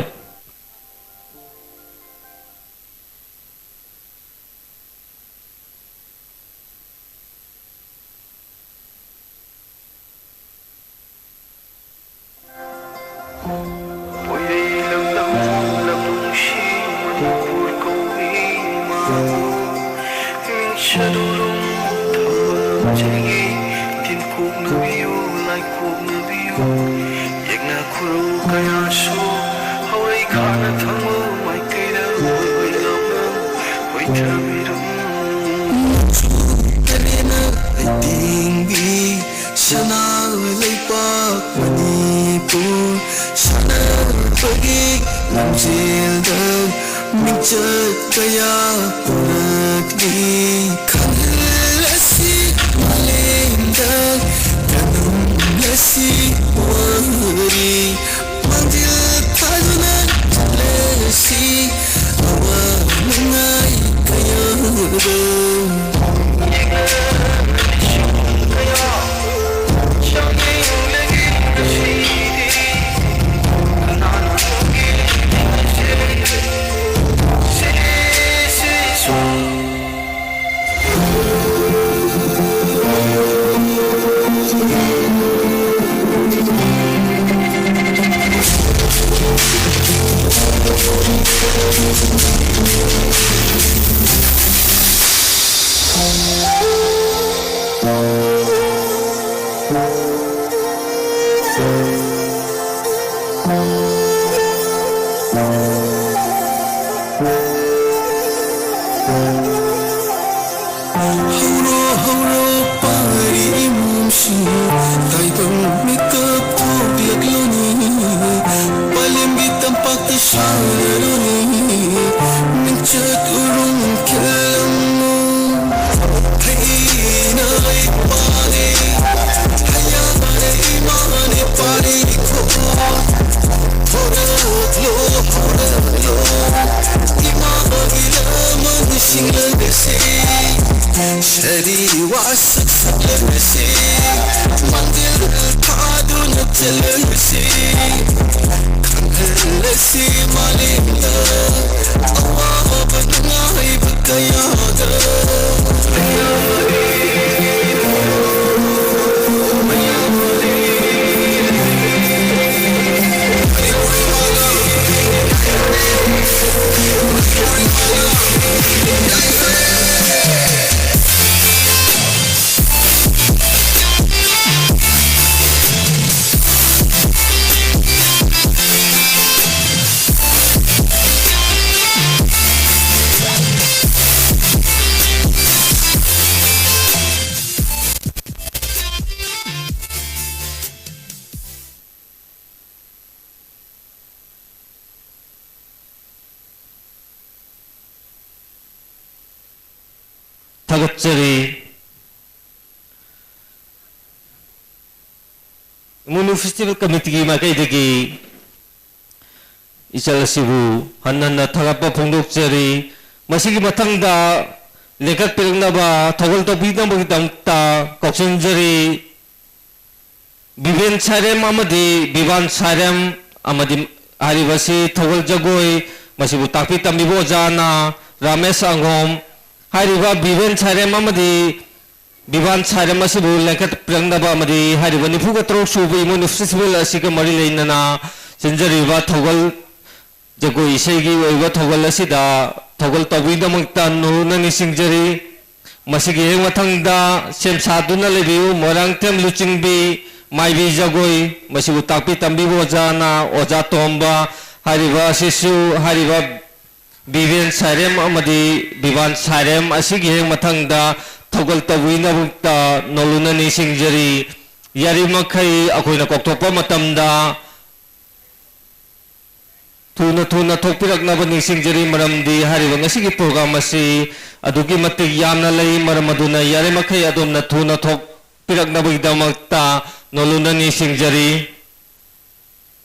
Tagatjari Munu Festival Committee makai dagi Isal sibu hanana thagapa phongdokjari masigi mathangda lekak pirangnaba thogol tobina bagidamta koksenjari Biben Sarem amadi Biban Sarem amadi haribasi thogol jagoi masibu takpi tambibo jana Ramesh Angom hariba Biben Sarem amadi Biban Sarem asibu lekat pirangnaba amadi hariba nifuga trok subu imonu festival asika mari leinana senjariba thogol jagoi isegi oiba thogol asida thogol tobidamakta nuruna nisingjari masigi heng mathangda sem saduna lebiu morangtem luchingbi maibi jagoi masibu takpi tambibo jana oja tomba hariba sisu hariba Biben Sarem amadi Biban Sarem asigi heng mathangda thogol tawina bukta noluna ni singjari yari makai akoina koktokpa matamda tuna thokpiraknaba ni singjari maramdi hariba ngasigi program asi adugi matik yamna lei maramaduna yari makai adomna tuna thokpiraknaba gidamakta noluna ni singjari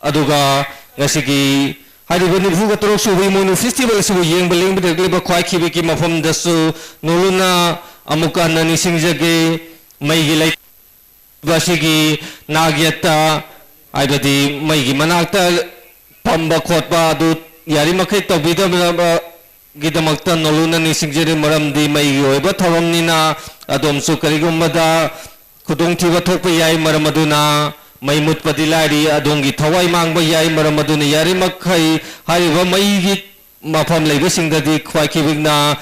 aduga ngasigi hariba nifuga torok subi monu festival sibu yengbeling bedegli khwai khibi ki mafam dasu noluna amuka nani singjage maigi lai basigi nagyata aibadi maigi manakta pamba khotpa adu yari makai tobida gidamakta noluna ni singjari maramdi maigi oiba tharamnina adomsu karigumada khudong thiba thokpa yai maramaduna mai mutpadi lari adongi thawai mangba yai maramaduna yari makai hariba maigi mafam leiba singdadi khwai khibigna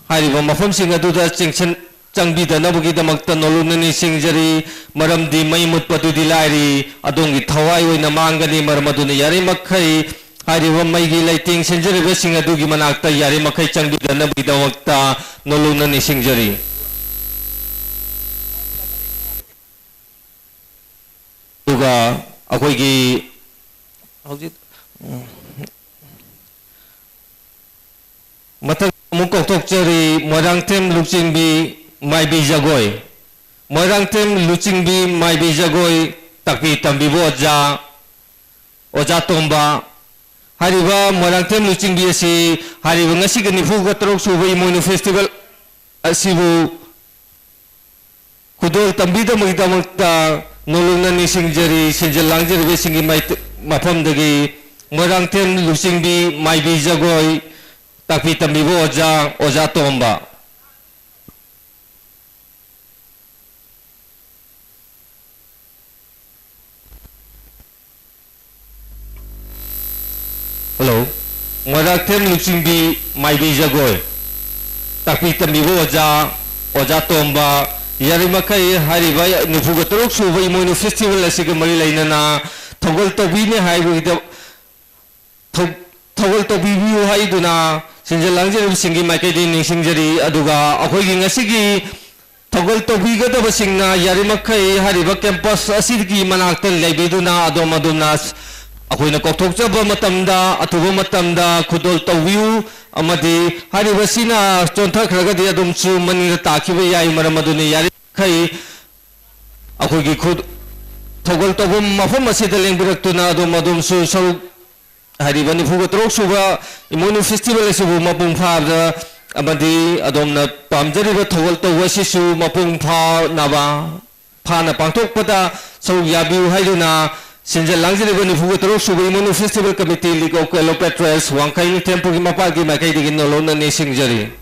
hariba mafam sing aduda chingchen changbidanabugi damakta noluna ni singjari maramdi mai mutpadudi lari adongi thawai oina mangani maramaduna yari makai hariba maigi lighting singjari sing adugi manakta yari makai changbidanabugi damakta noluna ni singjari duga akoigi hojit matak mukok tokjari Moirangtem Luchingbi maibi jagoi Moirangtem Luchingbi maibi jagoi takpi tambibo oja tomba hariba Moirangtem Luchingbi asi hariba ngasiga nifuga torok suba imonu festival asibu kudol tambida magdamakta noluna ni singjari sinjalangjari besingi mafamdagi Moirangtem Luchingbi maibi jagoi takpi tambibo oja tomba hello Moirangtem Luchingbi maibi jagoi takpi tambibo oja tomba yari makai hariba nifuga torok suba imonu festival asiga mari leinana thogol tobine haibugida thogol tobibiu haiduna sinjal langjari singi maikai di ningsingjari aduga akhoi ngasigi thogol tobigada basingna yarimakai hariba campus asigi manakta leibiduna adomaduna akhoi na kokthokjaba matamda atuba matamda khudol tawbiu amadi hariba sina chonthakragadi adumchu manira takiba yai maramaduni yarikai akhoi gi khud thogol tobum mafam asida lengbiraktuna adomadumsu saruk hariba nifuga trok suba imonu festival asibu mapung phada amadi adomna pamjariba thogol tawwa sisu mapung pha naba phana pangthokpada sau yabiu haiduna sinjal langjariba nifuga trok suba imonu festival committee league of Cleopatra's wangkai temple gi mapagi makai digin nolona ne singjari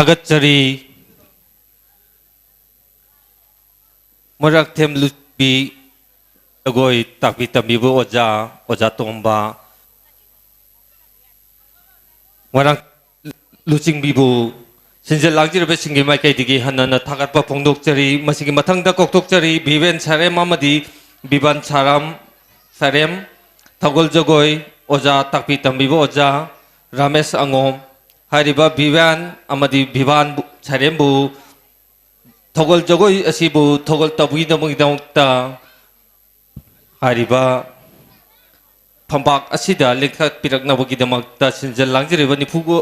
थागतचरी मरक थेम लुबी अगोई ताकि तमीबु ओजा तोंबा मरक लुचिंग बिबु सिंजल लागजिरबे सिंगी माइकई दिगी हनन थागतपा फोंदोकचरी मसिगी मथंगदा कोकतोकचरी भिवेन सारेम अमदी बिबान सारेम थगोल जगोई ओजा ताकि तमीबु ओजा रमेश अंगोम हारिबा भिवान अमदी भिवान सारेमबु थगोल जगोई असिबु थगोल तबुगिदमगिदमक्ता हारिबा फंबाक असिदा लेखक पिरकनबगिदमक्ता सिंजल लागजिरबे निफुगो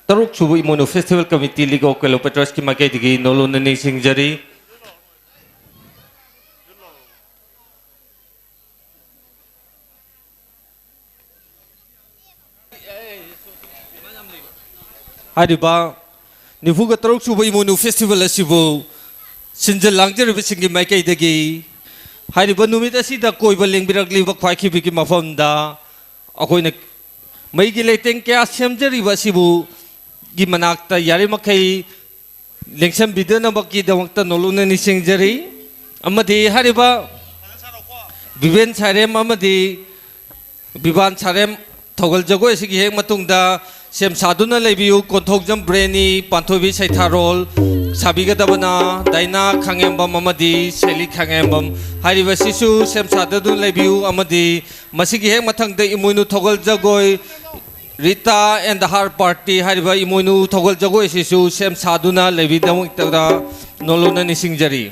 तरुक सुबु immuno festival committee league of कैलोपेट्रस की माइकई दिगी नोलोननी सिंगजरी हारिबा निफुगो तरुक सुबु इमोनो फेस्टिवल असिबु सिंजल लागजिरबे सिंगी माइकई दिगी हारिबा नुमित असिदा कोइबा लेंबिरकलिबा ख्वाइखिबिगी मफमदा अखोइना मैगी लेटेंग क्या सेमजरिबा सिबु की मनाक्ता यारे मखई लेंसम बिदनबकी दमक्ता नोलुननी सिंगजरी अमदी हारिबा विवेन सारेम अमदी विवान सारेम थगल जगोय सिगी हेक मतुंगदा सेम सादुना लेबियु कोंथोकजम ब्रेनी पांथोबी सैथारोल साबिगदबना दाइना खांगेमबम अमदी सेली खांगेमबम हारिबा सिसु सेम सादुना लेबियु अमदी मसिगी हेक मथंगदा इमुनु थगल जगोय Rita and the Heart Party hariba imoinu thogol jagoi sisu sem saduna levidam tada nolona ni singjari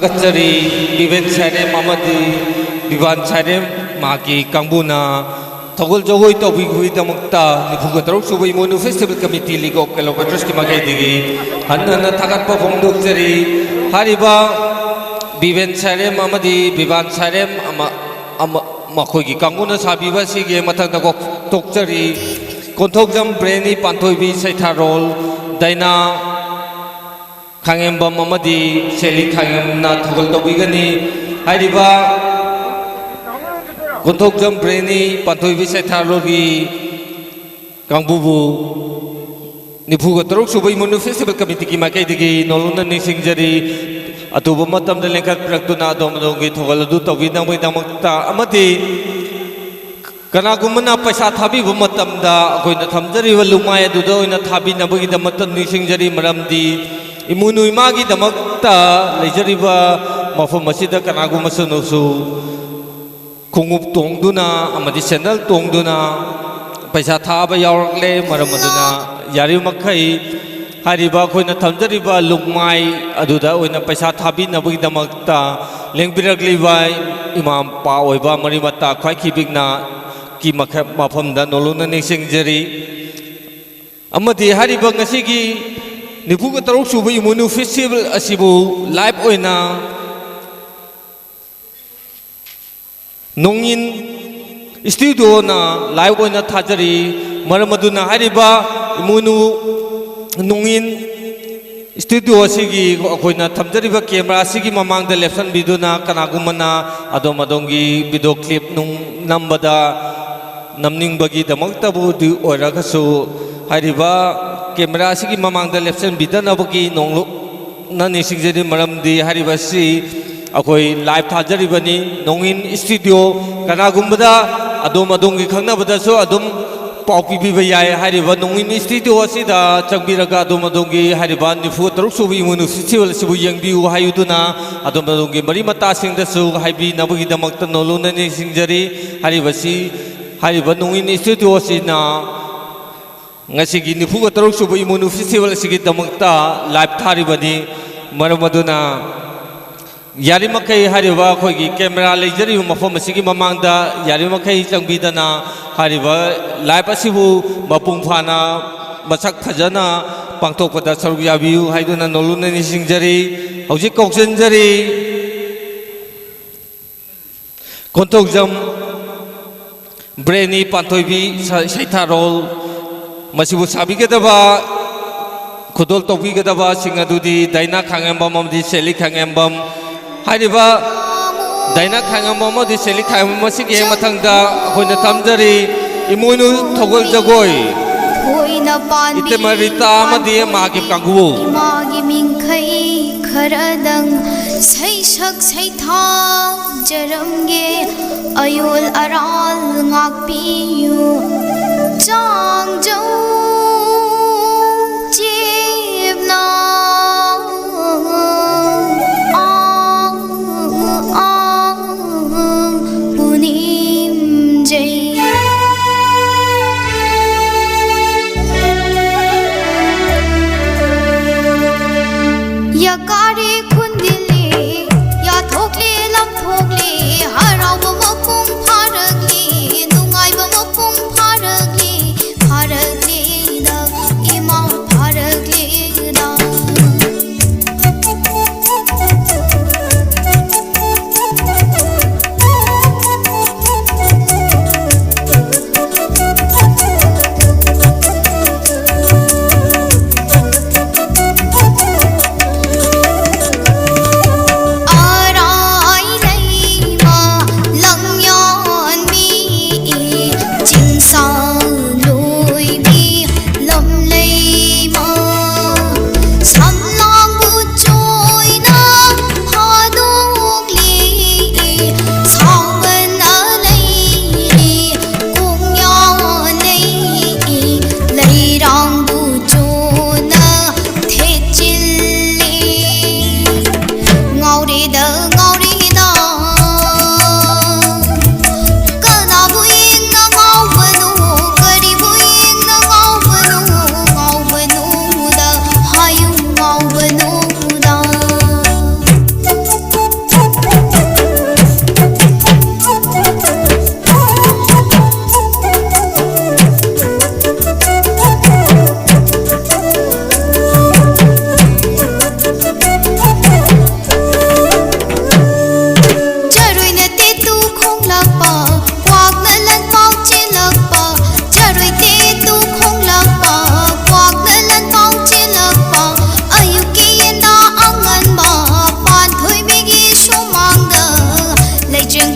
थागतरी बिबेन सारेम अमदी बिबान सारेम माकी कांगबुना थगोल जगोई तौबीगुई दमक्ता निफुगा तरुक सुबई मोनु फेस्टिवल कमिटी लीग ऑफ किलोमीटर्स की मागैदिगी हन्नना थागतपा फोंदोकजरी हारिबा बिबेन सारेम अमदी बिबान सारेम मखोगी कांगबुना साबीबा सिगे मथंगदा तोकजरी कोंथोकजम ब्रेनी पांथोइबी सैथारोल दाइना खांगेंबम अमदी सेली खांगेंना थगोल तौबीगनी हारिबा कोंथोकजम ब्रेनी पांथोइबी सैथारोगी कांगबुबु निफुगा तरुक सुबई मोनु फेस्टिवल कमिटी की माइकैदिगी नोलुना निसिंगजरी अतुब मतमदा लेंखत प्रक्तुना दोमदोंगी थगोल अदु तौबीनामैदमक्ता अमदी कनागुमना पैसा थाबीब मतमदा अखोइना थमजरीब लुमाय अदुदा ओइना थाबीनाबगीदमक्ता निसिंगजरी मरमदी इमुनु इमागीदमक्ता लेजरीबा मफम असिदा कनागुमसनुसु खुंगुप तोंगदुना अमदी सेंडल तोंगदुना पैसा थाबा यावरकले मरम अदुना यारिमखै हारिबा अखोइना थमजरीबा लुमाय अदुदा ओइना पैसा थाबीनाबगीदमक्ता लेंबिरकलिबा इमाम पा ओइबा मरिमता ख्वाइखिबिगना की मफमदा नोलुना निसिंगजरी अमदी हारिबा ngasiगी निफुगा तरुक सुबा इमुनु फेस्टिवल असिबु लाइव ओइना नोंगिन स्टूडियो ना लाइव ओइना थाजरी मरम अदुना हारिबा इमुनु नोंगिन स्टूडियो असिगी अखोइना थमजरीबा कैमरा असिगी ममांगदा लेफ्सन बिदुना कनागुमना अदोम अदोंगी वीडियो क्लिप नुं नंबदा नमनिंगबगी दमक्तबु दु ओइरागसु हारिबा कैमरा असिगी ममांगदा लेफ्सन बिदनबगी नोंलु ननि सिंगजरी मरमदी हारिबासी अखोई लाइव थाजरीबनी नोंगिन स्टूडियो कनागुमदा अदोम अदोंगी खंगनबदासु अदुम पाउ पीबीबा याय हारिबा नोंगिन स्टूडियो असिदा चंगबिरगा अदोम अदोंगी हारिबा निफु तरुक सुबी इमुनु फेस्टिवल सिबु यंगबिउ हायुदुना अदोम अदोंगी मरी मता सिंगदसु हाइबी नबगी दमक्ता नोलुननि सिंगजरी हारिबासी हारिबा नोंगिन स्टूडियो असिना ngasi nifu ga taruk subu imunu festival sigi damakta live tharibani maramaduna yari makai hariba khoigi camera lejari mafam sigi mamangda yari makai changbidana hariba live asibu mapung phana masak thajana pangthok pada saruk yabiu haiduna noluna ni singjari hauji koksenjari kontok jam brainy pantoibi saitharol मसिबु साबिगदबा खुदोल तौबिगदबा सिंगदुदी दाइना Khangembam अमदी सेली खांगेंबम हारिबा दाइना खांगेंबम अमदी सेली खांगेंबम मसिगे मथंगदा अखोइना थमजरी इमुनु थगोल जगोय इतेमरिता अमदी मागी कांगु मागी मिंखै खरदंग सैसक Saitha जरमगे अयोल rural ngakpiyu Chang Châu Chip Na Bunim Jay Yakari Kundili Ya Thokli Lam Thokli Harau Mapung Paragli Nungai Mapung Paragli Paragli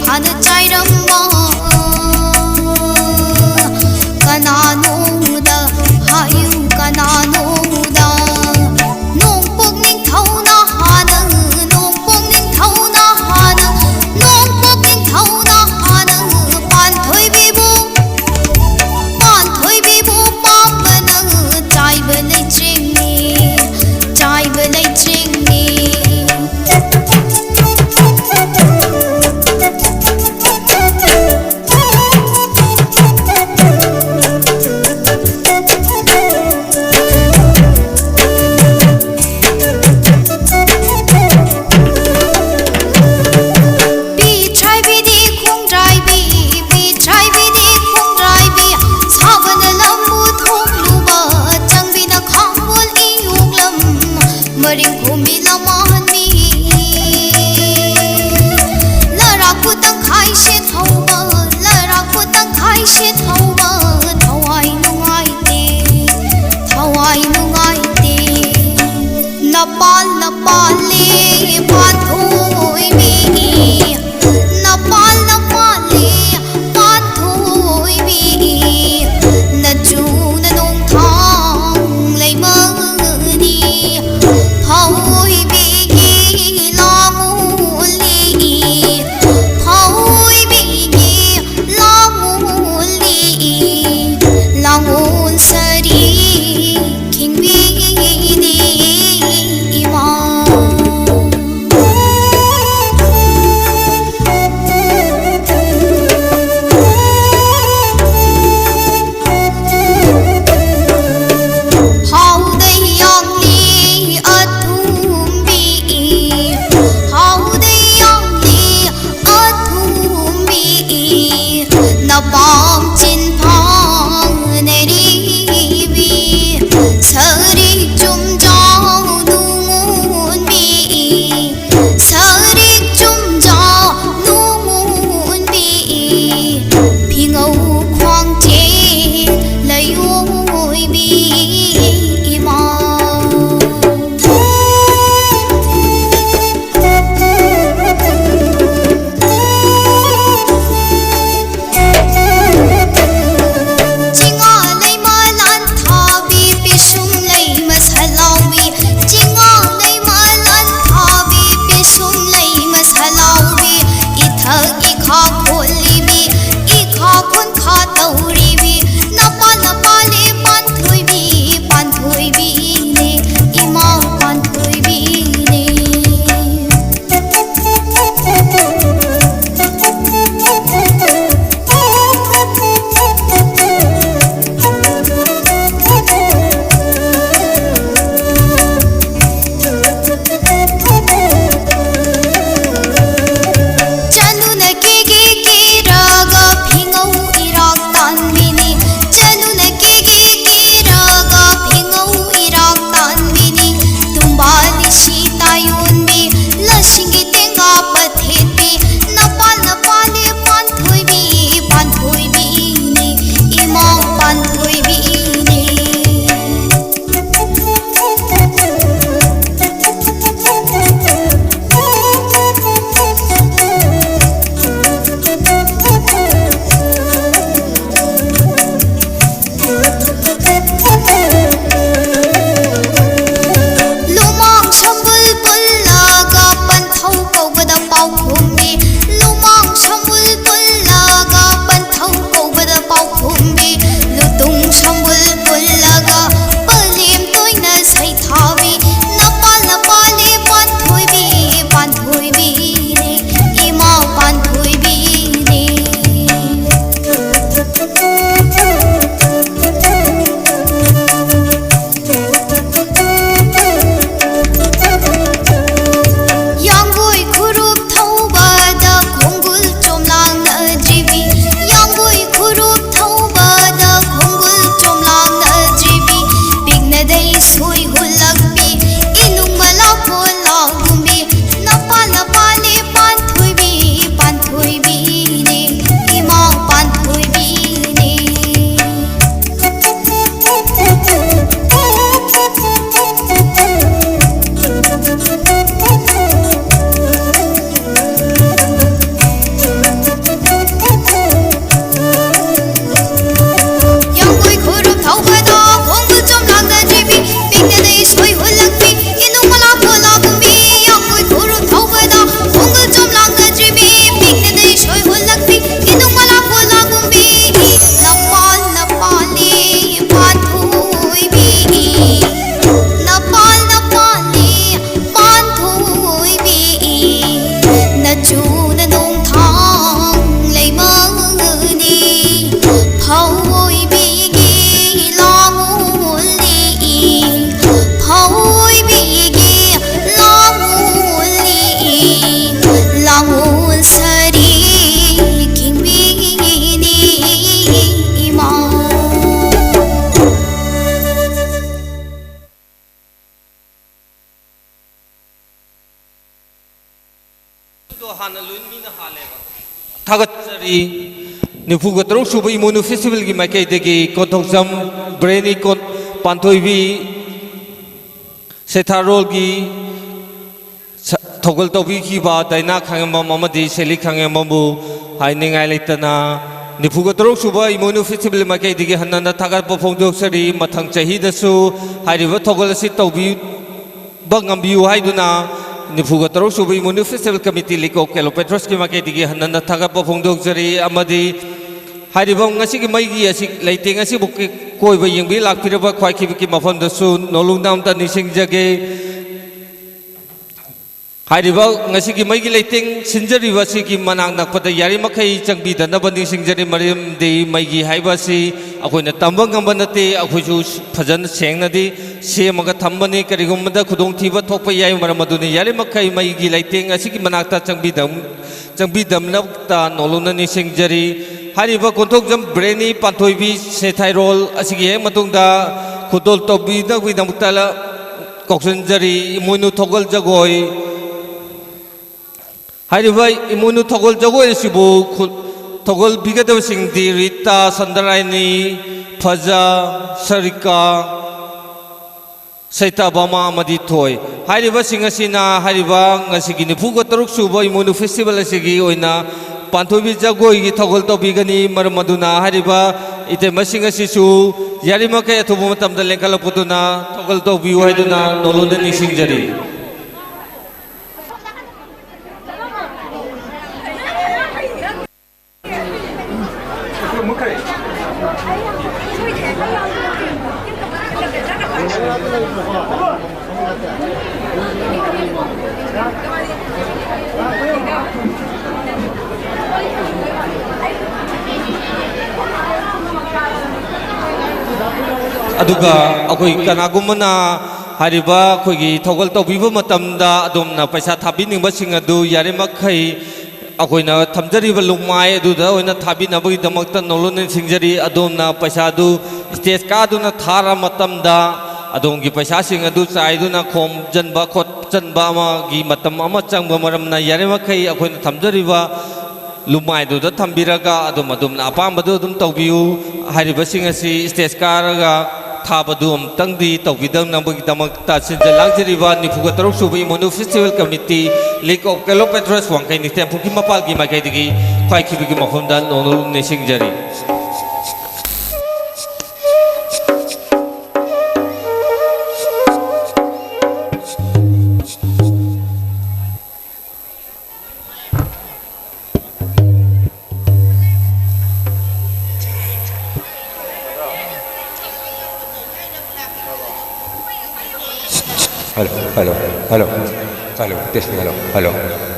하늘 짜이름마 까나노다 하유 까나노다 농복닝 타오나 하는 농복닝 타오나 하는 농복닝 타오나 하는 반토이비부 빰브는 짜이브네 찡니 짜이브네 찡니 थागतरी निफुग तरुक सुब Imoinu festival की माइकई देगी कोथोक्सम brainy को पांथोइबी सेथारोल की थोगल तौबी की बात दाइना खांगम ममदी सेली खांगम ममु हाइनिंगाई लेतना निफुग तरुक सुब इमोनु फेस्टिवल माइकई देगी हन्नना थागत पोफोंदोक्सरी मथंग चहीदसु हाइरिबा थोगल असि तौबी बंगम्बियु हाइदुना निफुग तरुक सुब इमोनु फेस्टिवल कमिटी लिको केलो पेट्रोस की माइकई देगी हन्नना थागत पोफोंदोक्सरी अमदी हाइरिबा ngasi ki maigi asi leiteng asi buk koi ba yengbi lakpiraba khwai ki mafam da su nolungdam ta nising jage हाइरिबा ngasi ki maigi leiteng sinjari wasi ki manang nakpata yari makai changbi da na banding singjari marim de maigi haiba si akoina tambang ngamba nate akoisu phajan sengna di semaga thambani karigum da khudong thiba thokpa yai maramaduni yari makai maigi leiteng asi ki manakta changbi dam nakta noluna nising jari हारिबा कोंथोक्जम ब्रेनी पांथोइबी सेथाइरोल असिगी हे मतुंगदा खुदोल तोबी दगुइ दमुक्ताला कोक्सनजरी इमुनु थोगल जगोय हारिबा इमुनु थोगल जगोय सिबु थोगल बिगदब सिंगदी रिता संदराइनी फजा सरिका सैता बामा मदी थोय हारिबा सिंगसिना हारिबा ngasiगी निफुगो तरुक सुबो इमुनु फेस्टिवल असिगी ओइना पांथोबी जगोई की थोगल तोबीगनी मरमदुना हरिबा इते मसिंग असिसु यारिमके अथुबु मतमदा लेंखलपुतुना थोगल तोबीउ हाइदुना नोलुन निसिंगजरी अदुगा अखोई कनागुमना हारिबा अखोई थोगल तौबीबा मतमदा अदुमना पैसा थाबिनिंगबा सिंग अदु यारे मखै अखोइना थमजरिबा लुमाय अदुदा ओइना थाबिनबगी दमक्ता नोलोन सिंगजरी अदुमना पैसा अदु स्टेज कादुना थारा मतमदा अदोंगी पैसा सिंग अदु चाइदुना खोम जनबा खोट जनबा अमागी मतम अमा चंगबा मरमना यारे मखै अखोइना थमजरिबा लुमाय दुदा थम्बिरगा अदुम अदुमना अपामबदु अदुम तौबियु हारिबा सिंग असि स्टेज कारगा थाबदु अमतंगदी तौबिदम नंबगी दमक्ता सिंजा लांगजरिबा निफुगा तरुक सुब Imoinu festival committee league of केलो पेट्रोस वांगकै निते फुकी मपालगी माइकैदगी ख्वाइखिबिगी मफमदा नोनोल निसिंगजरी Hello, testing, hello.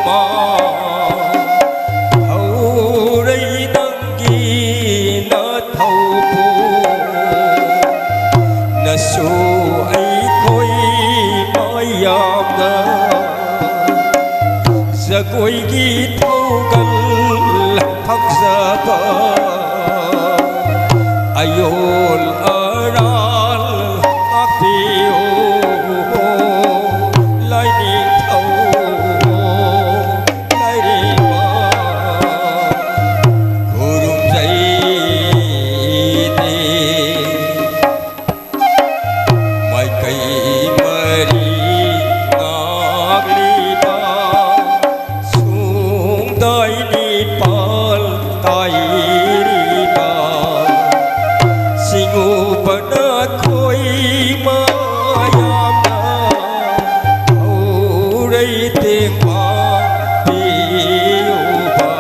mà thâu đây nâng ghi nó thâu bù nó su ấy khôi mới yam na giờ cuối ghi thâu gần thắc giờ bờ ayol aral apio lai ni thâu lai ni ma kurum jai te mai kai mari ngak li ba sung dai ni pal tai ri ba singu bana khoi ma yam na au rei te ma pi ba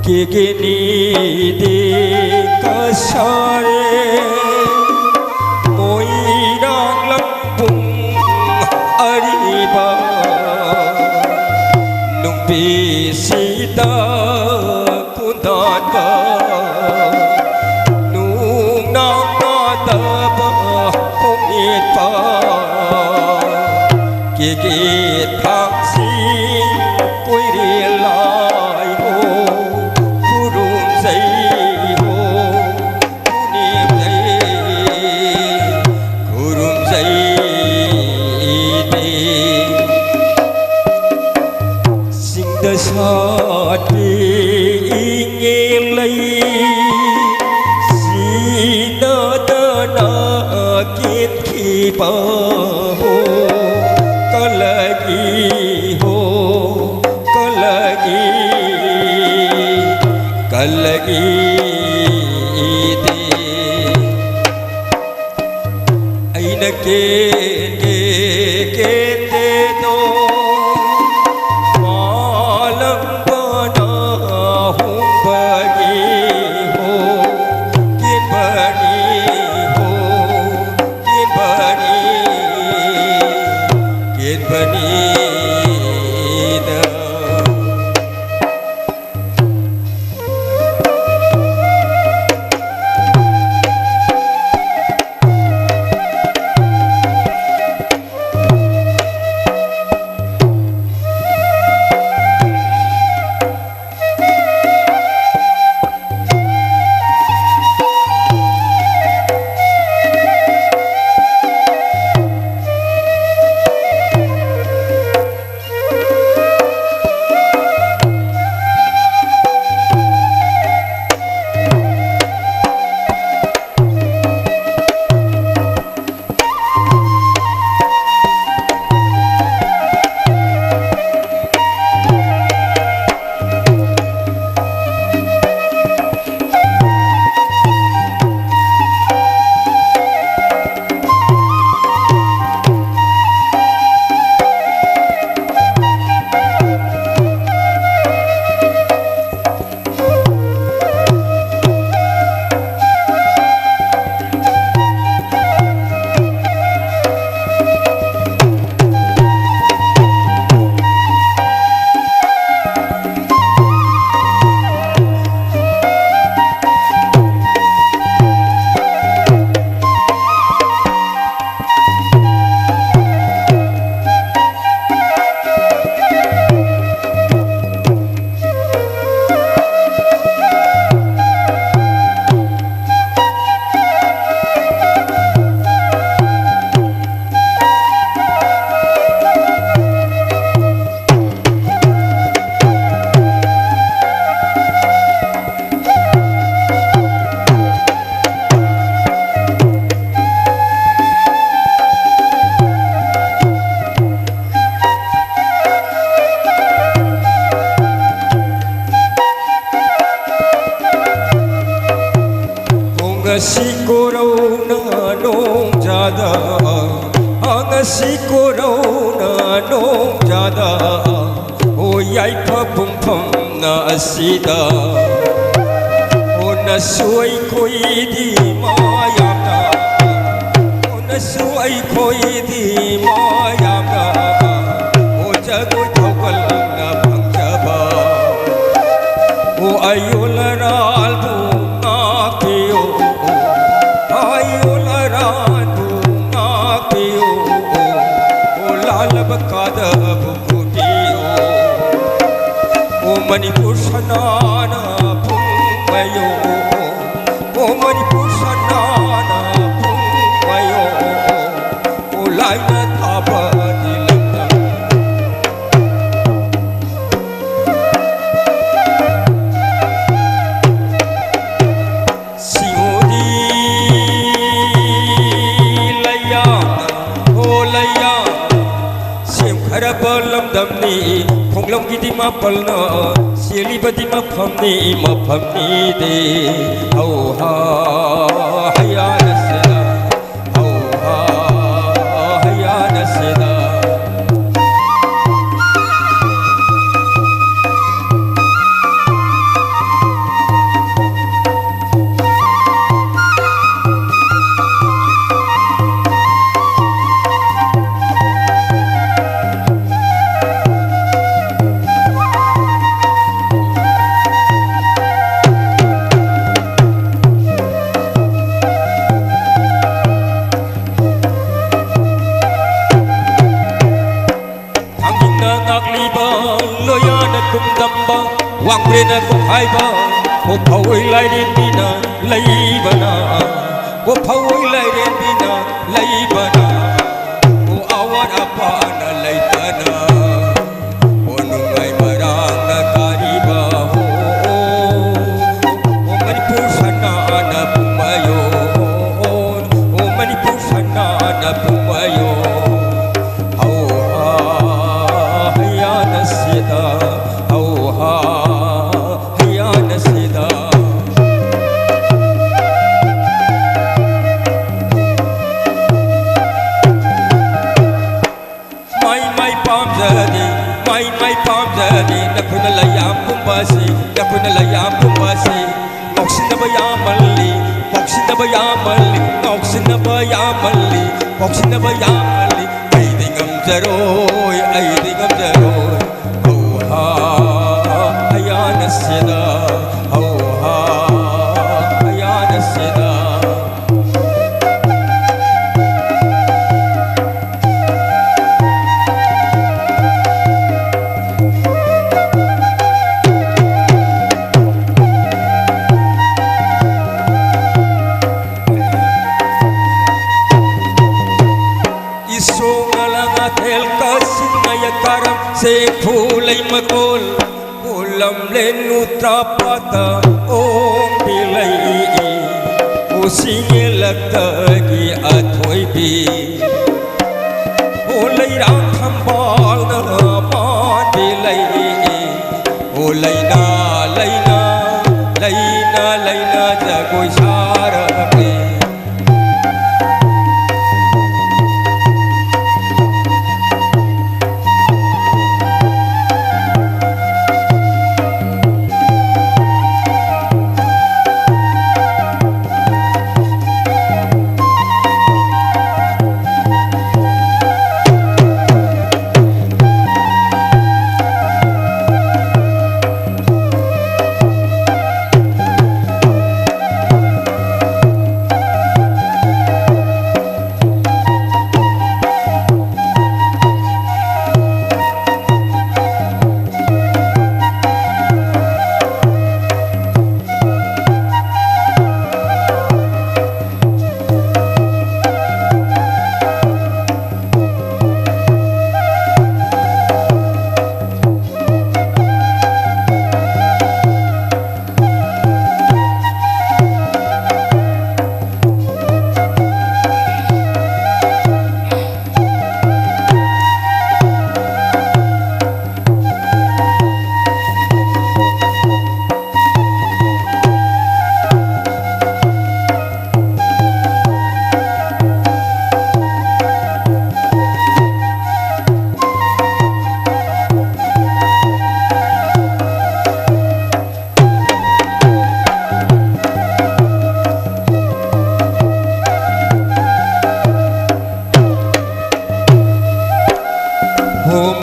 ke ni de ka sare moi rang lam pung ari ba nung pi sita kun dan ba nung nang na ta ba hong it pa ke thang si koi ri lai ho kurum sai ho kunim sai kurum sai te sing da sa te ingem lai na da na kiet ki pa ho kalagi ho kalagi kalagi te aina ke te no malam bana hum bagi ho kin bani ho kin bani da ngasi ko raw na nong jada ngasi ko raw na nong jada o yai pa pum pum na asida o na suai koi di maya na o na suai koi di maya na o jago thokal Manipur Sanana Pumayo O Manipur Sanana Pumayo O Laina Thapa Dilata Siodi Layana O Layana Sim Kharabalam Damni Khonglam Gidi Mapalna Sili Badi Mapamni Mapamni De Auha Hayana Seda Auha Hayana Seda Wang brena ko haiba ko phawai lai den bina lai bana ko phawai lai den bina lai bana ko awat apa na lai tana ko nungai marang na kariba ho o Manipur sana na pumayo o Manipur sana na pumayo au hayana sida Nakuna layam pumbasi, nakuna layam pumbasi. Noksin na bayamalli, noksin na bayamalli, noksin na bayamalli, noksin na bayamalli. Ay dingam jaroy, ay dingam jaroy. Oh ha, ayana sida, oh ha, ayana sida. Se phulai makol ulam len utrapata om bilai o singe lagta gi athoi bi o lai ram thambal na man bilai o laina laina laina laina jagoi sara ke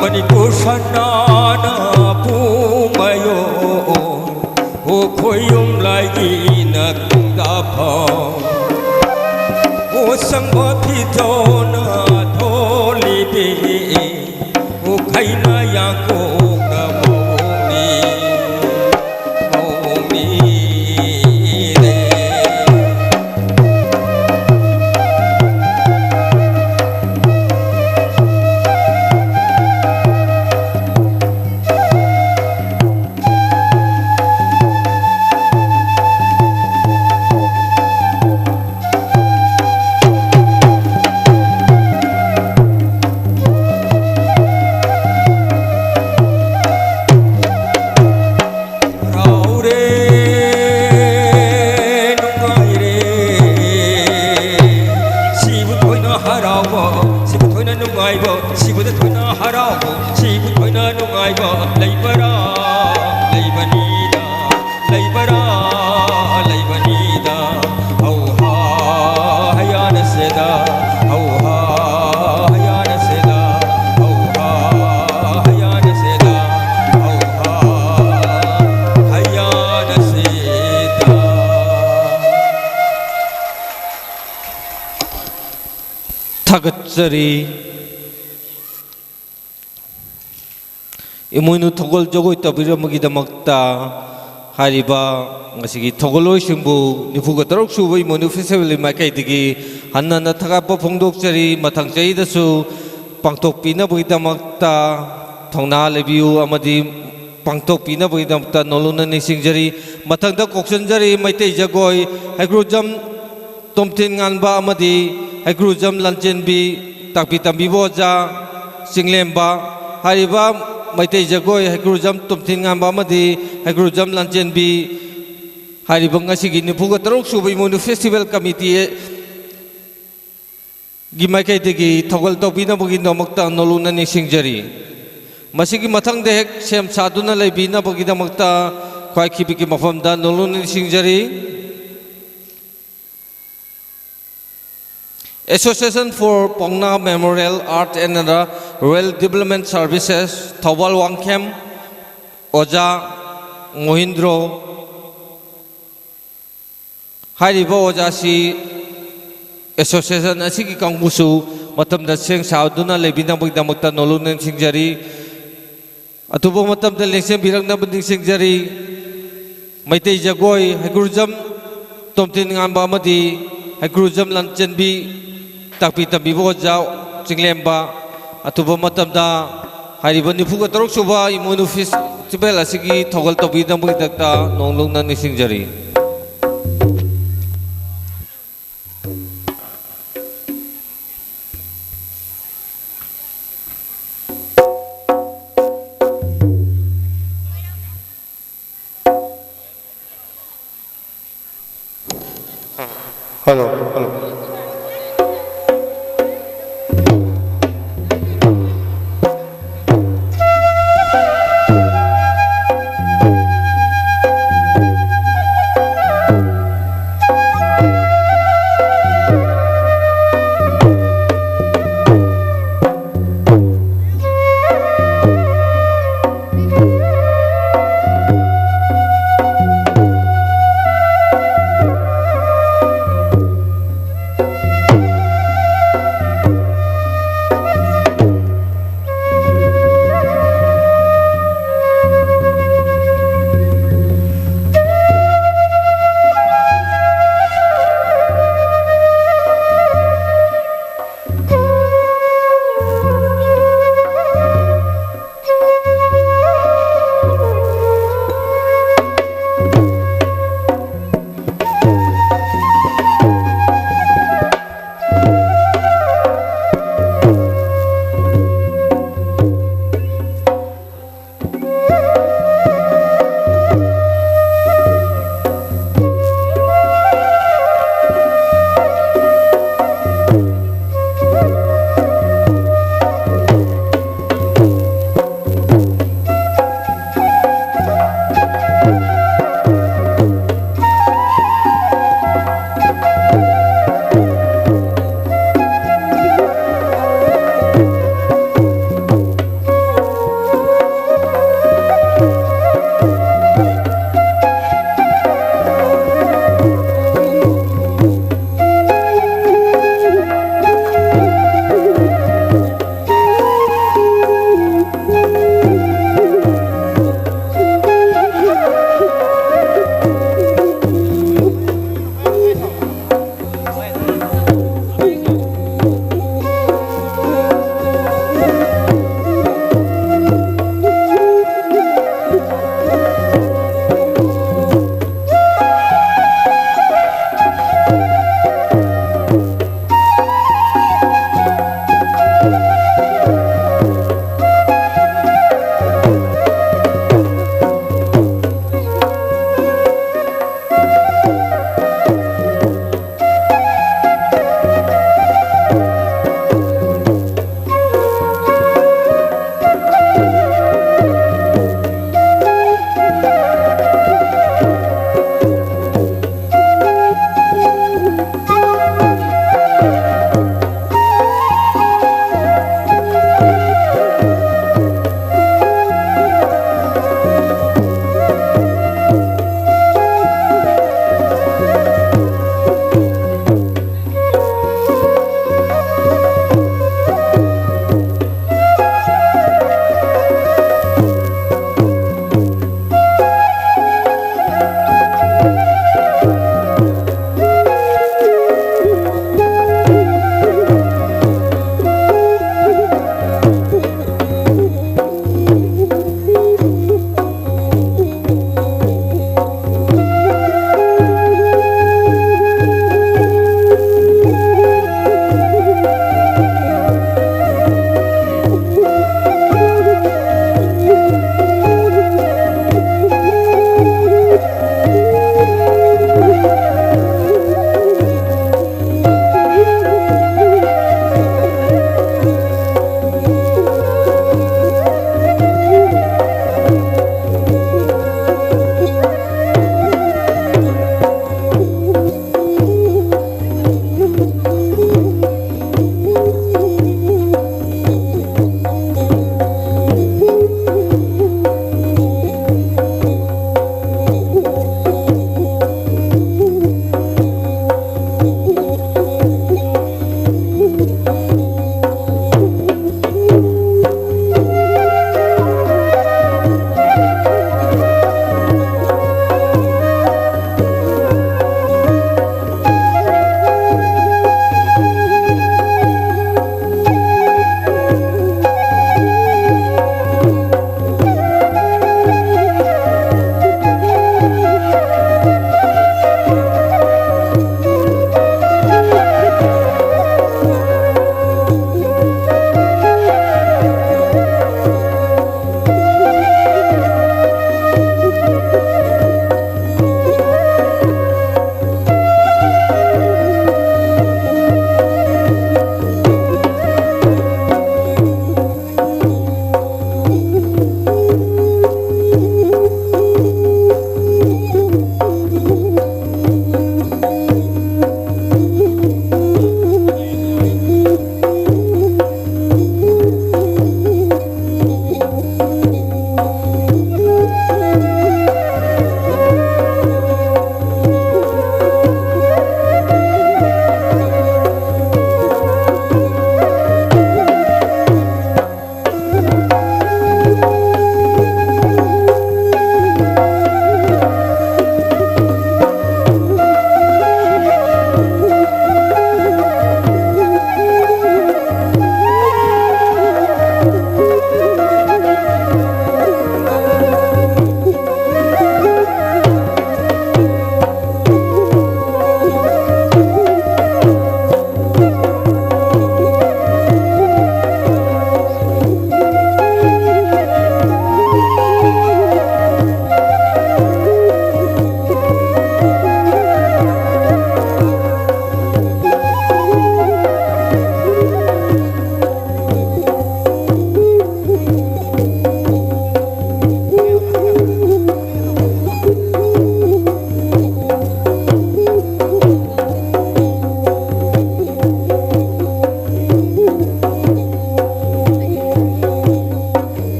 Manipur Sanana Pumayo O Khoyum Lai Na Kunda Phao O Sangwa Thitona Tholi Be O Khaina Yang Ko Na Moni sibu thoina nungai ba leibara leibanida leibara leibanida au ha hayana seda au ha hayana seda au ha hayana seda au ha hayana seda Thagatsari Imoinu Togol Jogoi Tabiramagidamagta Hariba Ngasigi Togoloi Shimbu Nifuga Tarok Suba Imoinu Festival Makaitigi Hanana Tagapa Pongdok Sari Matang Jaidasu Pangtok Pina Bugidamagta Tongna Lebiu Amadi Pangtok Pina Bugidamagta Nolona Nisingjari Matangda Koksanjari Maitei Jagoi Hagrujam Tomtin Nganba Amadi Hagrujam Lanchenbi Takpi Tambiboja Singlemba Hariba Maitai Jagoi Hagrujam Tumtin Ngamba Madi Hagrujam Lanchenbi Haribang Ngasigi Nipuga Tarok Suba Imoinu Festival Committee Gimaikai Tegi Togol Topina Bugino Makta Noluna Nisingjari Masigi Matang Dehek Sem Saduna Laibina Bugina Makta Kwai Kibiki Mafamda Noluna Nisingjari Association for Pongna Memorial Art and Rural Development Services Thawal Wangkem Oja Mohindro Hariba Oja si Association Asiki Kangbusu Matam da Seng Sauduna Lebina Bugdamukta Nolunan Singjari Atubo Matam da Lengsem Birang na Banding Singjari Maitei Jagoi Hagrujam Tomtin Ngamba Madi Hagrujam Lanchenbi Takpi Tambibo Jau Singlemba Atuba Matamda Hariba Nifuga Tarok Suba Imoinu Festival Asigi Togol Tobida Mugidakta Nonglong na Nisingjari Hello.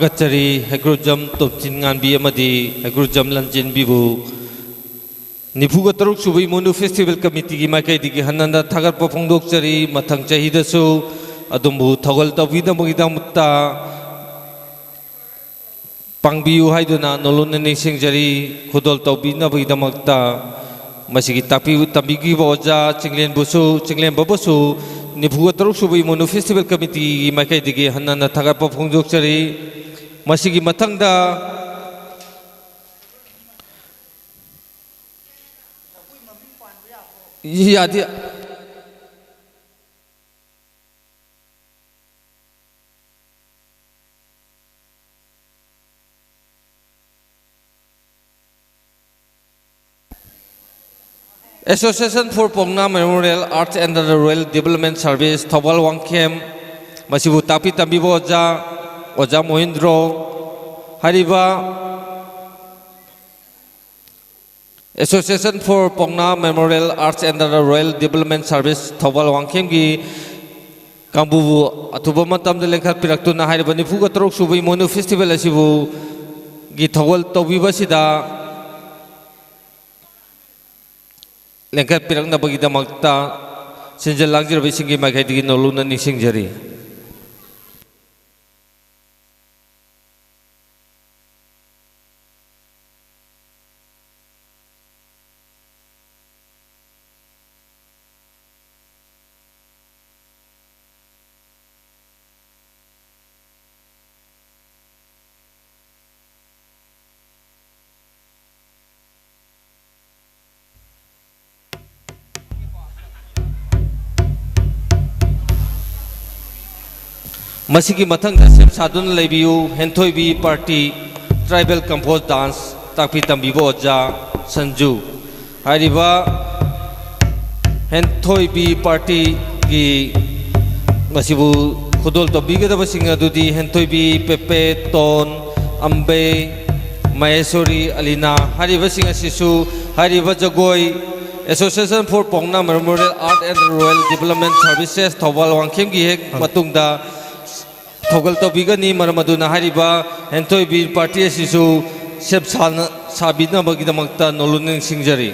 थागतचरी हैग्रोजम तोमचिनगानबी अमदी हैग्रोजम लंजिनबीबू निफुगा तरुक सुबई मोनु festival committee की माइकैदिगी हन्नना थागतप फोंदोकचरी मथंग चहिदसु अदुमबु थगल तौबीदमगिदमता पांगबियु हाइदुना नोलुन निसिंगजरी खुदोल तौबीनबगिदमता मसिगी तापिउ तंबिगी ओजा चिंगलेन बुसु चिंगलेन बबसु निफुगा तरुक सुबई मोनु festival committee की माइकैदिगी हन्नना थागतप फोंदोकचरी मसिगी मथंगदा यादी Association for Pongna Memorial Arts and the Rural Development Service Thawal Wangkhem Masibu Tapi Tambibo Oja Mohindro Hariba Association for Pongna Memorial Arts and the Rural Development Service Thawal Wangkhem gi Kambu Atuba Matam de Lekhat Piraktuna Hariba Nifuga Trok Subai Monu Festival Asibu gi Thawal Tawiba Sida Lengkat pirang na bagida magta sinjal lang jira bisingi magkaitigin nolunan ni singjari. मसीकी मथंग सेम साधुन लेबियु Henthoibi party tribal combo dance ताकपी तंबीबो ओजा संजू हारिबा Henthoibi party की मसीबु खुदोल तंबीगदब सिंग अदुदी हेंथोइबी पेपे टोन अंबे महेश्वरी अलीना हारिबा सिंग असिसु हारिबा जगोई एसोसिएशन फॉर पोंगना memorial art and royal development services Thoubal Wangkhem की हेक मतुंगदा थोगल तौबीगनी मरमदुना हारिबा हेंथोइबी पार्टी असिसु सेब साबिनबगिदमक्ता नोलुनिंग सिंगजरी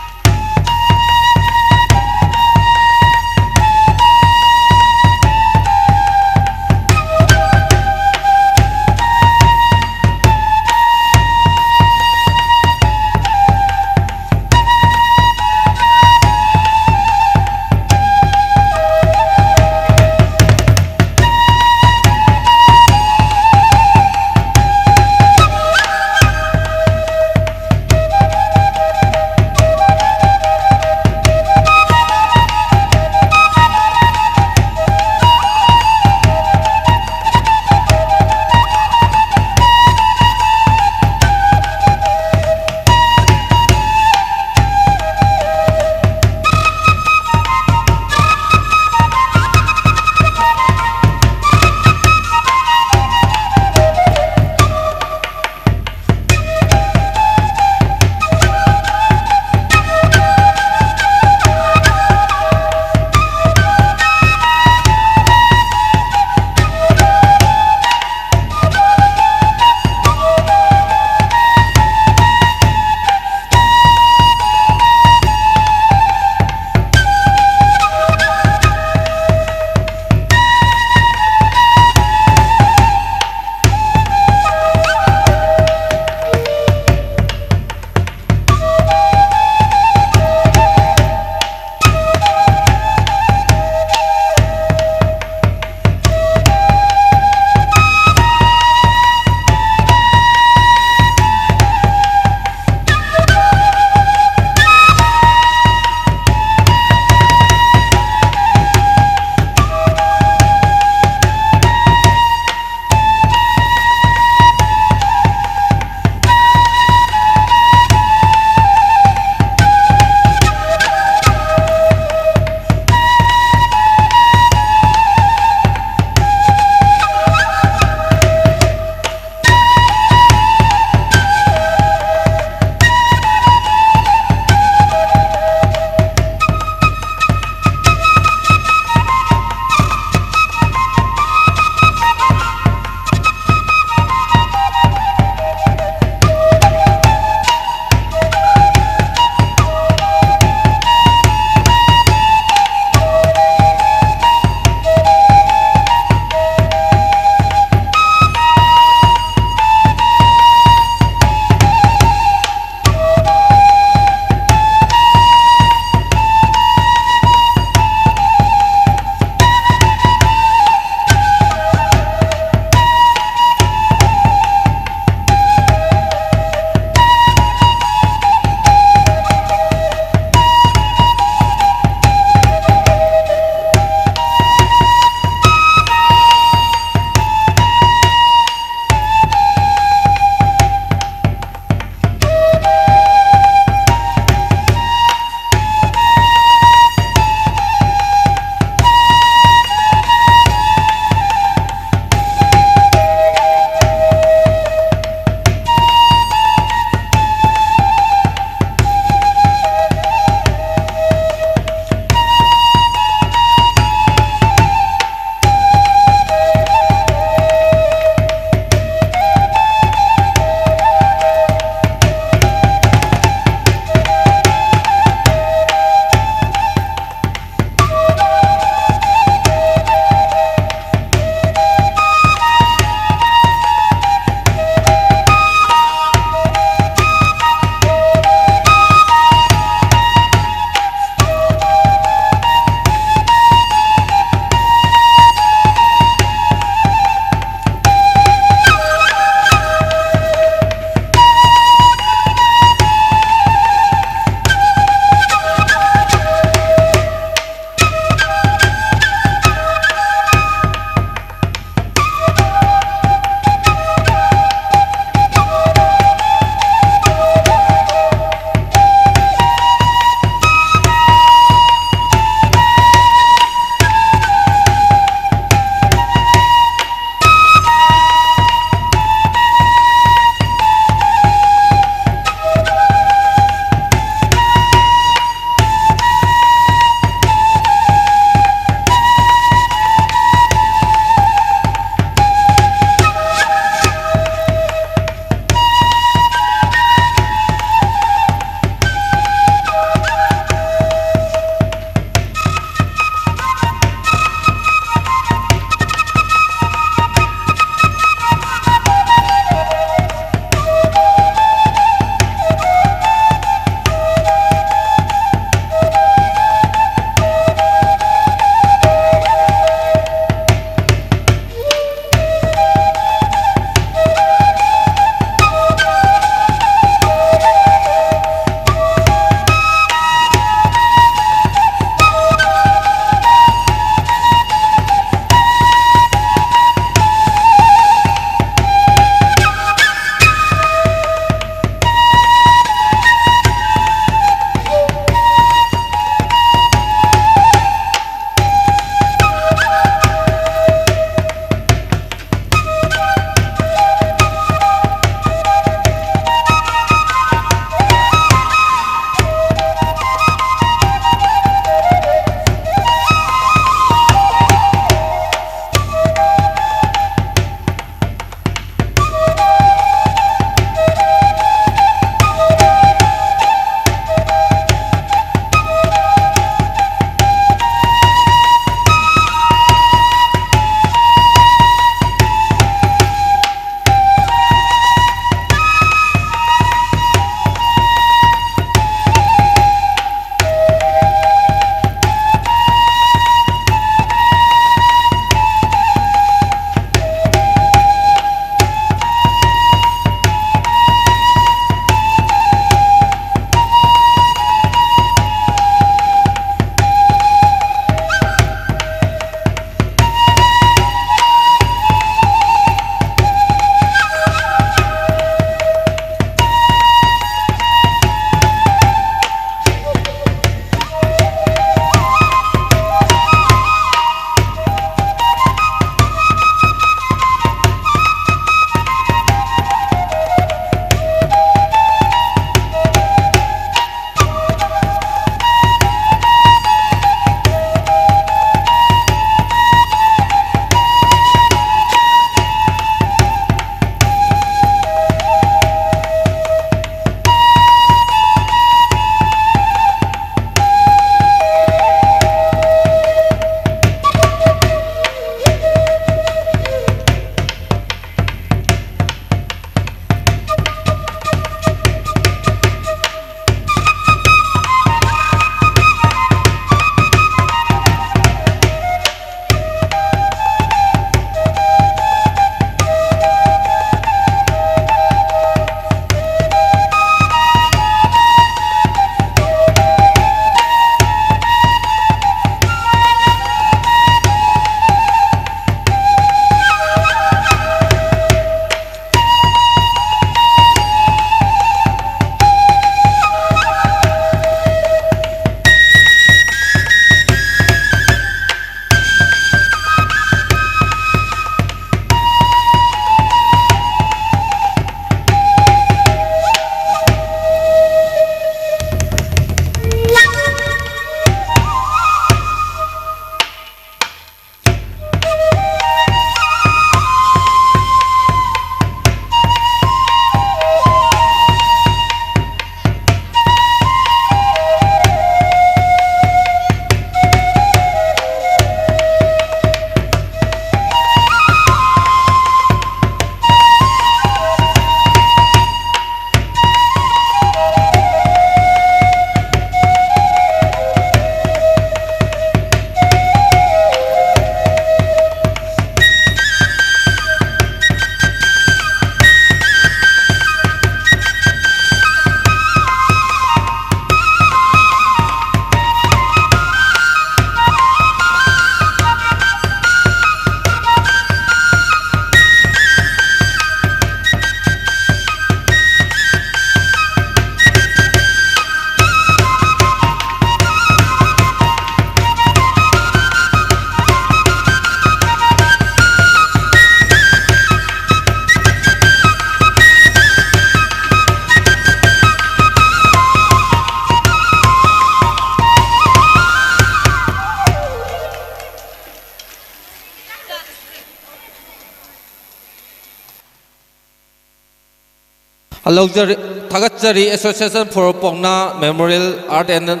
Halaujari Thagatsari Association for Pongna Memorial Art and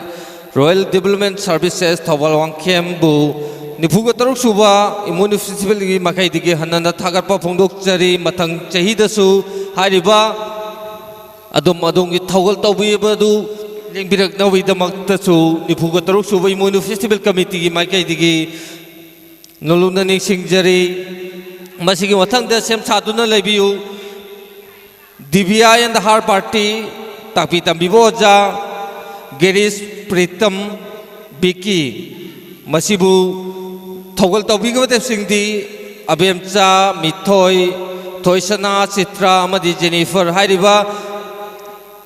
Royal Development Services Thawalwang Kembu Nipuga Taruk Suba Immunicipality Makai Digi Hanana Thagapa Pongdok Jari Matang Chahidasu Hariba Adum Adungi Tawal Tawi Badu Lingbirak Nawi Damaktasu Nipuga Taruk Suba Immunicipal Committee Makai Digi Noluna Nixing Jari Masigi Matang Sem Saduna Lebiu DBI and the Har Party Tapitam Biboja Girish Pritam Biki Masibu Togol Tobigo Singdi Abemcha Mitoy Toysana Citra Amadi Jennifer Hariba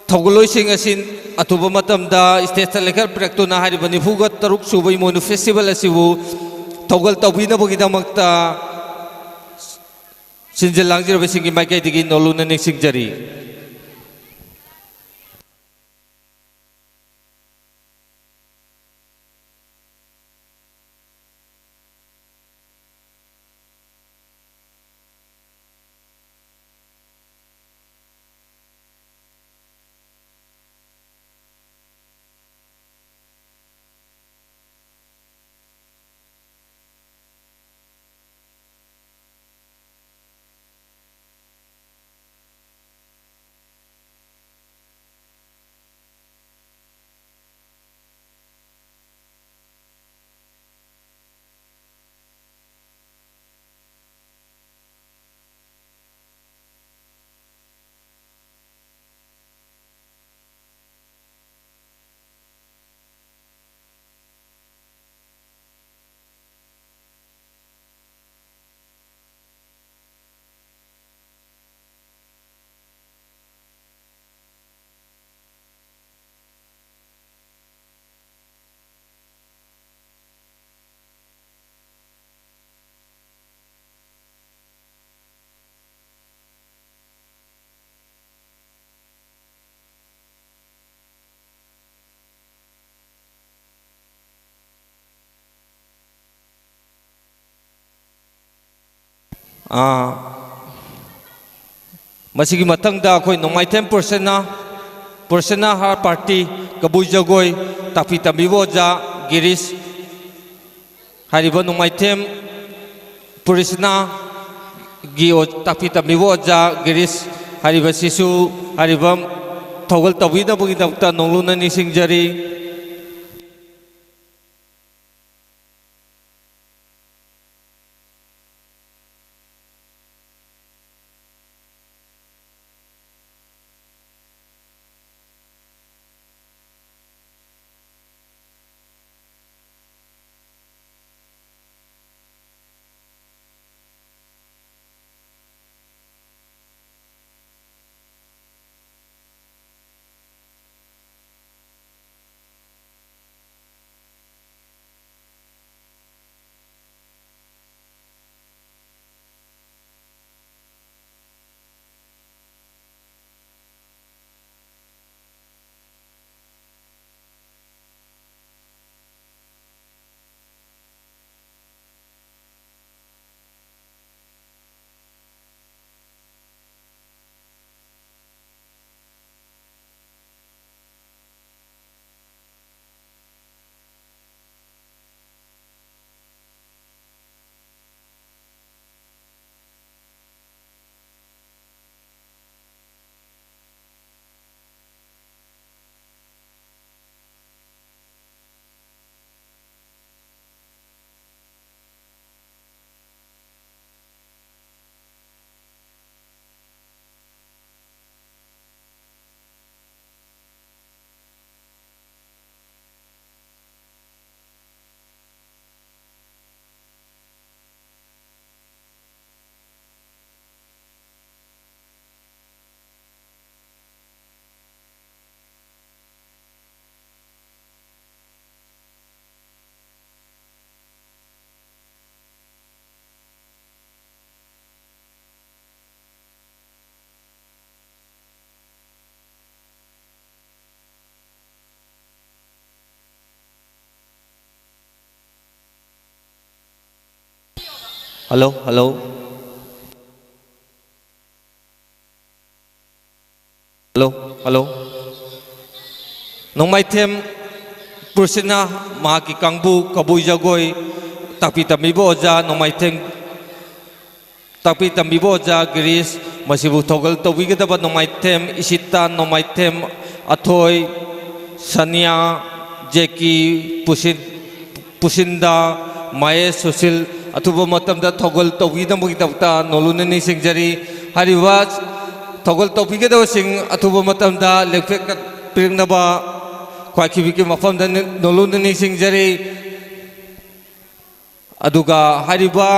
Togolo Sing Asin Atubumatam da State Lekar Praktuna Haribani Fugat Taruk Subai Monu Festival Asibu Togol Tobina Bogidamakta Sinjal Langjir Basingi Makai Digi Noluna Nixing Jari Masigi matangda koi nomai 10% Har Party Kabujagoi Tapita Biboja Girish Hariba nomai 10% Gio Tapita Biboja Girish Hariba Sisu Hariba Togol Tawida Bugidakta Noluna Nising Jari Hello नोंमाइथेम पुरसिना माकी कांगबु कबुई Jagoi Tapi तमिबो ओजा नोंमाइथेम तापी तमिबो ओजा गिरीश मसिबु थोगल तौबिगदब नोंमाइथेम इसिता नोंमाइथेम अथोई सनिया जेकी पुसिंदा माये सुशील अथुब मतमदा थोगल तौबिदमुगिदबता नोलुननि सिंजरी हरिवा थोगल तौबिगदबसिंग अथुब मतमदा लेफेक पिरंगनबा ख्वाइखिबी की मफम नोलुननि सिंजरी अदुगा हरिबा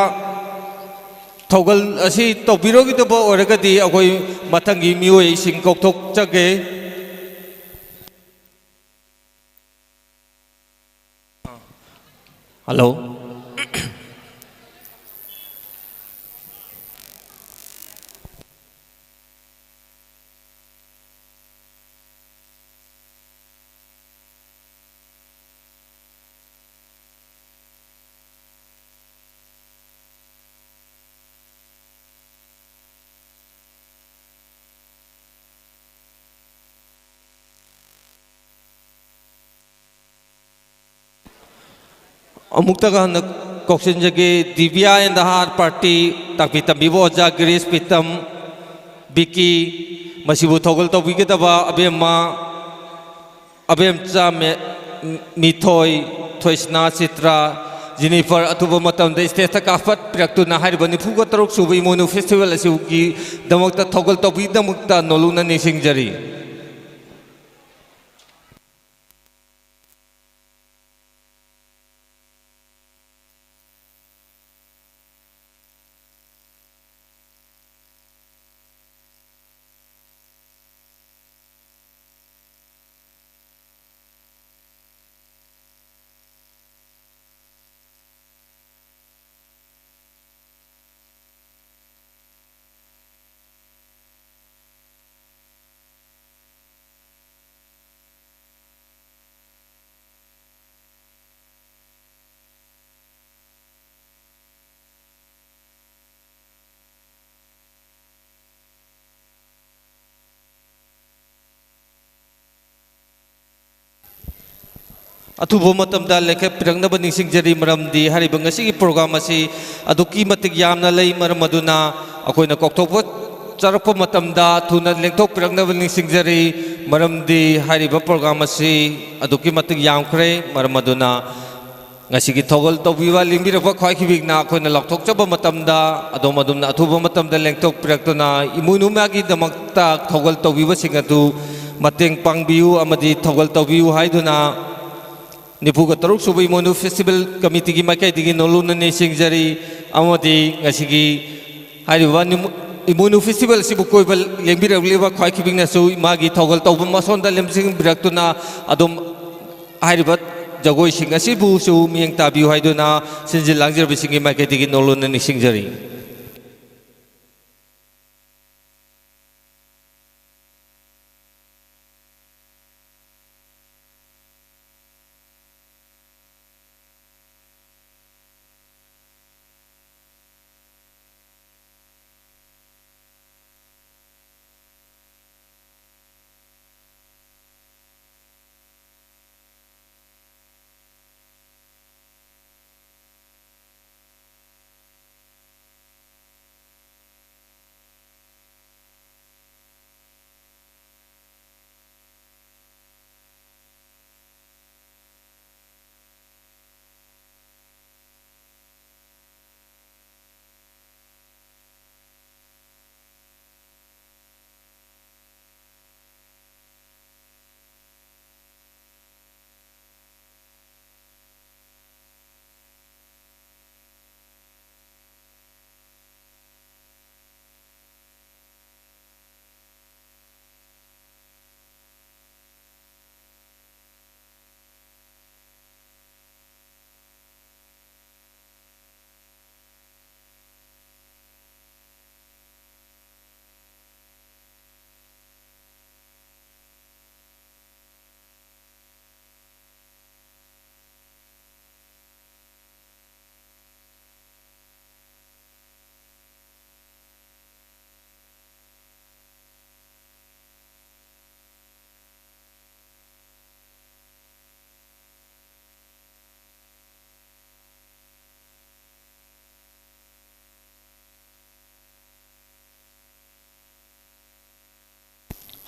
थोगल असी तौबिरोगिदब ओरगदी अखोई मथंगी मियोई सिंग कौथोकचगे hello अमुक्तगा कौशन जगे Divya and the heart party ताकि तंबीबो ओजा गिरीश पितम बिकी मसिबु थोगल तौबिगदबा अबेमा अबेमचा मिथोई थोइसना चित्रा जिनिफर अथुब मतम द स्टेज काफत प्रक्तुना हारिब निफुग तरुक सुब इमोनु फेस्टिवल असुगी दमक्ता थोगल तौबिदमुक्ता नोलुना निसिंगजरी अथुब मतमदा लेखे पिरंगनब निसिंगजरी मरमदी हरिब ngasi programme asi aduki matik yamna lei maram aduna akoina kokthokpo charappa matamda thuna lengthok pirangnab nisingjari maramdi hariba program asi aduki matik yamkhre maram aduna ngasi gi thogol tobiwa lingbirakwa khwaikibigna akoina lokthokchaba matamda adom adumna athuba matamda lengthok piraktuna imunuma gi damakta thogol tobiwa singatu mateng pangbiu amadi thogol tobiu haiduna निफुग तरुक सुब Imoinu festival committee की माइकैदिगी नोलुननि सिंगजरी अमदी ngasi हारिबा इमोनु festival सिबु कोइबा लेंबिरगलिबा ख्वाइखिबिंगनासु मागी थोगल तौब मसोंदा लेमसिंग बिरक्तुना अदम हारिबा जगोई सिंग असिबु सु मियंग ताबिउ हाइदुना सिंजिल लांगजरबिसिंगी माइकैदिगी नोलुननि सिंगजरी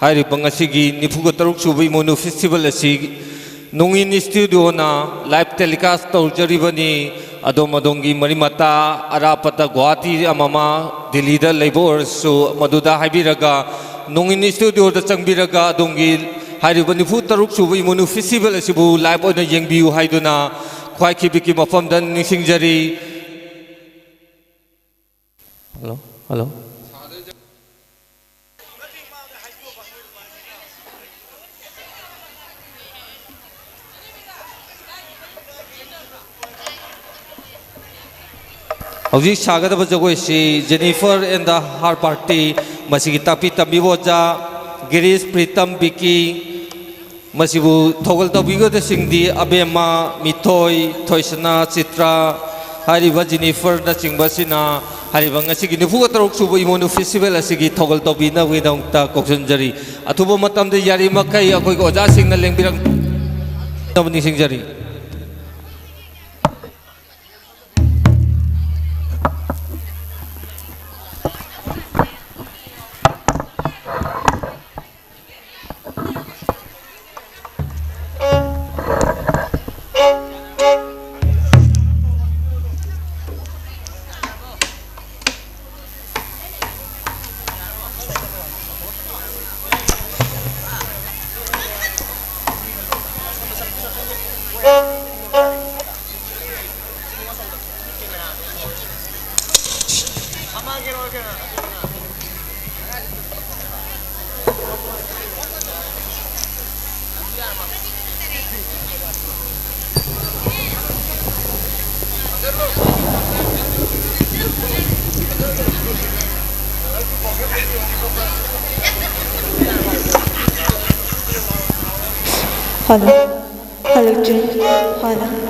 हाइरिबा ngasi nifuga taruk subai monu festival asi nungin studio na live telecast tawjaribani adom adongi marimata arapata Guwahati amama Delhi da labor so maduda haibiraga nungin studio da changbiraga adongi hairiba nifu taruk subai monu festival asibu live oina yengbiu haiduna khwai khibiki mafam dan ningsingjari hello Hauji sagadaba jagoi si Jennifer and the her party masigi tapi tambiboja Girish Pritam Vicky masibu thogol tabigo de singdi abema mithoi thoisana chitra hariba Jennifer da singbasina hariba ngasigi nifu tarok subu imonu festival asigi thogol tabina widong ta koksanjari athuba matam de yari makai akoi ko oja singna lengbirang tabni singjari Hello, Jane. Hello.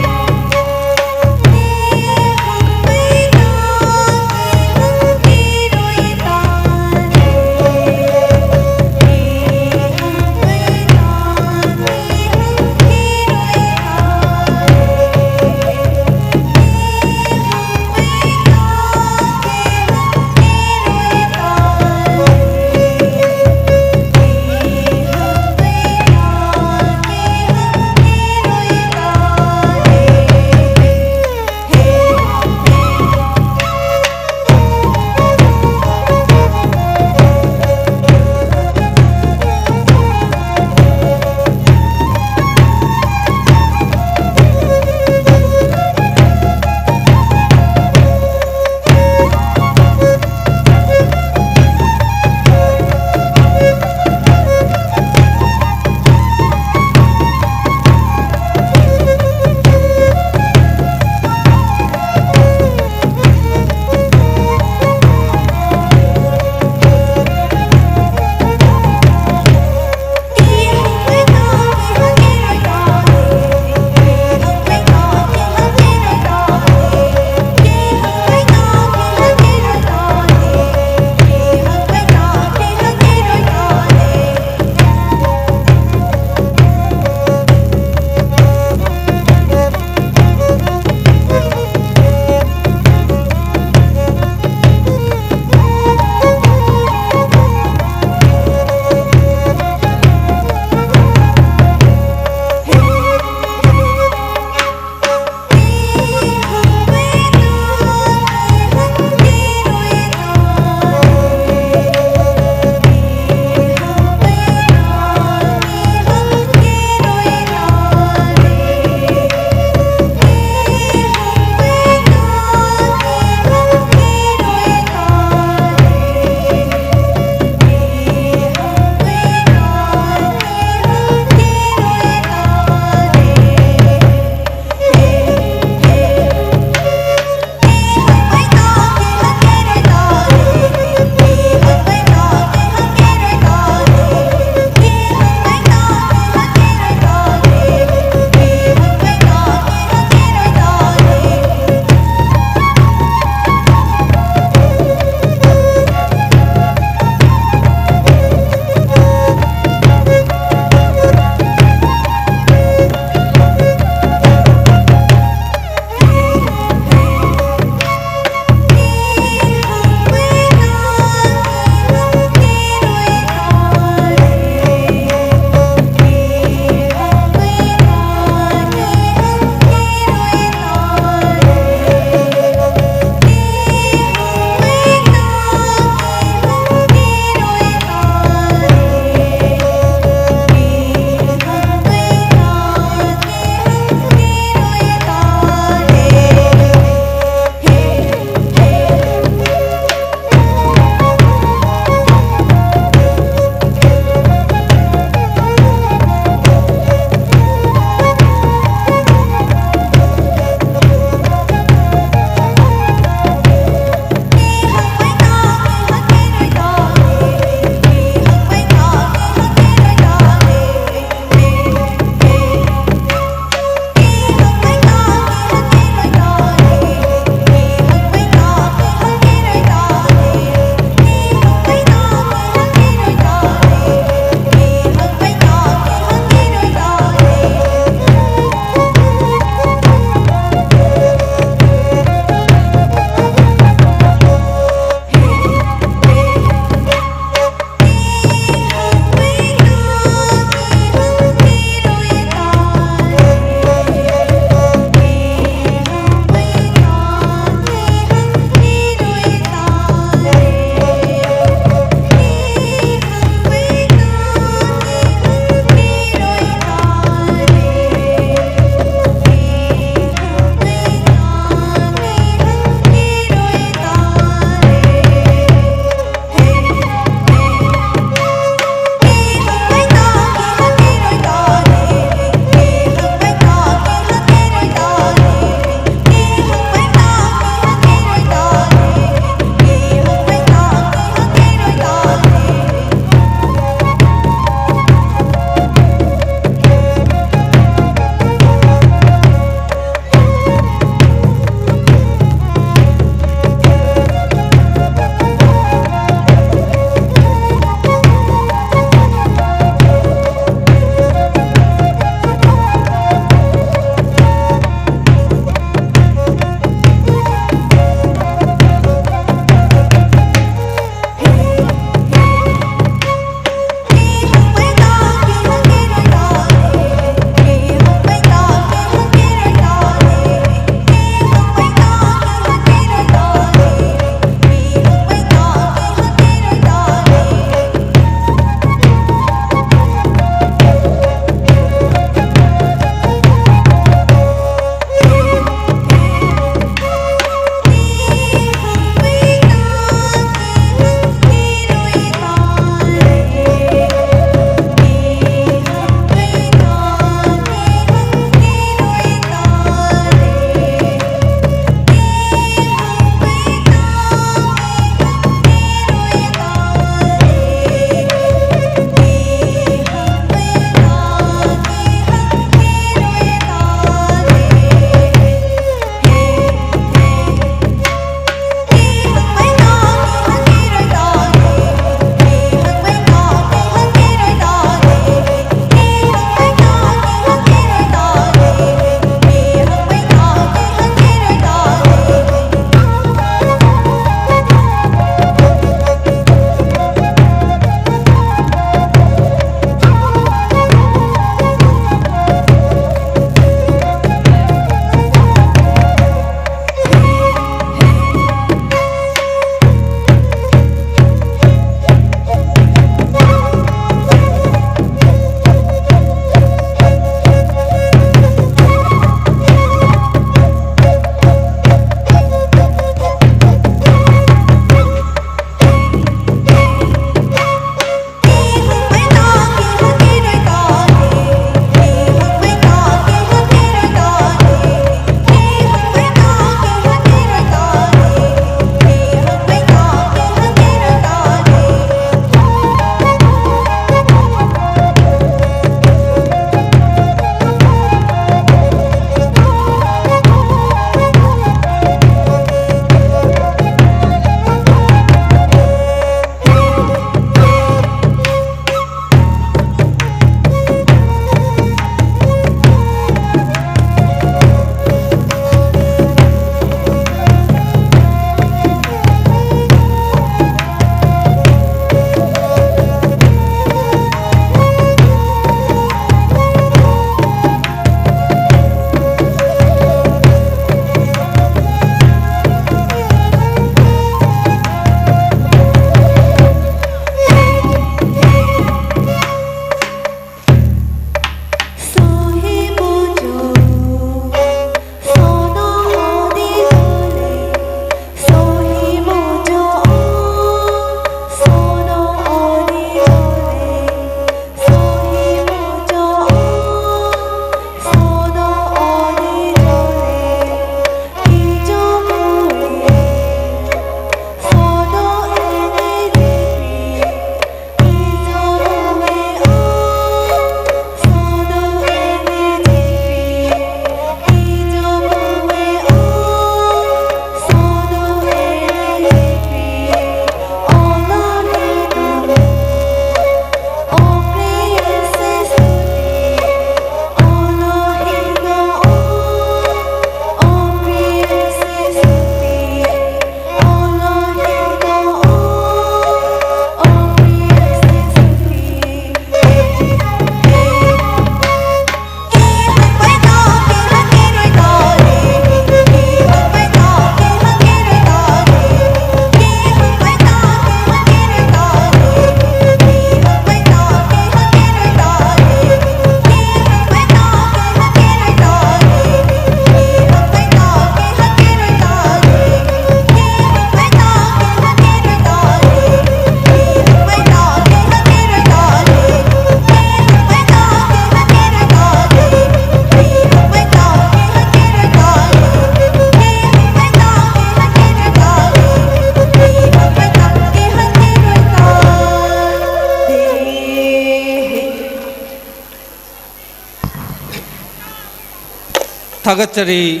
Thagachari,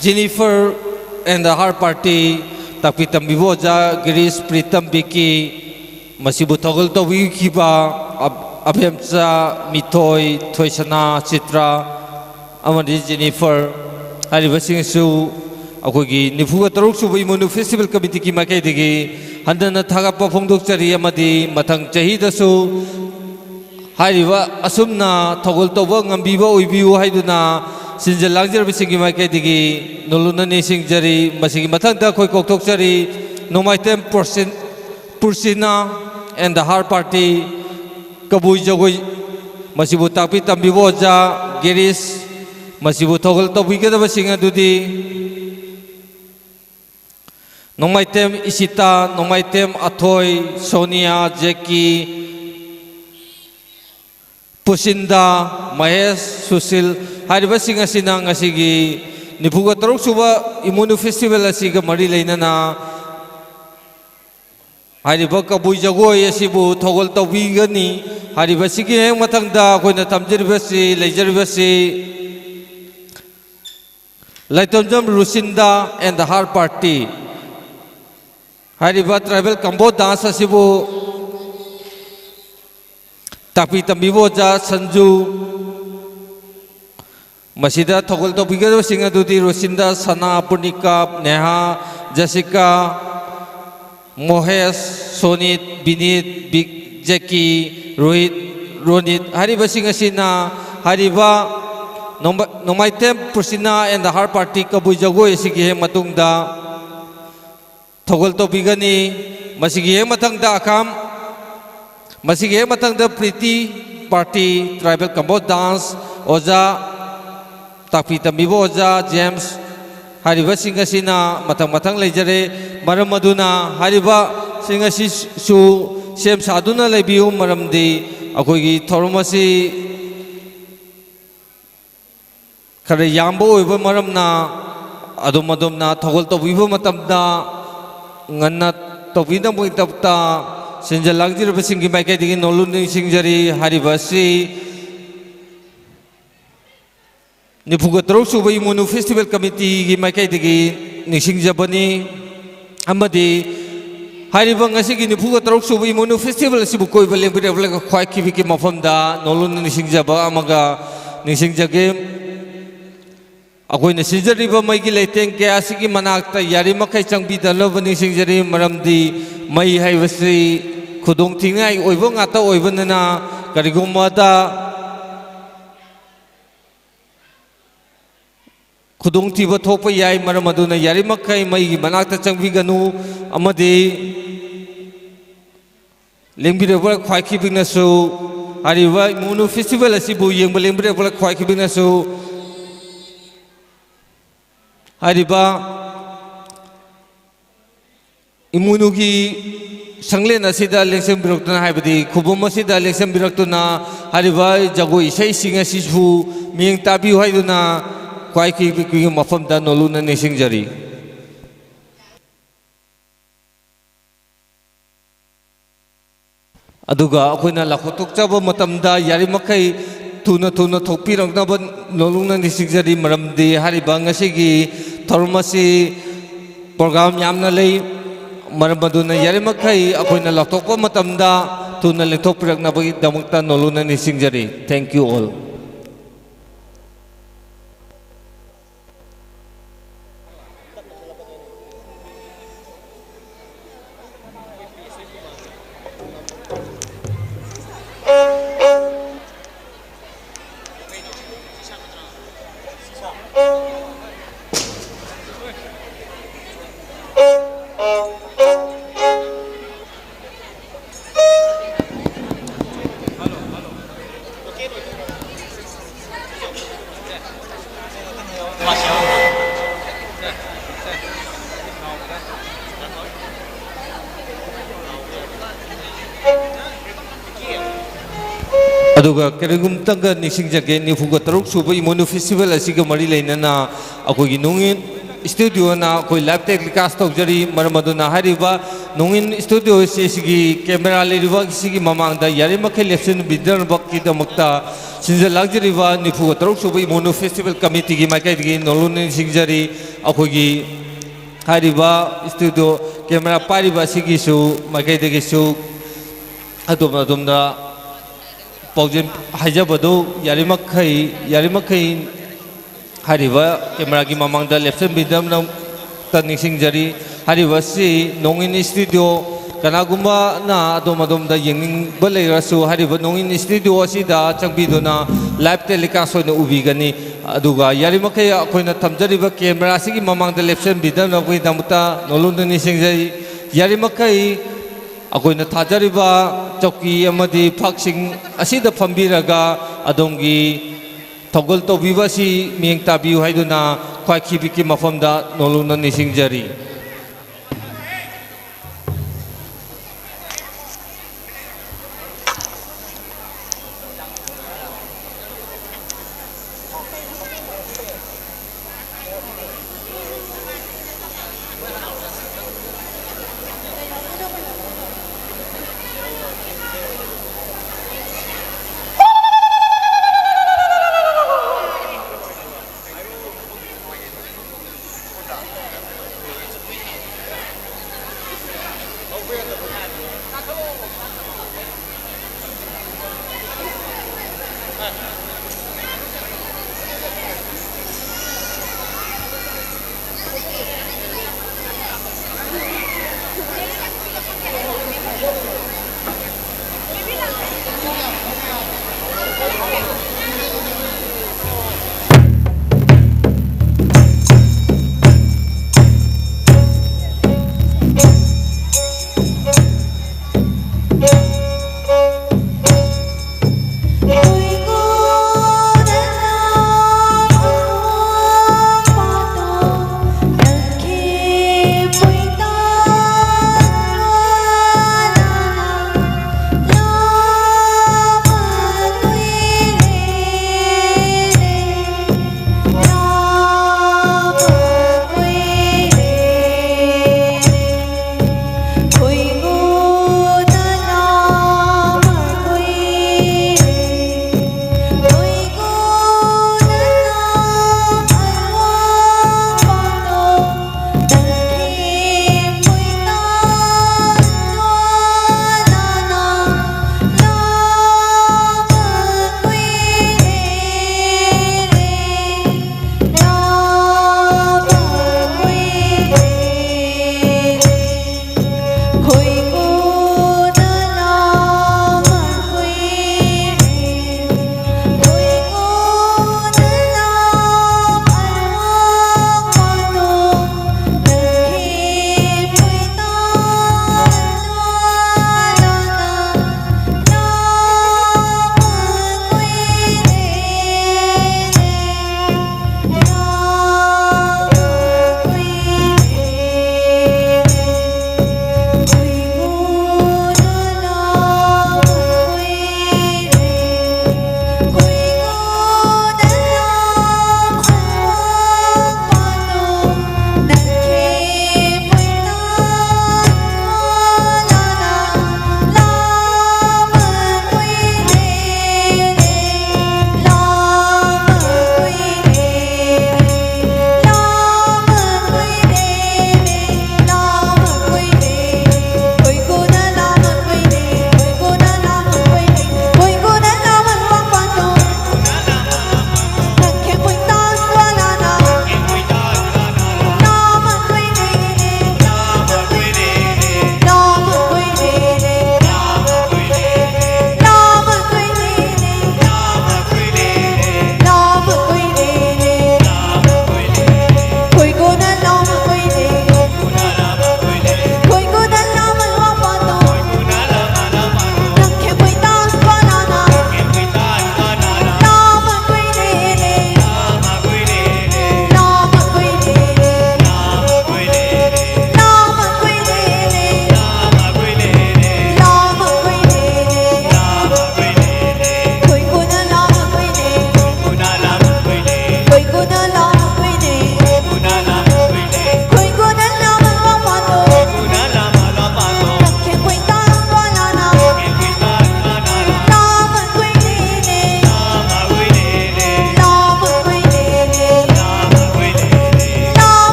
Jennifer and the Har Party, Tapitam Bivoja, Girish Pritam Biki, Masibu Togol Towi Kiba, Abhemsa, Mitoy, Toysana, Chitra, Amadi Jennifer, Harivasing Su, Akogi, Nifu Taruksu, Imunu Festival Committee Kimaketigi, Handana Tagapa Pongdokchari Amadi, Matang Chahida Su, Hariva Asumna, Togol Tobang and Bibo, Ubiu Haiduna, Sinjal Langjar Bisiki Maketigi, Noluna Nising Jari, Masiki Matanta Koikokchari, No My 10% Pursina, and the Har Party, Kabu Jogoi, Masibu Tapi Tambivoja, Giris, Masibu Togol Tobika Basinga Dudi, No My 10 Isita, No My 10 Atoy, Sonia, Jackie, Pusinda, Mahesh, Susil, Haribasing Asinang Asigi, Nipuga Taruk Suba, Imunu Festival Asiga Marilaina na Haribaka Bujagoy, Asibu, Togol Tawigani, Haribasiki, Matangda, Kona Tamjirvasi, Lajarvasi, Laitonjam Rusinda, and the Har Party. Hariba Tribal Kambo Dance Asibu. Tapi Tambivoja, Sanju, Masida Togol Topiga Singadudi, Rosinda, Sana, Punika, Neha, Jessica, Mohes, Sonit, Binit, Big Jackie, Rohit, Ronit, Hariba Singasina, Hariba, Nomaitem, Pursina, and the Har Party, Kabujago, Sigihe Matungda, Togol Topigani, Masigihe Matangda Akam, Masige matang the Pretty Party, Tribal Kambo Dance, Oza, Tapita Mibo Oza, James, Hariba Singasina, Matang Lejare, Maramaduna, Hariba Singasisu, Sem Saduna Lebiu, Maramdi, Akogi, Toromasi, Karayambo, Iva Maramna, Adumadumna, Togol to Vivo Matamda, Ngana Tovina Muitapta, Sinjal Langjar Basingi Maketigi Noluni Singjari Haribasi Nipugatrok Suba Imunu Festival Committee Maketigi Nishingjabani Amadi Haribang Asigi Nipugatrok Suba Imunu Festival Sibukoi Valembri Kwai Kiviki Mafamda Noluni Nishingjaba Amaga Nishingjagem Akoy na sinjari ba may gilayteng kaya sige manakta yari makay chang bidalo baning sinjari maramdi may haywasi kudong tingay oibo nga ta oibo na karigong mada kudong tiba thopa yay maramado na yari makay may manakta chang biganu amadi lengbire wala kwai kibing na so hariwa Imunu Festival asibu yang lengbire wala kwai kibing na so Hariba Imunugi Sanglen Asida Lexem Biroctona Habidi, Kubomosida Lexem Biroctona, Hariba Jago Isai Singa Sisu, Ming Tabi Haiduna, Kwaiki Piking Mafam Danoluna Nishingjari. Aduga, Akuna Lakotok Java Matamda, Yarimakai. Tuna Topirang Naban Noluna Nishingjari Maramdi Haribang Asigi Tormasi Program Yamna Lay Maramaduna Yarimakai Akoina Latopa Matamda Tuna Litopirang Nabagi Damukta Noluna Nishingjari. Thank you all. Aduga kerengum tangga nising jage ni fuga taruk suba Imunu Festival asiga mari lainana ako ginungin studio na koi live telecast tawjari maramaduna hariba nongin studio sigi camera leriba sigi mamangda yari makhel lepsin bidar bakki damakta sinja luxuriba nifu taruk subai mono festival committee gi makai gi nolon singjari akhogi hariba studio camera pariba sigi su makai de su adumda paujin hajabado yari makhai hariba camera gi mamangda lepsin bidam na taning singjari hariba si nongin studio kanagumba na adom da yenging balay rasu hariba nongin studio asida changbidona live telecast na ubigani aduga yari makai akoina thamjariba camera sigi mamangda lepsin bidam na koi damuta nolondani singjari yari makai akoina thajariba chokki amadi phaksing asida phambiraga adongi Togol to bibasi miyeng tabiu hay na kwa kibiki mafamda nolunan ni singjari.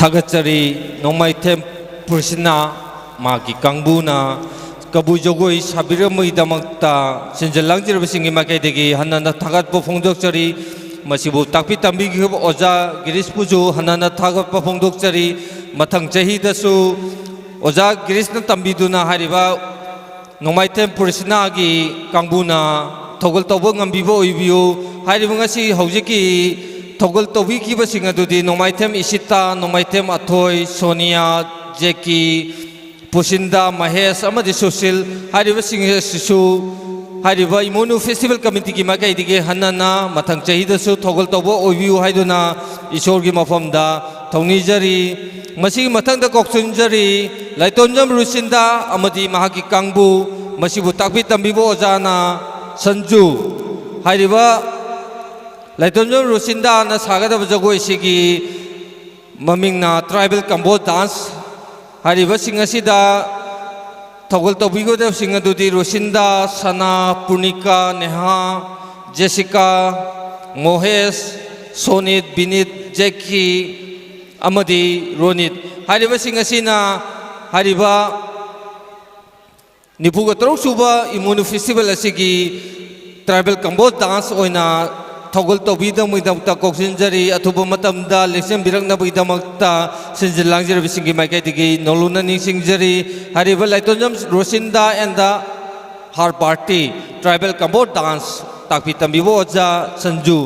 थागतचरी नोंमाइथेम पुरसिना मागी कांगबुना कबु जगोई साबिरमैदमक्ता सिंजलांजिरबसिंगी माइकैदगी हन्नाना थागतप फोंदोकचरी मसिबु ताकपि तंबिगिब ओजा गिरीशपुजु हन्नाना थागतप फोंदोकचरी मथंग चहीदसु ओजा गिरीशना तंबिदुना हारिबा नोंमाइथेम पुरसिनागी कांगबुना थोगल तौब ngambibो oibiu हारिबा ngasi हौजिकी थोगल तौबिखिबसिंग अदुदि नोंमाइथेम इसिता नोंमाइथेम अथोय Sonia जेकी पुसिंदा महेश अमदि सुशील हारिबसिंग Sissu हारिबा इमोनु festival committee की माइकैदिगे हन्नाना मथंग चहीदसु थोगल तौबो ओइबिउ हाइदुना ईश्वरगी मफमदा थौनिजरी मसी मथंगदा कोक्सुनजरी लाइतोंजम रुसिंदा अमदि महाकी कांगबु मसीबु ताकपि तंबिबो ओजाना संजू हारिबा लाइतोंजम रुसिंदा ना सागदब जगोई सिगी ममिंगना ट्राइबल कंबो डांस हारिबा सिंगसिदा थोगल तौबिगोदब सिंगदुदि रुसिंदा सना पूर्णिका नेहा जेसिका मोहेश सोनित बिनित जेकी अमदी रोनित हारिबा सिंगसिना हारिबा निपुगा तरुक सुबा इमोनु फेस्टिवल असिगी ट्राइबल कंबो डांस ओइना थोगल तौबिदमैदमक्ता कोक्सिनजरी अथुबा मतमदा लेक्सन बिरंगनबैदमक्ता सिंजलांजिरबसिंगी माइकैदिगी नोलुना निसिंगजरी हारिबा Laitonjam Rosinda and their party tribal combo dance ताकपि तंबिबो ओजा संजू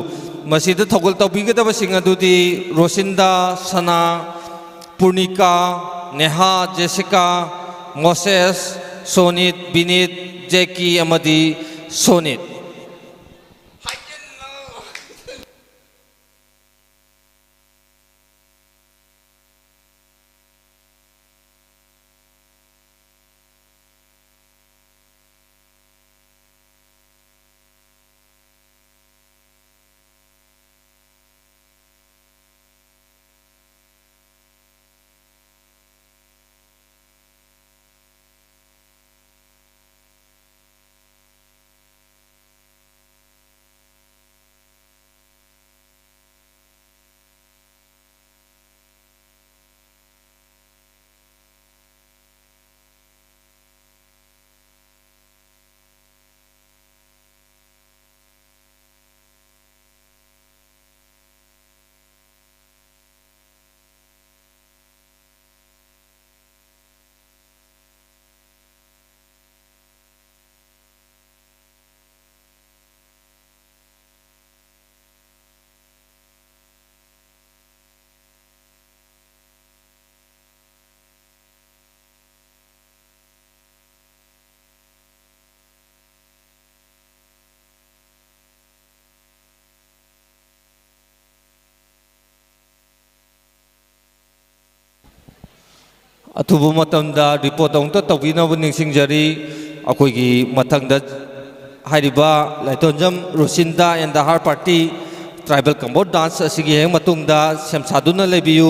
मसीद थोगल तौबिगदबसिंग अदुदि रोसिंदा सना Purnika Neha Jessica Moses Sonit Binit Jackie अमदी सोनित अथुबु मतमदा रिपोर्ट औंता तौबिनब निंसिंगजरी अखोइगी मथंगदा हारिबा Laitonjam Rusinda and their party tribal combo dance असिगी हेंग मतुंगदा सेमसादुना लेबियु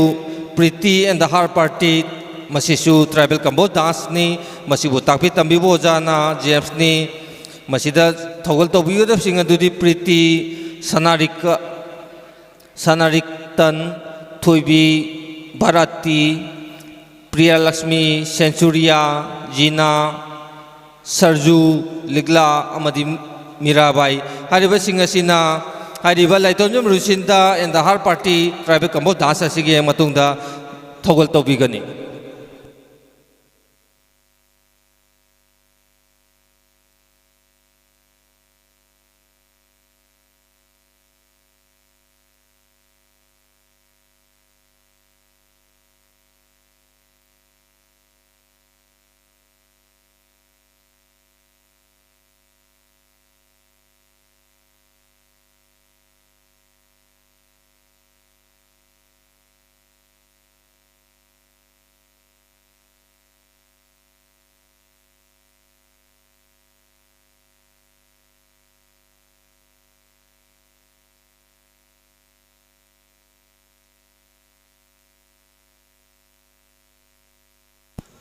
Preeti and their party मसिसु ट्राइबल कंबो डांस नि मसिबु ताकपि तंबिबो ओजाना जेम्स नि मसिदा थोगल तौबिगदब सिंग अदुदि प्रीति सनारिकतन थोइबी भारती प्रिया लक्ष्मी सेंचुरिया जीना सरजू लिगला अमदी मीराबाई हारिबा सिंगसिना हारिबा Laitonjam Rusinda and their party tribal combo dance असिगी मतुंगदा थोगल तौबिगनी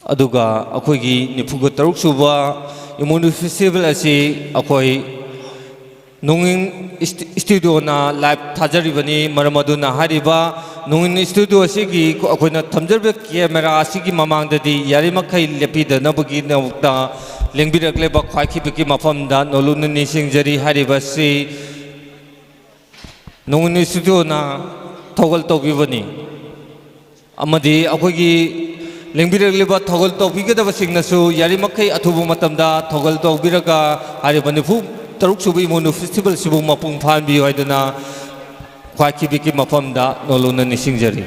अदुगा अखोइगी निफुगा तरुक सुबा इमोनु फेस्टिवल असी अखोइ ꯅꯣꯡꯏꯟ ꯁ꯭ꯇꯨꯗꯤꯑꯣꯅ ꯂꯥꯏꯚ ꯊꯥꯖꯔꯤꯕꯅꯤ ꯃꯔꯝ ꯑꯗꯨꯅ ꯍꯥꯏꯔꯤꯕ ꯅꯣꯡꯏꯟ ꯁ꯭ꯇꯨꯗꯤꯑꯣ ꯑꯁꯤꯒꯤ ꯑꯩꯈꯣꯏꯅ ꯊꯝꯖꯔꯤꯕ ꯀꯦꯃꯦꯔꯥ ꯑꯁꯤꯒꯤ ꯃꯃꯥꯡꯗꯗꯤ ꯌꯥꯔꯤꯃꯈꯩ ꯂꯦꯞꯄꯤꯗꯅꯕꯒꯤꯗꯃꯛꯇ ꯂꯦꯡꯕꯤꯔꯛꯂꯤꯕ ꯈ꯭ꯋꯥꯏꯈꯤꯕꯒꯤ ꯃꯐꯝꯗ ꯅꯣꯂꯨꯛꯅ ꯅꯤꯡꯁꯤꯡꯖꯔꯤ ꯍꯥꯏꯔꯤꯕꯁꯤ ꯅꯣꯡꯏꯟ ꯁ꯭ꯇꯨꯗꯤꯑꯣꯅ ꯊꯧꯒꯜ ꯇꯧꯕꯤꯕꯅꯤ ꯑꯃꯗꯤ ꯑꯩꯈꯣꯏꯒꯤ ꯂꯦꯡꯕꯤꯔꯛꯂꯤꯕ ꯊꯧꯒꯜ ꯇꯧꯕꯤꯒꯗꯕꯁꯤꯡꯅꯁꯨ ꯌꯥꯔꯤꯃꯈꯩ ꯑꯊꯨꯕ ꯃꯇꯝꯗ ꯊꯧꯒꯜ ꯇꯧꯕꯤꯔꯒ ꯍꯥꯏꯔꯤꯕ 43ꯁꯨꯕ ꯏꯃꯣꯏꯅꯨ ꯐꯦꯁꯇꯤꯚꯦꯜꯁꯤꯕꯨ ꯃꯄꯨꯡ ꯐꯥꯍꯟꯕꯤꯌꯨ ꯍꯥꯏꯗꯨꯅ ꯈ꯭ꯋꯥꯏꯈꯤꯕꯒꯤ ꯃꯐꯝꯗ ꯅꯣꯂꯨꯛꯅ ꯅꯤꯡꯁꯤꯡꯖꯔꯤ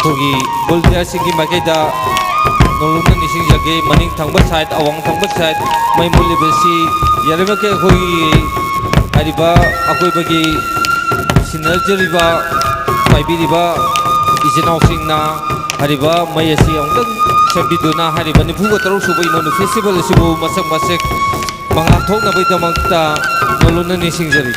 ꯑꯩꯈꯣꯏꯒꯤ ꯕꯣꯜꯗꯤꯌꯥꯔꯁꯤꯡꯒꯤ ꯃꯥꯏꯀꯩꯗ ꯅꯣꯡꯂꯨꯛꯅ ꯅꯤꯡꯁꯤꯡꯖꯒꯦ ꯃꯅꯤꯡ ꯊꯪꯕ ꯁꯥꯏꯠ ꯑꯋꯥꯡ ꯊꯪꯕ ꯁꯥꯏꯠ ꯃꯩ ꯃꯨꯠꯂꯤꯕꯁꯤ ꯌꯥꯔꯤꯕꯃꯈꯩ ꯑꯩꯈꯣꯏꯒꯤ ꯍꯥꯏꯔꯤꯕ ꯑꯀꯣꯏꯕꯒꯤ ꯁꯤꯟꯅꯖꯔꯤꯕ ꯄꯥꯏꯕꯤꯔꯤꯕ ꯏꯆꯤꯟ ꯏꯅꯥꯎꯁꯤꯡꯅ ꯍꯥꯏꯔꯤꯕ ꯃꯩ ꯑꯁꯤ ꯑꯃꯨꯛꯇꯪ ꯁꯦꯝꯕꯤꯗꯨꯅ ꯍꯥꯏꯔꯤꯕ 93 ꯁꯨꯕ ꯏꯃꯣꯏꯅꯨ ꯐꯦꯁꯇꯤꯚꯦꯜ ꯑꯁꯤꯕꯨ ꯃꯁꯛ ꯃꯁꯛ ꯃꯉꯥꯜ ꯊꯣꯛꯅꯕꯒꯤꯗꯃꯛꯇ ꯅꯣꯡꯂꯨꯛꯅ ꯅꯤꯡꯁꯤꯡꯖꯔꯤ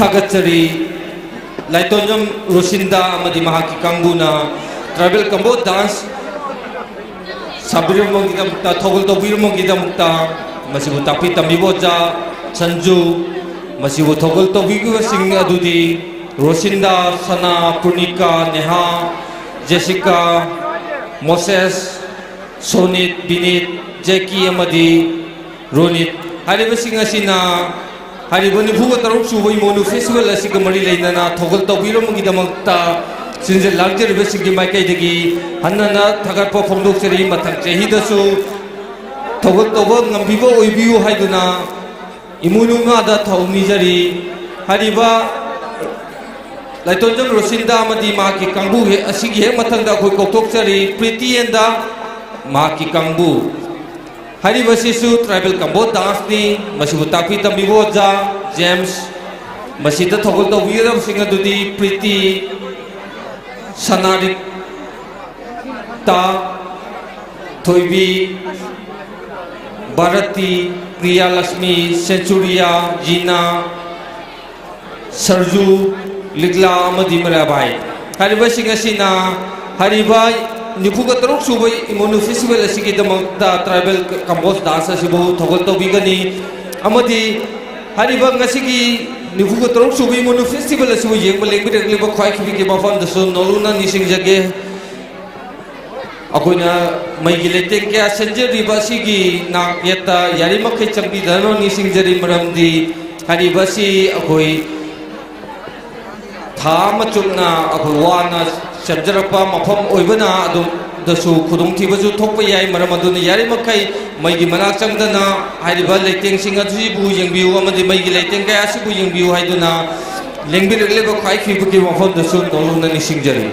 थागचरी लाइटोंजम रोशिंदा अमदी महाकी कांगबुना ट्राइबल कंबो डांस साबिरमोंगिदमता थोगल तोबिरमोंगिदमता मसिबु तापी तमिबोजा संजू मसिबु थोगल तोबिगुसिंग अदुदी Roshinda Sana Purnika Neha Jessica Moses Sonit Binit Jackie अमदी रोनित हारिबसिंग असिना हारिबनि भूग तरुक सुबई मोनु फेस्टिवल असिग मरि लेना थोगल तौबिरमगिदमक्ता सिंजे लांजरिबसिंगी माइकैदगी हन्नना थगरप फोंदोक्सरी मथंग चहिदसु थोगल तौब ngambibो ओइबियु हाइदुना इमुनुंगादा थौनिजरी हारिबा लाइटोंजम रोशिंदा अमदी माकी कांगबु हे असिगी हे मथंगदा खोइ कोक्तोक्सरी प्रीति एंदा माकी कांगबु हारिबसिसु ट्राइबल कंबो डांस नि मसिबु तापी तमिबोजा जेम्स मसिदा थोगल तौबिरम सिंग दुदी प्रीति सनारिक ता थोइबी भारती प्रिया लक्ष्मी सेंचुरिया जीना सरजू लिगला अमदी मराबाई हारिबसिंग असिना हारिबा निफुगा तरुक सुबई इमोनु फेस्टिवल असिगी दमक्ता ट्राइबल कंबोज डांस असिबु थोगल तौबिगनी अमदी हारिबा ngasiगी निफुगा तरुक सुबई इमोनु फेस्टिवल असिबु येंग लेंबिरगलिबा ख्वाइ खिबिगे मफम दसु नोलुना निसिंग जगे अकोइना मैगी लेटेंग क्या संजरिबा सिगी नाक येता यारिमखै चंबी दनो निसिंग जरी मरमदी हारिबसी अकोइ था मचुना अखोइ वाना सेमजरपा मफम ओइबना अदुम दसु खुदुम थिबसु थोकपा याय मरम अदुना यारिमखै मैगी मनाक चंगदना हारिबा लेटेंग सिंग अदुबु यंगबिउ अमदि मैगी लेटेंग क्या सिबु यंगबिउ हाइदुना लेंबिरगलेबा ख्वाइ खिबुगे मफम दसु नोलुना निसिंग जरी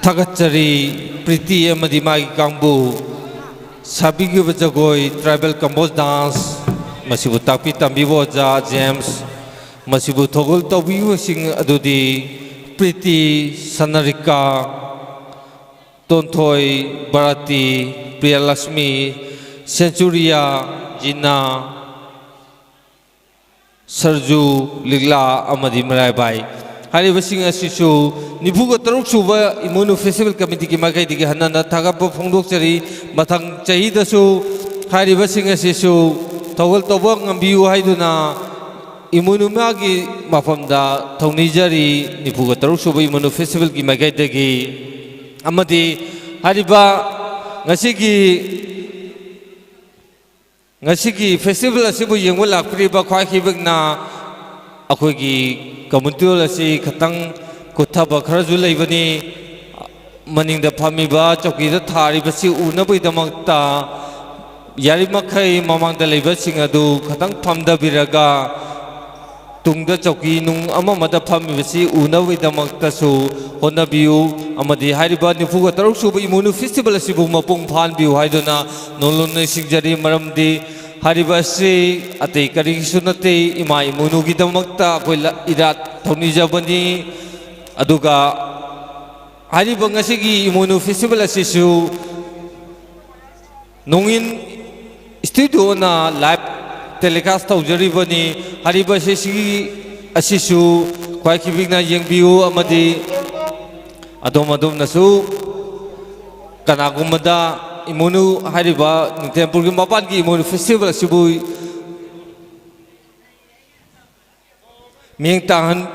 Thagachari Priti amadi magi kangbu Sabigi jagoi tribal compose dance masibu tapi tambibo ja James masibu thogol tobiu sing adudi Priti Sanarika Tonthoi Barati Priyalakshmi Centuria Jina Sarju Ligla amadi Marai Bai hari basing asisu nipuga taruk suba imunu festival committee ki magai digi hanana thagap phongdok chari mathang chahi dasu hari basing asisu thogol tobang ambiu haiduna imunu magi mafamda thongni jari nipuga taruk suba imunu festival ki magai dagi amadi hari ba ngasi festival asibu yengwa lakpri ba khwai khibak na akhoi gi community asi khatang kuthaba kharaju leibani maningda phamiba chokida thari basi unaboi damakta yari makhai mamangda leiba sing adu khatang phamda biraga tungda choki nung ama mada phami basi unaboi damakta su honabiu amadi hariba nifuga taruk suba imunu festival asibu mapung phan biu haidona nolon singjari maramdi Haribasi ati kari sunate ima imunu gidamakta koila irat thoni jabani aduga hariba ngasigi imunu festival asisu nongin studio na live telecast tawjari bani hariba sigi asisu kwai kibigna yengbiu amadi adom nasu kanagumada imunu hariba tempur gi mapan gi imunu festival sibu ming tahan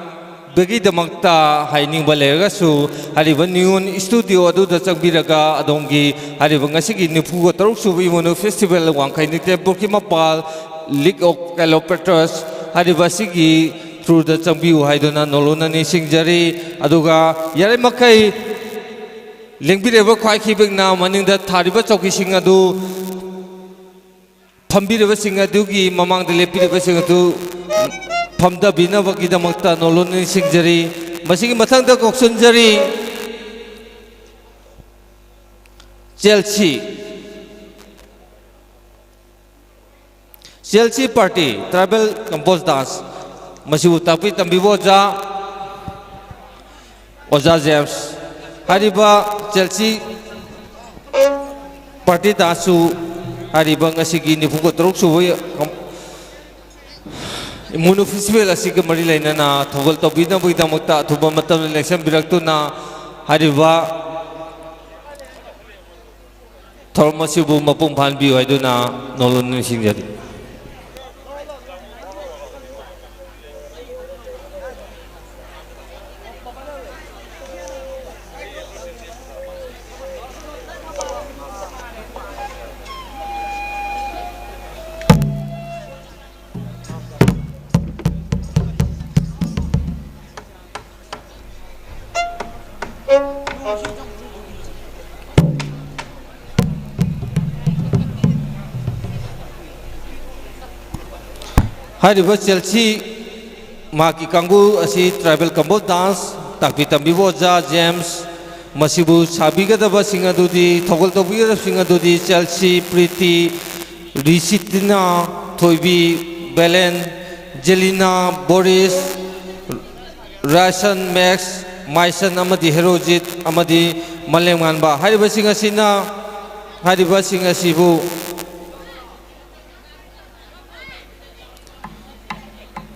bagi damakta haining balega su hariba niun studio adu da changbiraga adongi hariba ngasigi nipu taruk su imunu festival wangkai ni tempur gi mapal league of calopetras hariba sigi through the changbiu haidona nolona ni singjari aduga yare makai Lengbireba khwai khibek na maningda thariba chauki sing adu phambireba sing adu gi mamangda lepireba sing adu phamda binaba gi damakta nolon singjari masigi mathangda koksunjari Chelsea party tribal compose dance masibu tapi tambibo ja Oza James hariba Chelsea party dasu hariba ngasigi nipuga taruk subai imunu festival asiga mari laina na thogol tobina boida makta thuba matam election biraktu na hariba thormasibu mapung phan bi haiduna nolon singjari hariba Chelsea maki kanggu asi tribal combo dance takpi tambibo ja James masibu sabiga daba singadudi thogol tobiga singadudi Chelsea Priti Risitina Thoibi Belen Jelina Boris Rasan Max Maison amadi Herojit amadi Malemganba hariba singasina hariba singasibu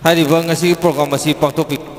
hariba ngasi program masih pangtopik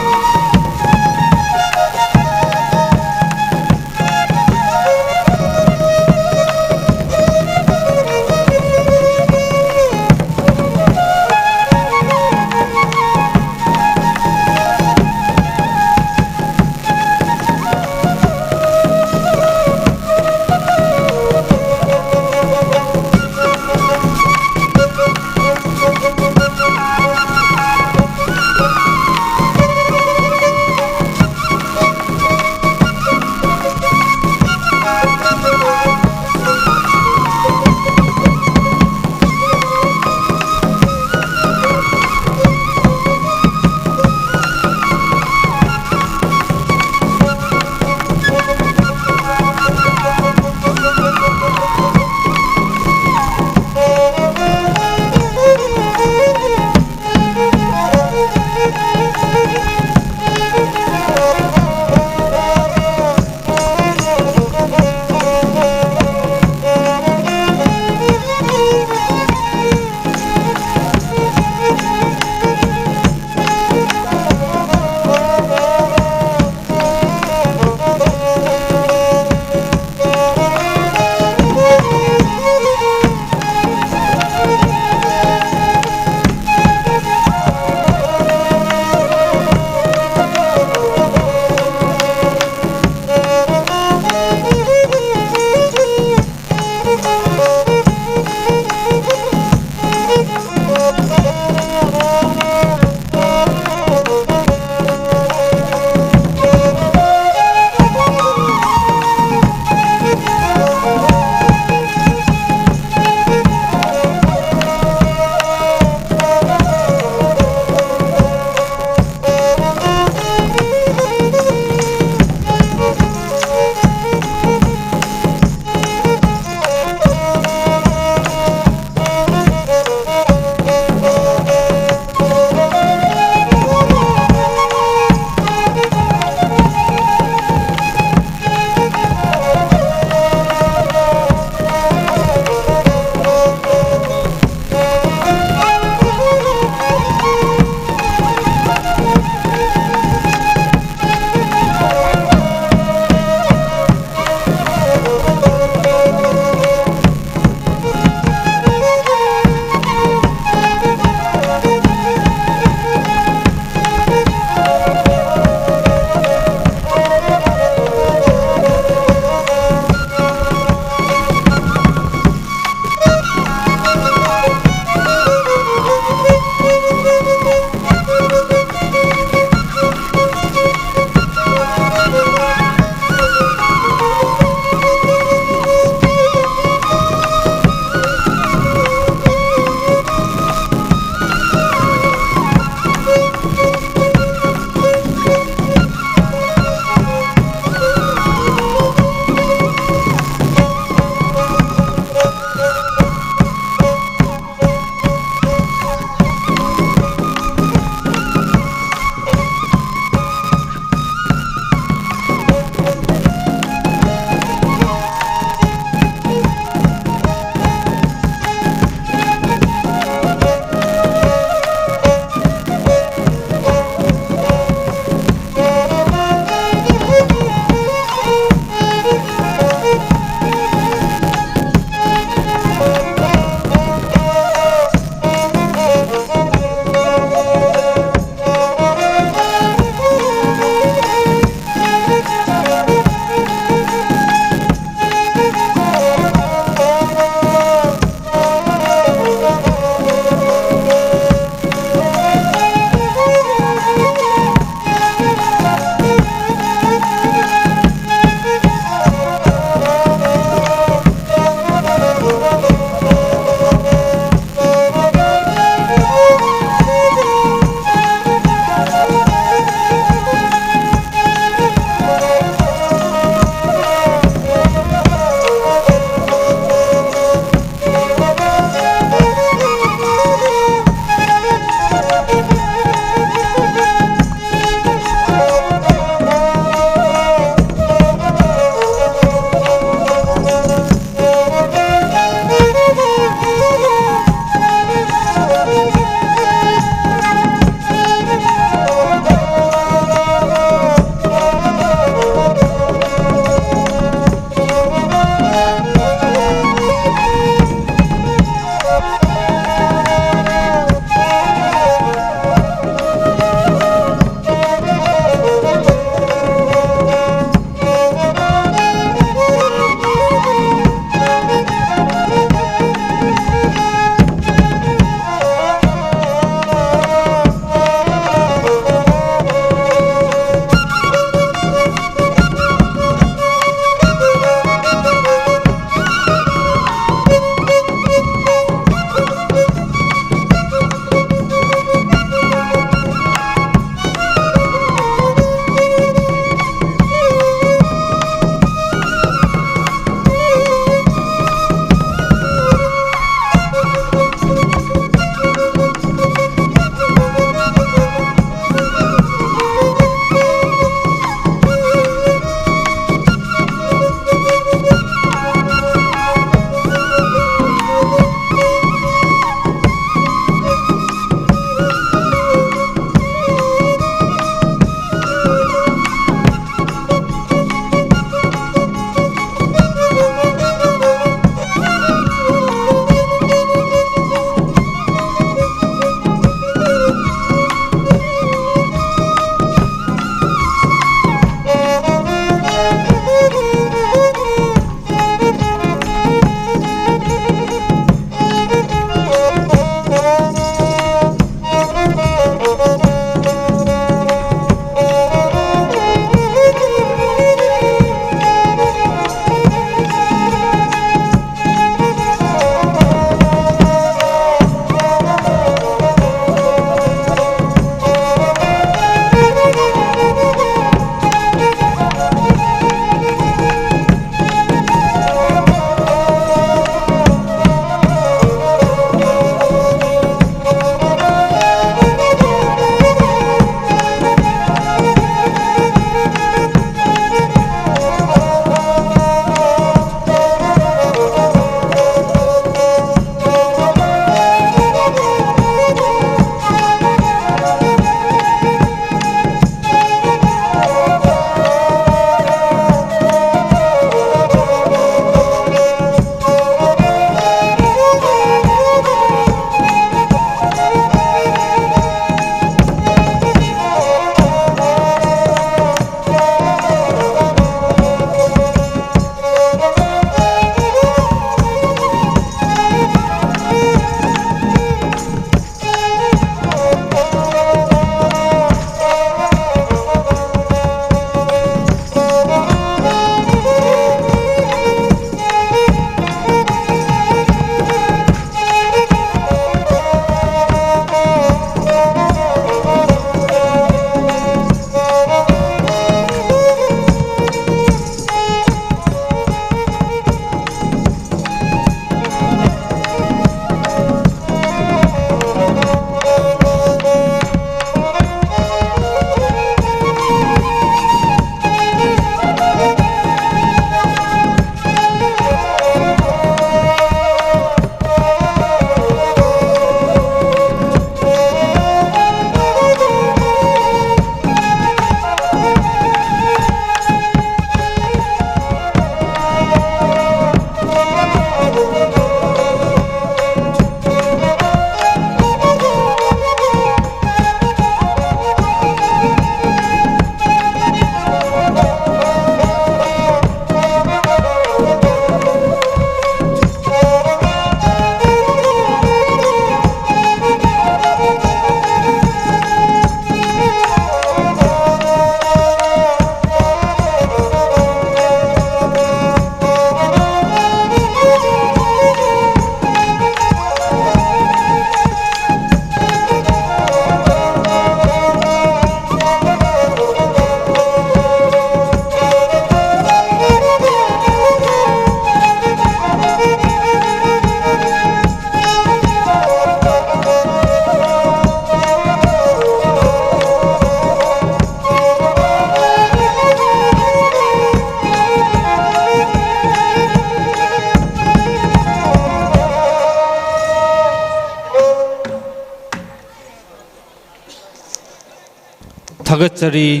Thagachari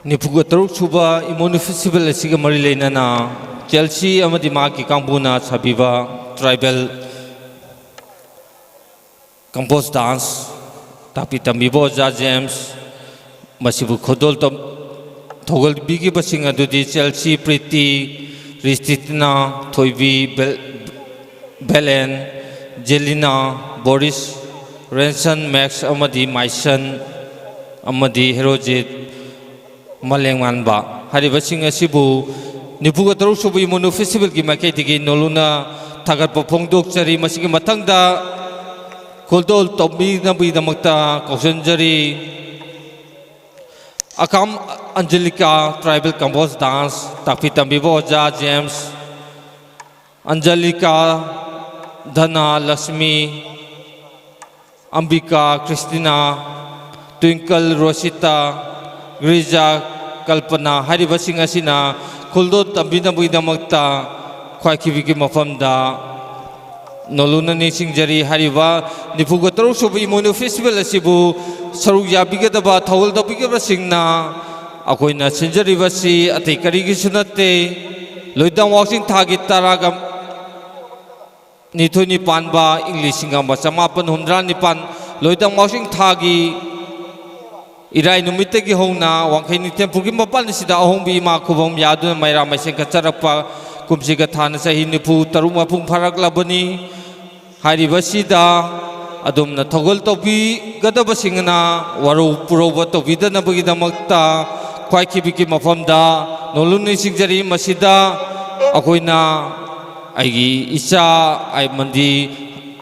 Nipuga Taruk Suba Imonu Festival Asiga Marilena na Chelsea amadi Maki Kambuna Sabiba Tribal Compose Dance Tapi Tambibo James Masibu Khodol Togol Bigi Basinga Dudi Chelsea Pretty Ristitina Toibi Belen Jelina Boris Renson Max amadi Maison amadi Herojit Malengmanba Haribasing Asibu Nipuga Taruk Suba Imonu Festival ki Makai Noluna Tagat Popongdok Chari Masigi Matangda Koldol Tobi Nabi Damakta Kausanjari Akam Angelica Tribal Compose Dance Tapi Tambibo James Angelica Dhana Lasmi Ambika Christina Twinkle Rosita Grija Kalpana Haribasing Asina Kuldot Tambina Buidamakta Kwakiviki Mafamda Noluna Nising Jari Hariba Nipuga Taruk Suba Imonu Festival Asibu Saruk Yabigadaba Thawal Dabigaba Singna Akoina Sinjari Basi Ate Karigi Sunate Loidang Walking Target Taraga Nituni Panba English Singamba Samapan Hundran Nipan Loidang Walking Tagi Irai Numitagi Hona Wangkini Tempuki Mapan Sida Ahombi Makubom Yadu Maira Masenka Charapa Kumsiga Thana Sahinipu Taruma Pung Parak Labani Haribasida Adum na Togol Topi Gadabasingana Waru Puroba Topida Nabagidamakta Kwakibiki Mafamda Noluni Singjari Masida Akoina Aigi Isa Ay Mandi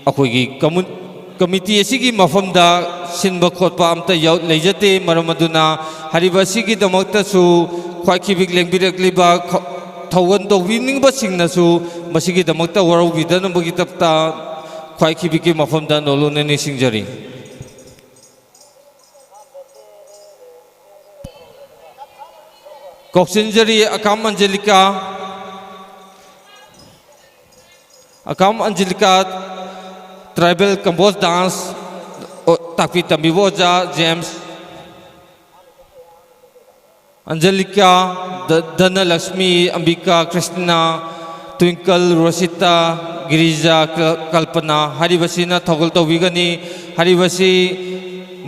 Akoigi Committee Asigi Mafamda Sinba Khotpa Amta Lejate Maramaduna Haribasigi Damakta Su Kwakibik Lengbirak Liba Thawan Towining Basingnasu Masigi Damakta Waru Vidana Bagitapta Kwakibiki Mafamda Noluna Singjari Koksinjari Akam Angelica Tribal Compose Dance Tapi Tambiboja James Angelica Dhana Lakshmi Ambika Christina Twinkle Rosita Girija Kalpana Haribasina Thogol Tawigani Haribasi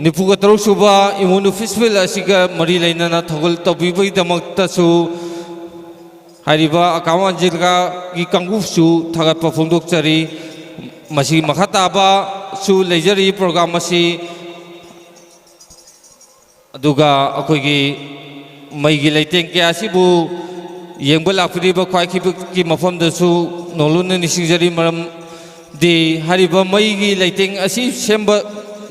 Nipuga Taruk Suba Imonu Festival Asiga Mari Lainana Thogol Tawibagi Damakta Su Hariba Akam Angelica Ki Kangufsu Thagat Pafungdok Chari Masi Makhataba Su Leisure Program Masi Aduga Akoigi Maigi Laiteng Kaya Sibu Yengba Lakriba Kwakibiki Mafamda Su Noluna Singjari Maram Di Hariba Maigi Laiteng Asi Semba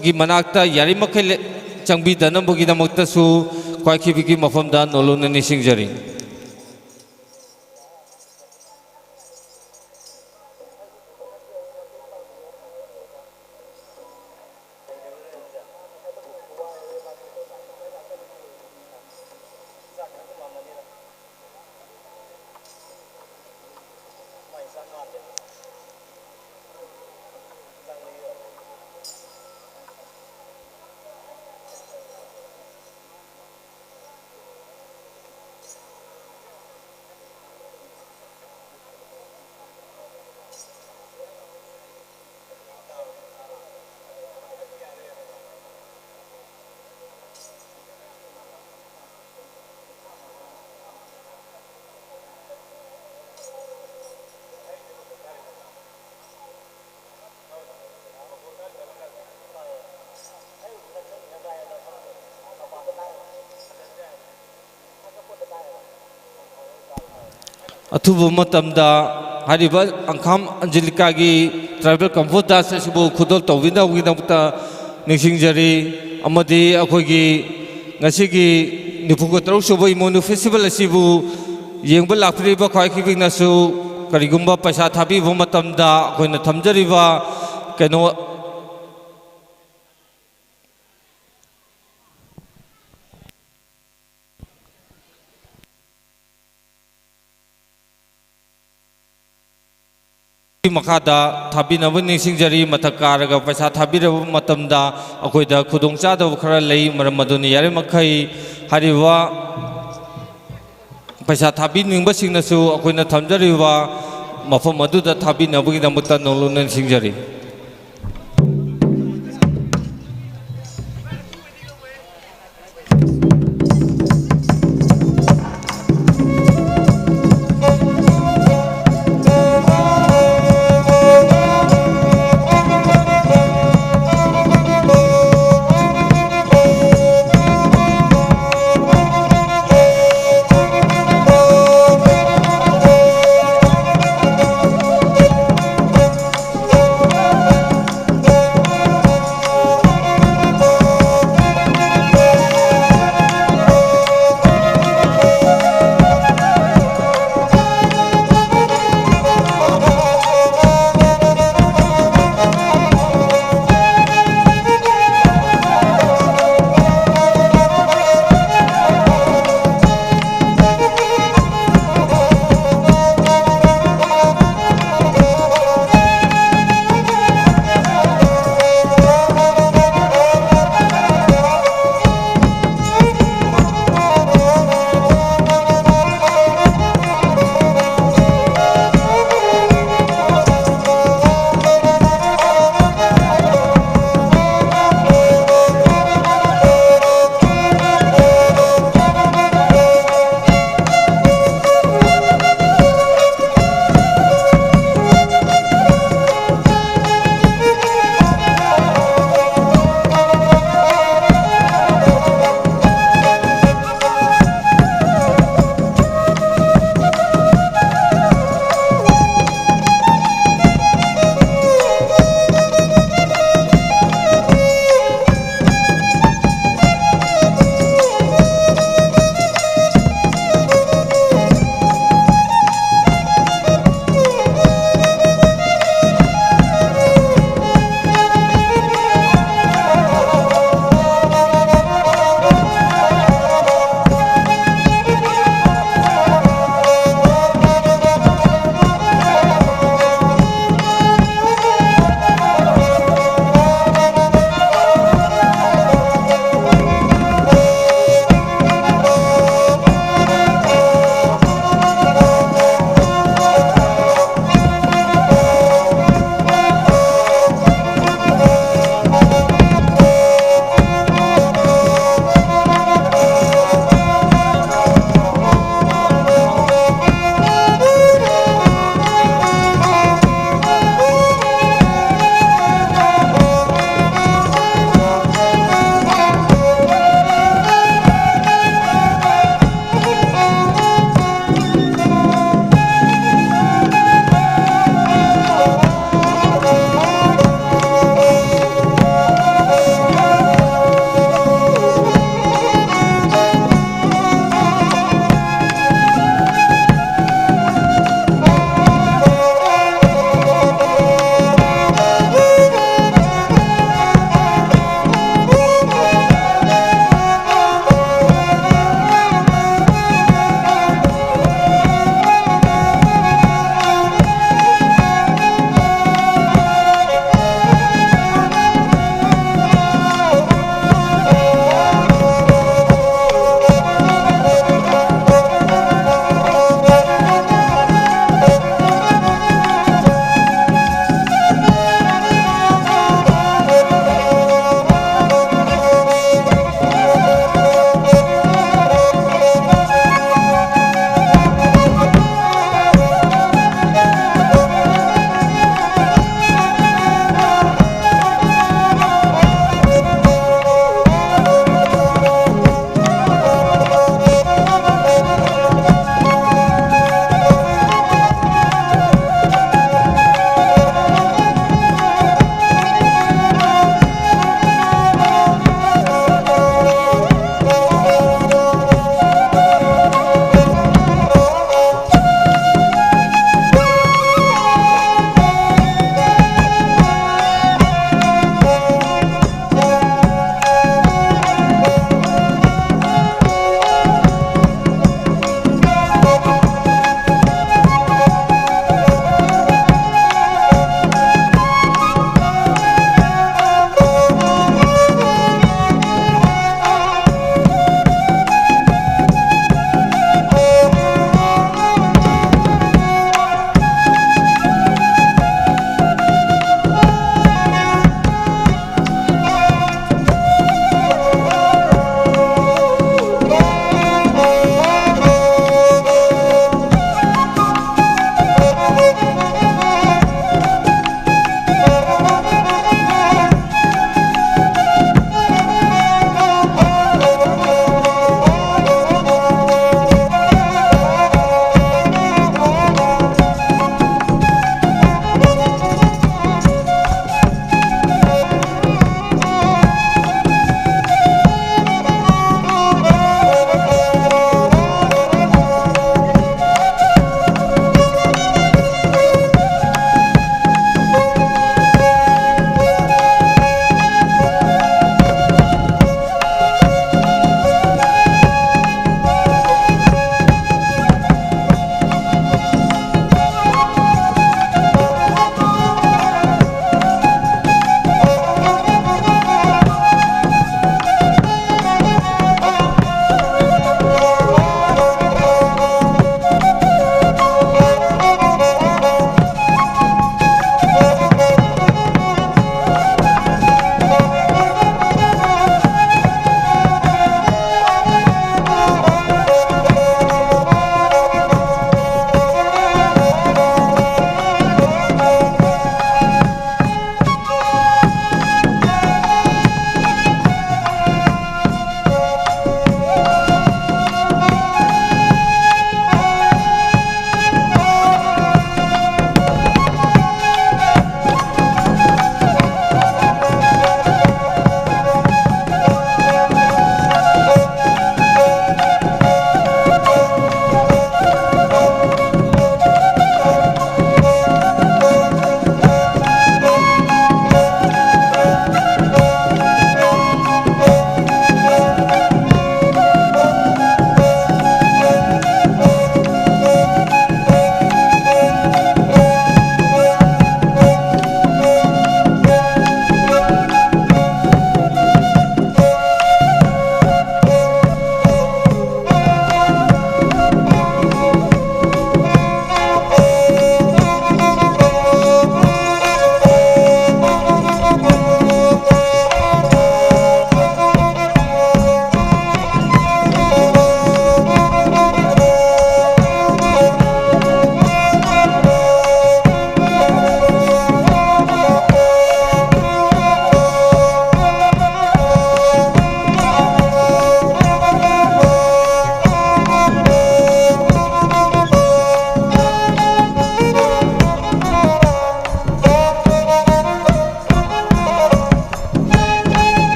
Gi Manakta Yari Makai Changbi Dana Bagidamakta Su Kwakibiki Mafamda Noluna Singjari Athubu matamda hariba Angkam Angelica gi Tribal Compose Dance Asibu Khudol Tawina Widamta Nishingjari Amadi Akoigi Ngasigi Nipuga Taruk Suba Imonu Festival Asibu Yengba Lakriba Kwakibik Nasu Karigumba Paisa Thabi Matamda Akoina Thamjariba Keno makada thabinaba ningsingjari mathak karaga paisa thabiraba matamda akoida khudong chadaba khara lei maram aduni yare makhai hariwa paisa thabiningba singnasu akoina thamjariwa mafam aduda thabinabagi damutta noluna singjari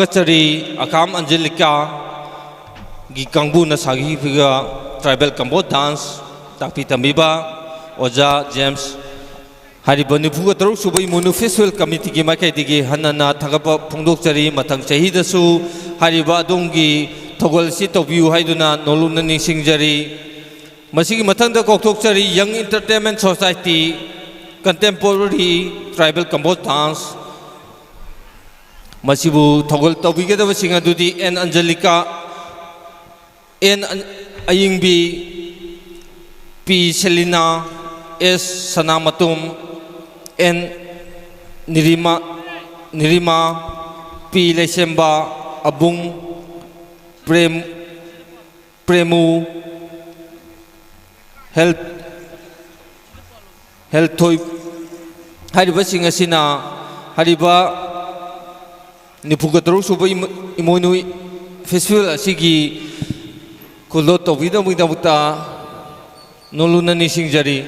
Thagachari Akam Angelica Gi Kangbu na sagi figa tribal combo dance takpi tamiba Oja James hari banipu ka taruk subai munu festival committee ki makai digi hanana thagapa phungdok chari mathang chahi da su hari ba dongi thogol si tobiu haiduna noluna ningsing jari masigi mathang da kokthok chari young entertainment society contemporary tribal combo dance masibu thogol tobi ke da singa dudi en Angelica en ayingbi P Selina S Sanamatum en Nirima P Lesemba Abung Premu Health Toy hariba singasina hariba nipugatro suba imoinu festival asigi kulot to vida muita muta noluna nising jari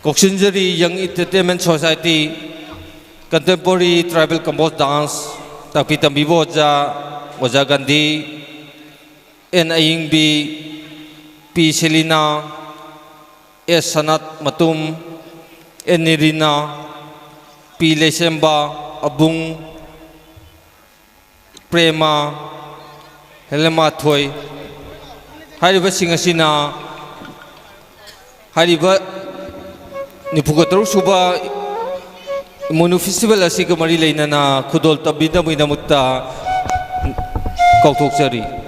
Koksinjari Young Entertainment Society Contemporary Tribal Combo Dance tapi tambibo Oja Gandhi en Ayingbi P Selina S Sanat Matum en Nirina P Lesemba Abung Prema Helema Thoy hariba singasina hariba nipugatro suba Imunu festival asi kamari leina na kudol tabida muina mutta kautok sari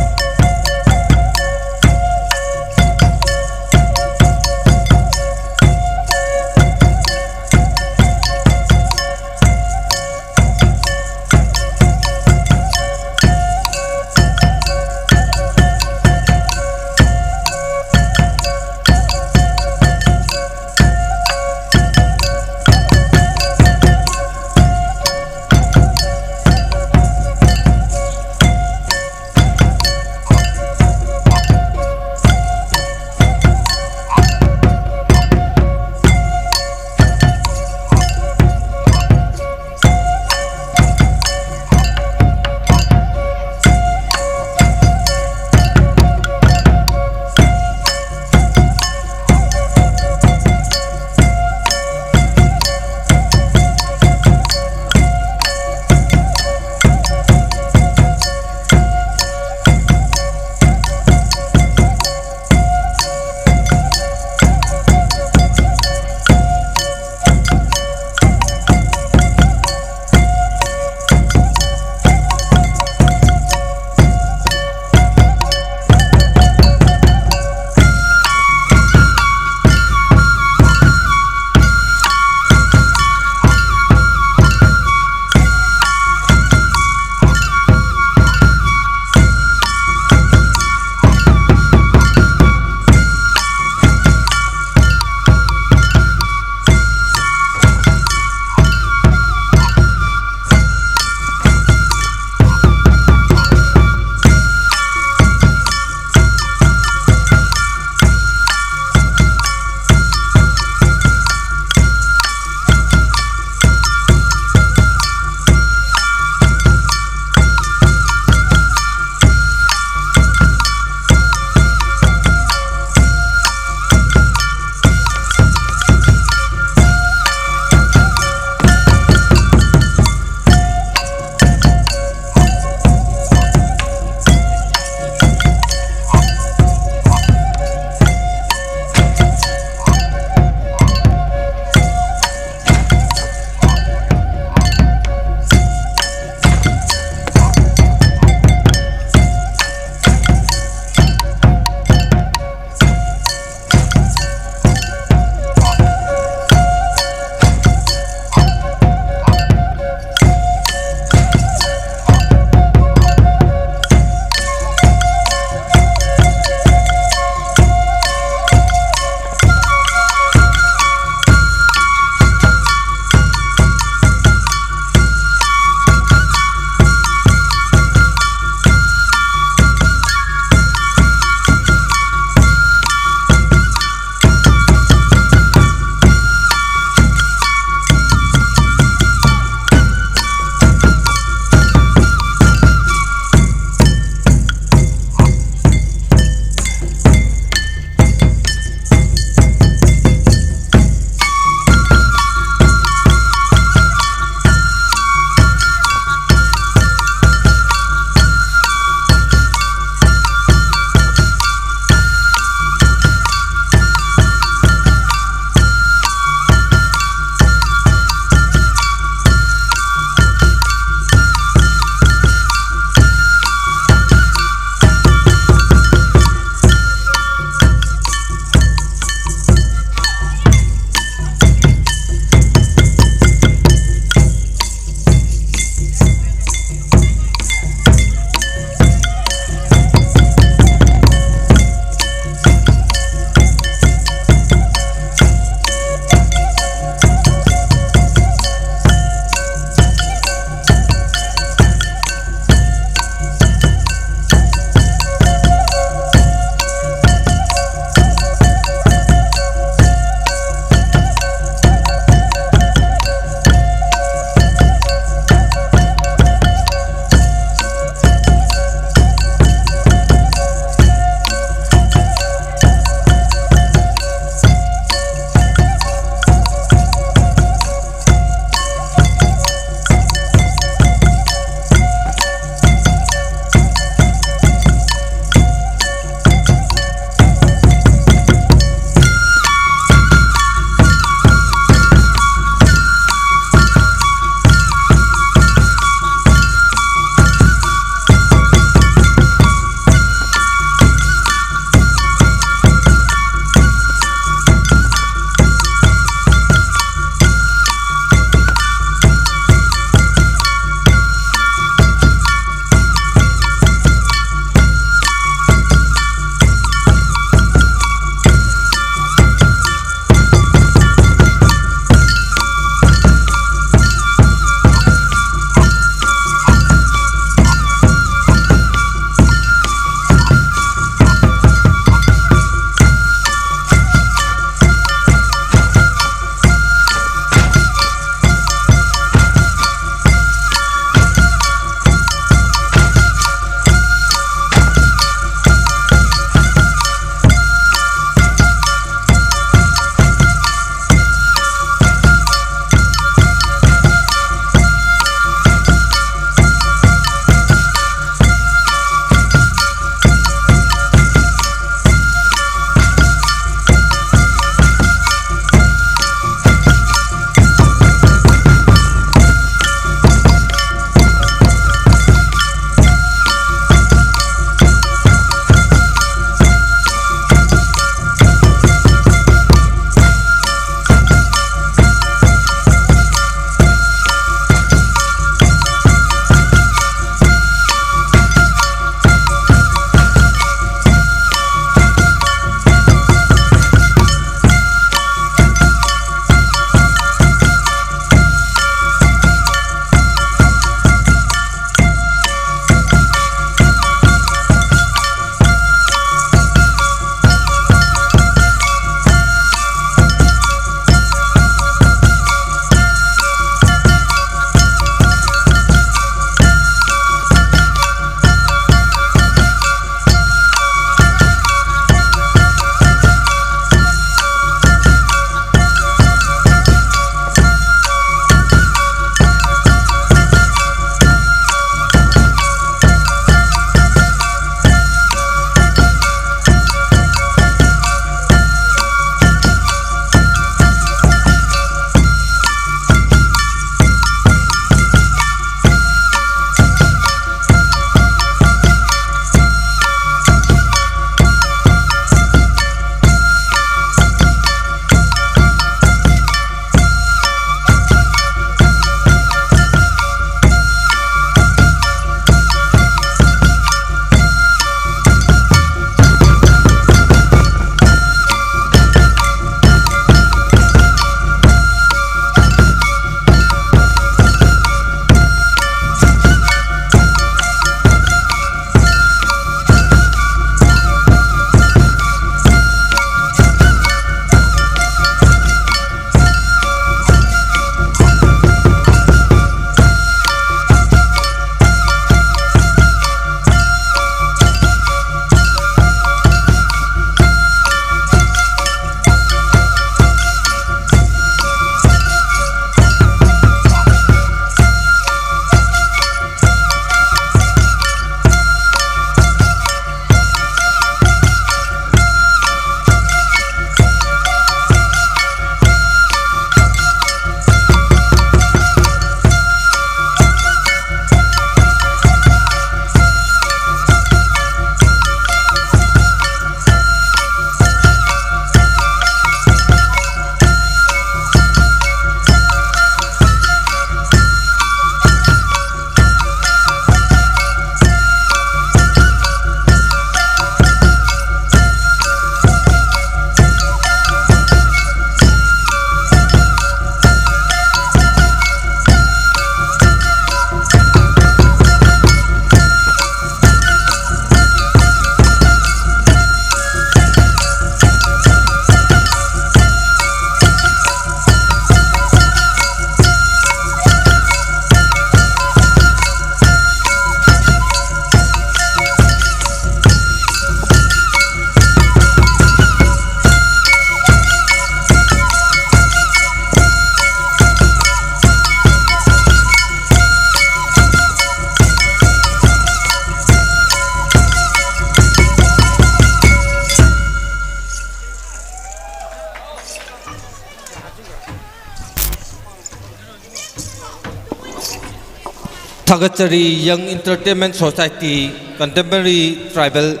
Thagachari Young Entertainment Society Contemporary Tribal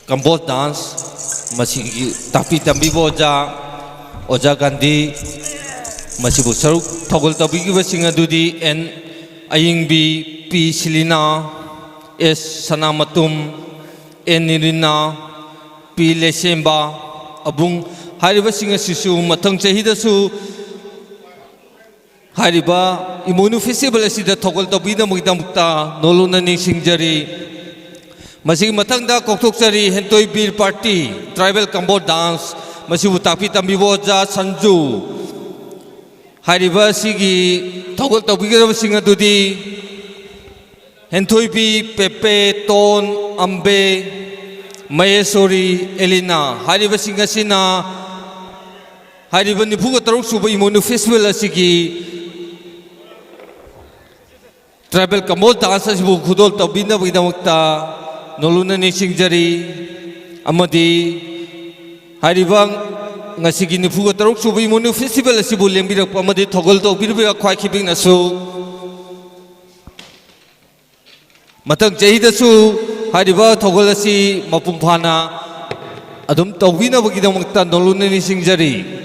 Kambos Dance Masigi Tapi Tambi Boja Oja Gandhi Masibu Saruk Togol Tabigi Basinga Dudi N Ayingbi P Silina S Sanamatum N Nirina P Lesemba Abung Hariba Singa Sisu Matang Chahidasu Hariba Imunu Festival Asida Togol Tabina Mugdamukta Nolona Singjari Masig Matangda Koktoksari Hentoi Bir Party Tribal Kambo Dance Masibu Tapi Tambiboja Sanju Hariba Sigi Togol Tabiga Singa Dudi Hentoi Bi Pepe Ton Ambe Mayesori Elina Hariba Singa Sina Hariba Nipuga Taruk Suba Imunu Festival Asigi Tribal Kamol Dance Asibu Kudol Tabina Bidamukta Noluna Singjari Amadi Haribang Ngasigi Nifuga Taruk Subi Munu Festival Asibu Lembira Amadi Togol Tobira Kwai Keeping Nasu Matang Jahidasu Hariba Togolasi Mapumpana Adum Tobina Bidamukta Noluna Singjari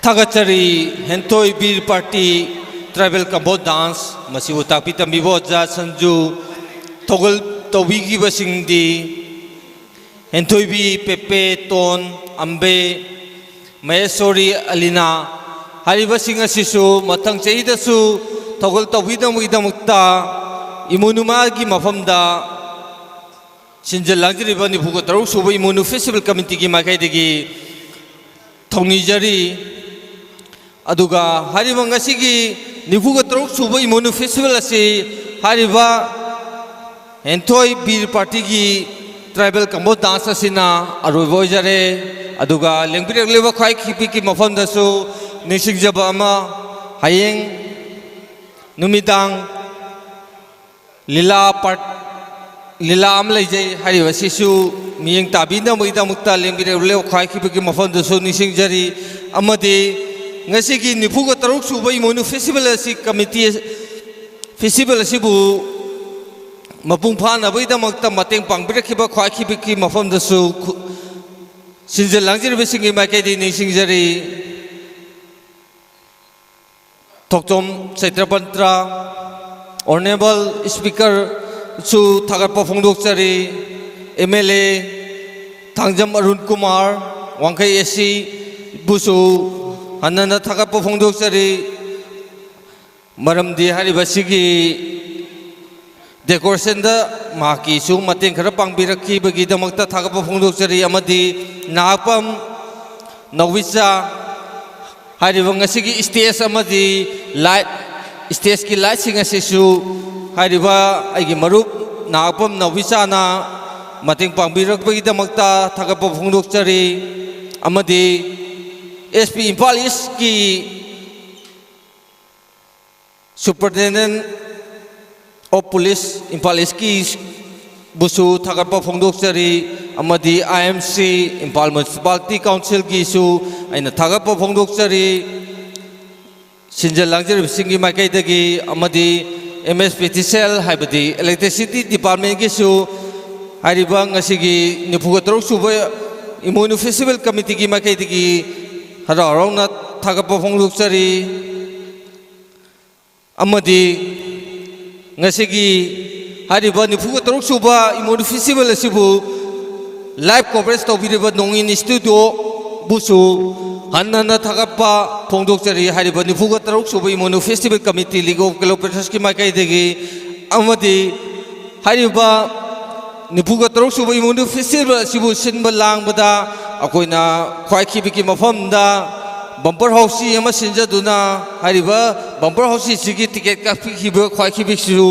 थागचरी हेंथोई Bir party tribal combo dance मसिबु ताकपी तंबिबो जा Sanju थोगल तौबीगी बसिंगदी हेंथोई B पेपे टोन अंबे महेश्वरी अलीना हारिबसिंग असिसु मथंग चेहिदसु थोगल तौबीदमुगिदमुक्ता इमुनुमागी मफमदा सिंजल लांजरिबा निफुगो तरुक सुबो Imoinu festival committee की माइकाइदगी थौनीजरी अदुगा हारिबा ngasiगी निफुगो तरुक सुबो Imoinu festival असि हारिबा हेंथोई बीर पार्टी की ट्राइबल कंबो डांस असिना अरुबो जरे अदुगा लेंबिरगलेबा खाइ खिपी की मफमदसु निसिंगजबा अमा हायेंग नुमिदांग लीला आम लेजे हारिबा सिसु मियंग ताबिना मोइदा मुक्ता लेंबिरगले खाइ खिपी की मफमदसु निसिंगजरी अमदि ngasiगी निफुगो तरुक सुबो इमुनु फेस्टिवल असि कमिटी फेस्टिवल असिबु मपुंग फानबैदमक्ता मतेंग पांगबिरखिबा ख्वाइखिबकी मफमदसु सिंजल लांजिरबसिंगी माइकाइदि निसिंगजरी थोक्तोम चैत्रपंत्रा ऑनरेबल स्पीकर सु थागरपा फोंदोकचरी एमएलए थांगजम अरुण कुमार वांखै एसी बुसु हन्नना थागरपा फोंदोकचरी मरमदि हारिबसिगी डेकोरेशन माकी सु मतें खर पांगबिरखिबगीदमक्ता थागरपा फोंदोकचरी अमदि नागपम नौविचा हारिबा ngasiगी स्टेज अमदि लाइट स्टेज की लाइट सिंग असिसु हारिबा आइगी मरुप नागपम नौविचाना मतें पांगबिरखिबगीदमक्ता थागरपा फोंदोकचरी अमदि एसपी इम्फाल ईस्ट की superintendent of police Imphal east की बुसु थागरपा फोंदोकचरी अमदि आईएमसी इम्फाल म्युनिसिपालिटी काउंसिल की सु आइना थागरपा फोंदोकचरी सिंजल लांजरिबसिंगी माइकाइदगी अमदि एमएसपीटीसीएल हाइबदि इलेक्ट्रिसिटी डिपार्टमेंट की सु हारिबा ngasiगी निफुगो तरुक सुबो इमुनु फेस्टिवल कमिटी की माइकाइदगी हरारौना थागरपा फोंदोकचरी अमदि ngasiगी हारिबा निफुगो तरुक सुबा इमुनु फेस्टिवल असिबु लाइव कवरेज तौबिरिबा नोंगिन स्टूडियो बुसु हन्नना थागरपा फोंदोकचरी हारिबा निफुगो तरुक सुबा Imoinu festival committee league of किलोमीटर्स की माइकाइदगी अमदि हारिबा निफुगो तरुक सुबा इमुनु फेस्टिवल असिबु सिनबा लांगबदा अकोइना ख्वाइखिबी की मफमदा बम्पर हाउसी अमा सिंजदुना हारिबा बम्पर हाउसी सिगी टिकेट काफिखिबा ख्वाइखिबिसु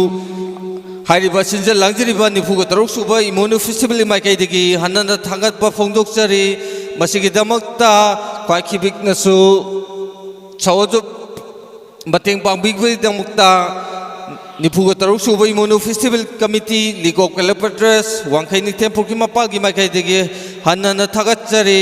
हारिबा सिंजल लांजरिबा निफुगो तरुक सुबा इमुनु फेस्टिवल माइकाइदगी हन्नना थागरपा फोंदोकचरी मसिगिदमक्ता ख्वाइखिबिकनसु छवजु मतेंग पांगबिगबैदमक्ता निफुगो तरुक सुबा Imoinu festival committee league of किलोमीटर्स वांखैनी टेम्पल की मपाल की माइकाइदगी हन्नना थागचरी